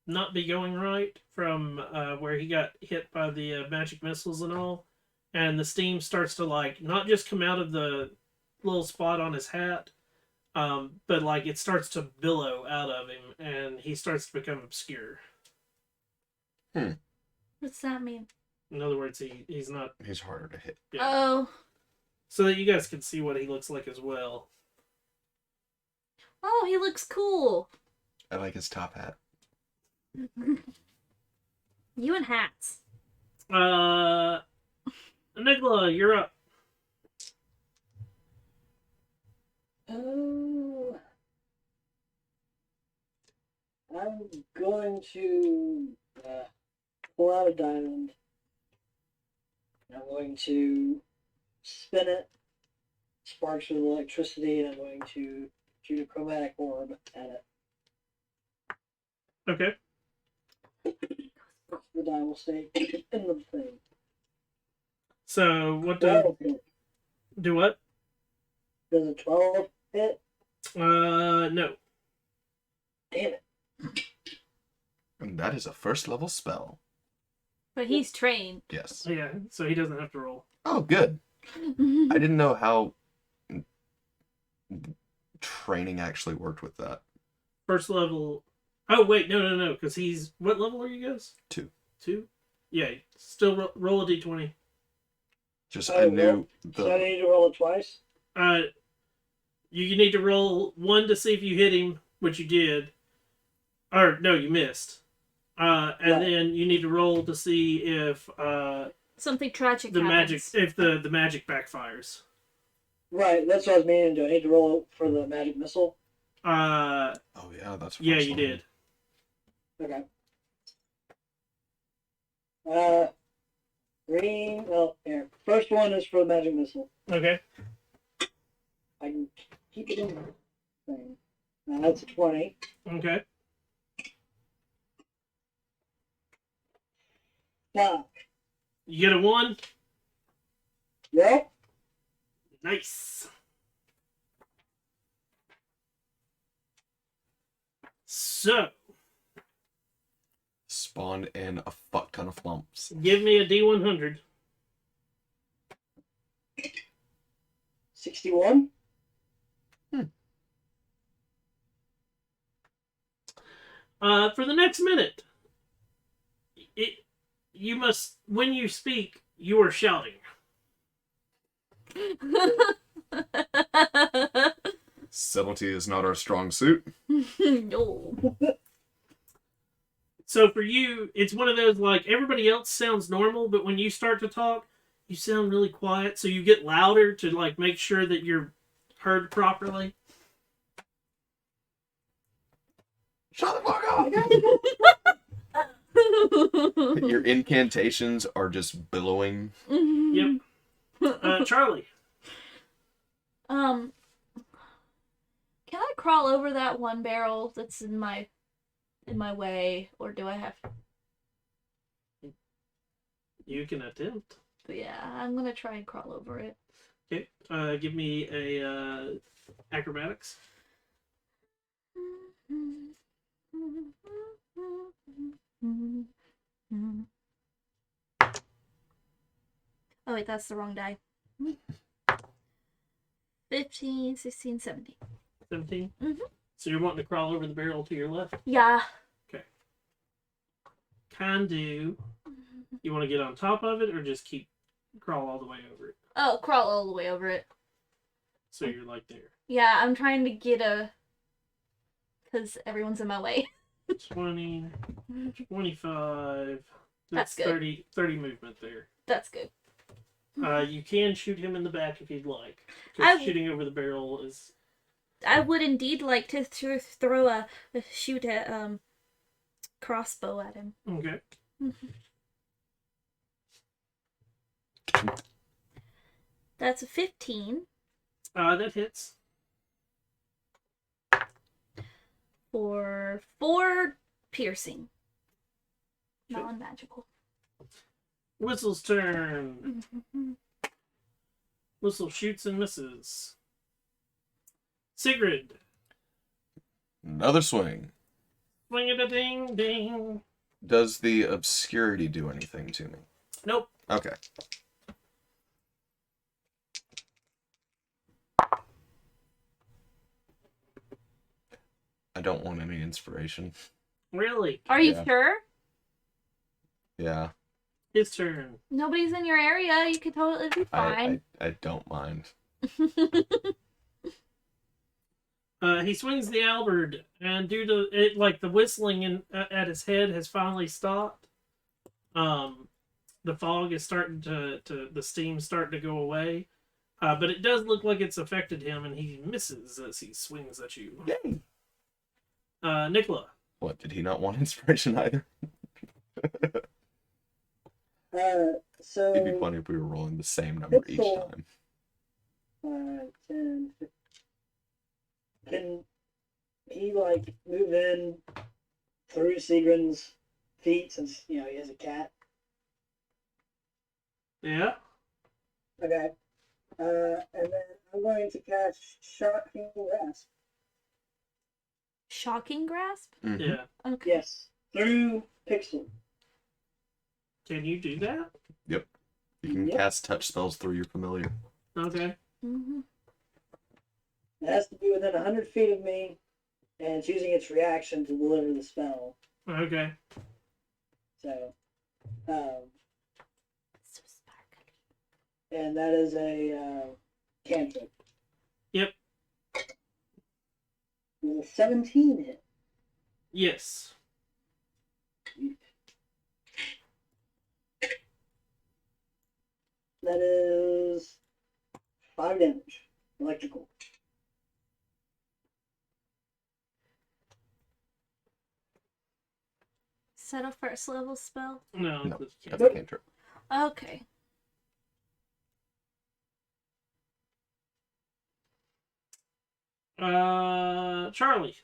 not be going right from where he got hit by the magic missiles and all, and the steam starts to not just come out of the little spot on his hat, but it starts to billow out of him, and he starts to become obscure. What's that mean? In other words, he's not. He's harder to hit. Yeah. Oh. So that you guys can see what he looks like as well. Oh, he looks cool. I like his top hat. You and hats. Nicola, you're up. Oh, I'm going to pull out a diamond. I'm going to spin it, sparks with electricity, and I'm going to shoot a chromatic orb at it. Okay. The die will stay in the thing. So what 12 hit. do what? Does a 12 hit? No. Damn it. And that is a first level spell. But he's trained. Yes. Yeah, so he doesn't have to roll. Oh, good. I didn't know how training actually worked with that. First level. Oh wait, no, because he's what level are you guys? 2. 2. Yeah, still roll a d20. Just Oh, I knew So I need to roll it twice? You need to roll 1 to see if you hit him, which you did. Or no, you missed. And Right. then you need to roll to see if Something tragic the happens. magic, if the magic backfires. Right, that's what I was meaning to do. I need to roll for the magic missile. Oh yeah, that's Yeah, first you level. did. Okay. Green. Well, here. First one is for the magic missile. Okay. I can keep it in the thing. That's a 20. Okay. Fuck. You get a 1. Yep. Nice. So, Spawned in a fuck ton of flumps. give me a D100. 61. For the next minute, you must, when you speak, you are shouting. Subtlety is not our strong suit. No. So for you, it's one of those, like, everybody else sounds normal, but when you start to talk, you sound really quiet, so you get louder to, like, make sure that you're heard properly. Shut the fuck up! Your incantations are just billowing. Yep. Charlie. Can I crawl over that one barrel that's in my way, or do I have? You can attempt. Yeah, I'm gonna try and crawl over it. Okay. Give me a acrobatics. Oh wait, that's the wrong die. 15, 16, 17. 17? Mhm. So you're wanting to crawl over the barrel to your left? Yeah. Can do. You want to get on top of it or just crawl all the way over it? Oh, crawl all the way over it. So you're like there. Yeah, I'm trying to get because everyone's in my way. 20, 25. That's good. 30 movement there. That's good. You can shoot him in the back if you'd like. I- Because shooting over the barrel is... I would indeed like to throw a shoot at crossbow at him. Okay. That's a 15 That hits. for 4 piercing. Sure. Non-magical. Whistle's turn. Whistle shoots and misses. Sigrid. Another swing. Swing it a ding ding. Does the obscurity do anything to me? Nope. Okay. I don't want any inspiration. Really? Are you Yeah. sure? Yeah. His turn. Nobody's in your area. You could totally be fine. I don't mind. He swings the halberd, and due to it, like the whistling at his head has finally stopped. The fog is starting to the steam's starting to go away. But it does look like it's affected him, and he misses as he swings at you. Yay. Nicola. What, did he not want inspiration either? So It'd be funny if we were rolling the same number each Pixel. time. 10, 15. Can he like move in through Sigrun's feet since he has a cat? Yeah. Okay. And then I'm going to cast Shocking Grasp. Shocking grasp? Mhm. Yeah. Okay. Yes, through Pixel. Can you do that? You can Yep. cast touch spells through your familiar. Okay. Mm-hmm. It has to be within 100 feet of me, and it's using its reaction to deliver the spell. Okay. So, So sparkly. and that is a cantrip. Yep. With a 17 hit. Yes. That is 5 damage. Electrical. Is that a first level spell? No. No, it's- That's a cantrip. Okay. Charlie.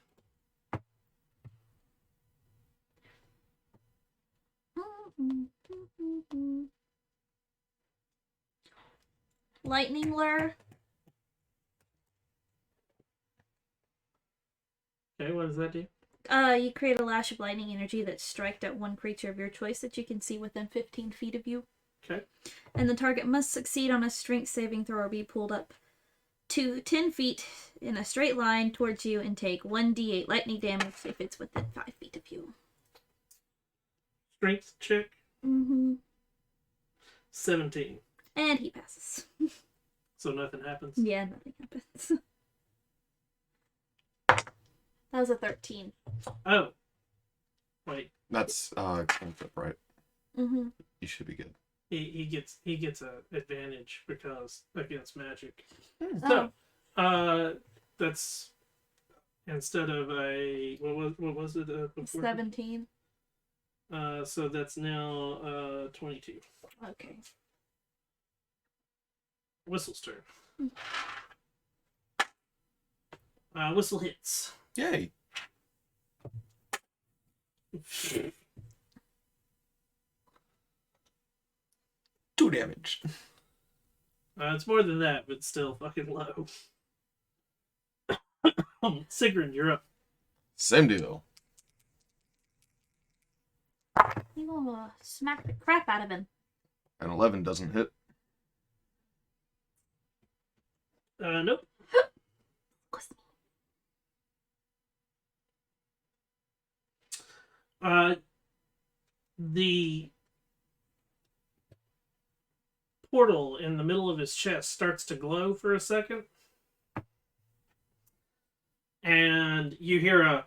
Lightning lure. Okay, what does that do? You create a lash of lightning energy that's striked at one creature of your choice that you can see within 15 feet of you. Okay. And the target must succeed on a strength saving throw or be pulled up to 10 feet in a straight line towards you and take 1d8 lightning damage if it's within 5 feet of you. Strength check. Mm-hmm. 17. And he passes. So nothing happens. Yeah, nothing happens. That was a 13. Oh. Wait. That's cantrip, right? Mm-hmm. You should be good. He gets a advantage because against magic. Oh. So, that's instead of a what was it before? 17. So that's now 22. Okay. Whistle's turn. Whistle hits. Yay. 2 damage. It's more than that, but still fucking low. Sigrun, you're up. Same deal. You gonna smack the crap out of him. An 11 doesn't hit. Nope. The portal in the middle of his chest starts to glow for a second. And you hear a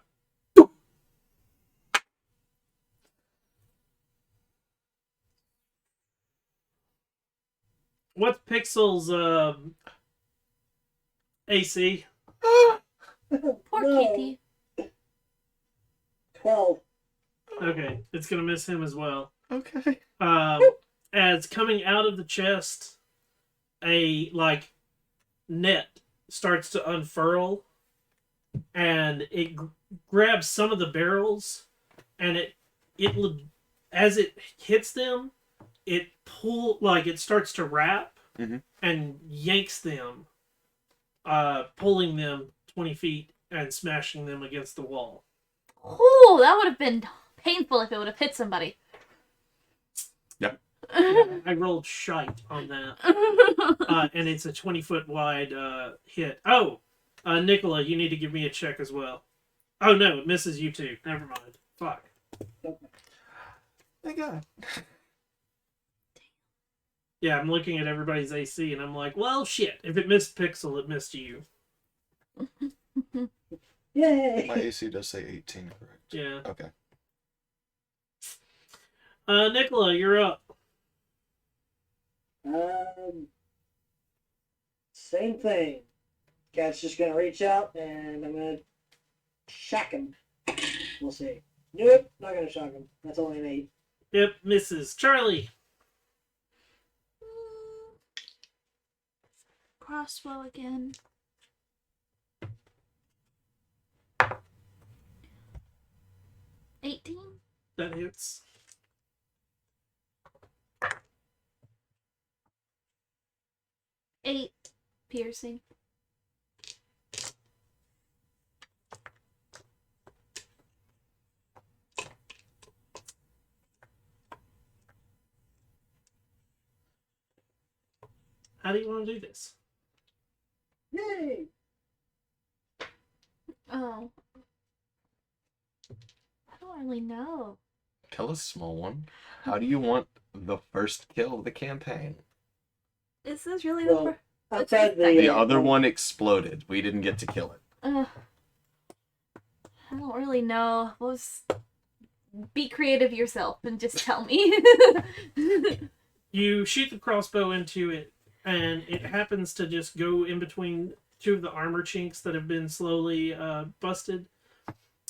what's Pixel's AC? Poor No. kitty. 12. Okay, it's gonna miss him as well. Okay. As coming out of the chest, a net starts to unfurl, and it grabs some of the barrels, and it as it hits them, it starts to wrap Mhm. and yanks them, pulling them 20 feet and smashing them against the wall. Ooh, that would have been painful if it would have hit somebody. I rolled shite on that. And it's a 20-foot wide hit. Oh, Nicola, you need to give me a check as well. Oh no, it misses you too. Never mind. Fuck. Thank God. Yeah, I'm looking at everybody's AC and I'm like, well, shit. If it missed Pixel, it missed you. Yay! My AC does say 18, correct? Yeah. Okay. Nicola, you're up. Same thing. Cat's just gonna reach out and I'm gonna shock him. We'll see. Nope, not gonna shock him. That's only an 8. Yep, misses. Charlie. Crossbow again. $18? That hits. $8 piercing. How do you want to do this? Yay! Oh. I don't really know. Tell us, small one. How do you want the first kill of the campaign? Is this really Well, the outside The other one exploded. We didn't get to kill it. I don't really know. Be creative yourself and just tell me. You shoot the crossbow into it, and it happens to just go in between two of the armor chinks that have been slowly busted.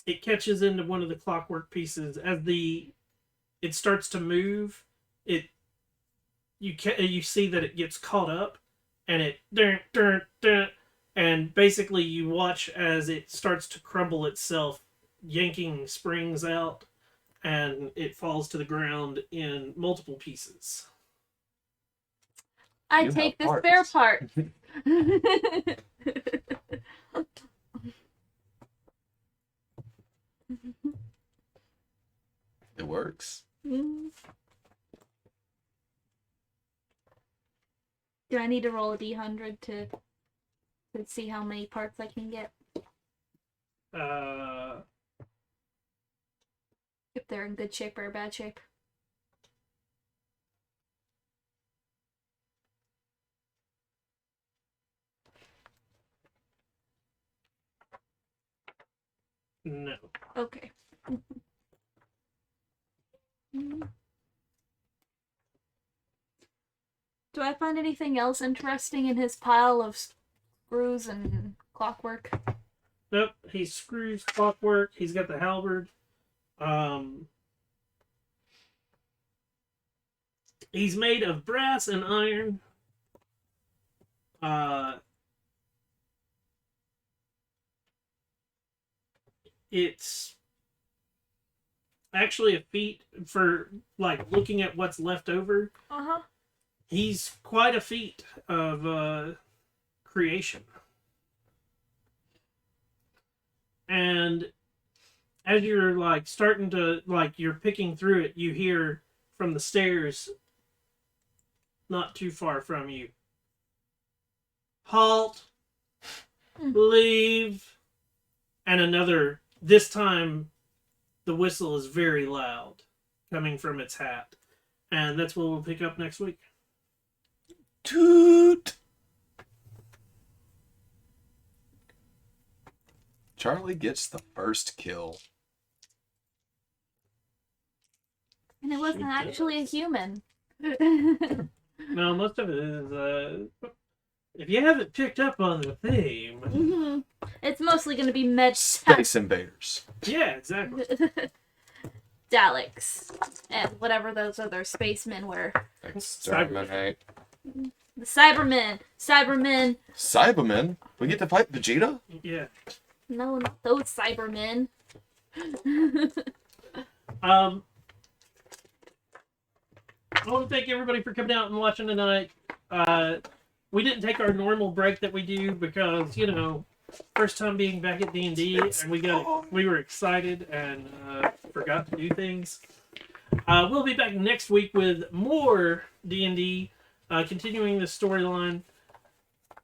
It catches into one of the clockwork pieces. As it starts to move, you see that it gets caught up, and it and basically you watch as it starts to crumble itself, yanking springs out, and it falls to the ground in multiple pieces. I You take the have spare parts. part. It works. Do I need to roll a d100 to see how many parts I can get? If they're in good shape or bad shape? No. Okay. Do I find anything else interesting in his pile of screws and clockwork? Nope. He screws clockwork. He's got the halberd. He's made of brass and iron. It's actually a feat for like looking at what's left over. Uh-huh. He's quite a feat of creation. And as you're like starting to you're picking through it, you hear from the stairs not too far from you. Halt. Leave. And another, this time the whistle is very loud coming from its hat. And that's what we'll pick up next week. Toot! Charlie gets the first kill. And it wasn't She actually a does. human. No, most of it is, if you haven't picked up on the theme. It's mostly going to be med Space invaders. Yeah, exactly. Daleks and whatever those other spacemen were. Exterminate. The Cybermen. Cybermen? We get to fight Vegeta? Yeah. No, not those Cybermen. I want to thank everybody for coming out and watching tonight. We didn't take our normal break that we do because, you know, first time being back at D&D, and we were excited and forgot to do things. We'll be back next week with more D&D, continuing the storyline.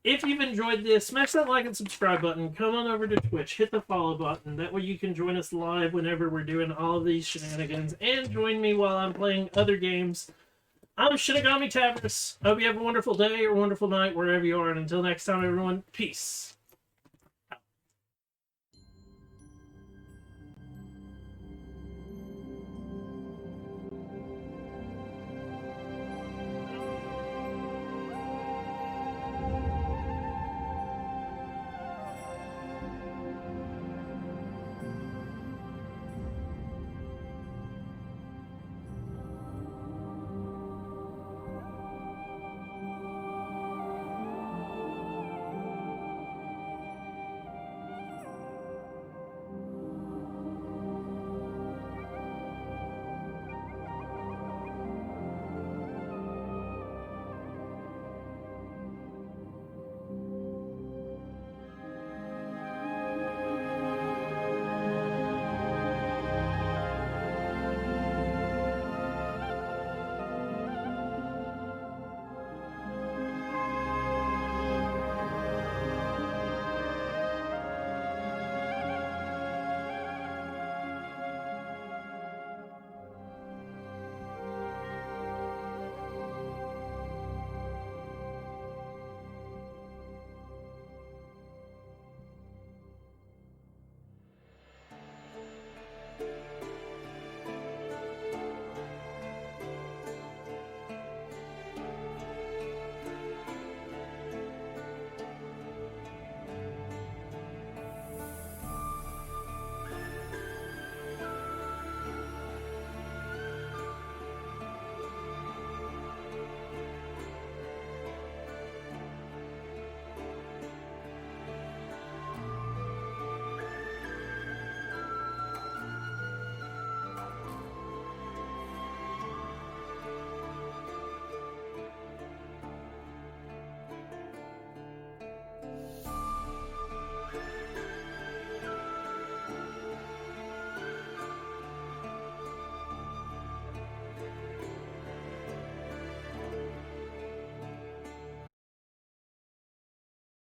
If you've enjoyed this, smash that like and subscribe button. Come on over to Twitch. Hit the follow button. That way you can join us live whenever we're doing all of these shenanigans. And join me while I'm playing other games. I'm Shinigami Tavris. Hope you have a wonderful day or wonderful night wherever you are. And until next time, everyone, peace.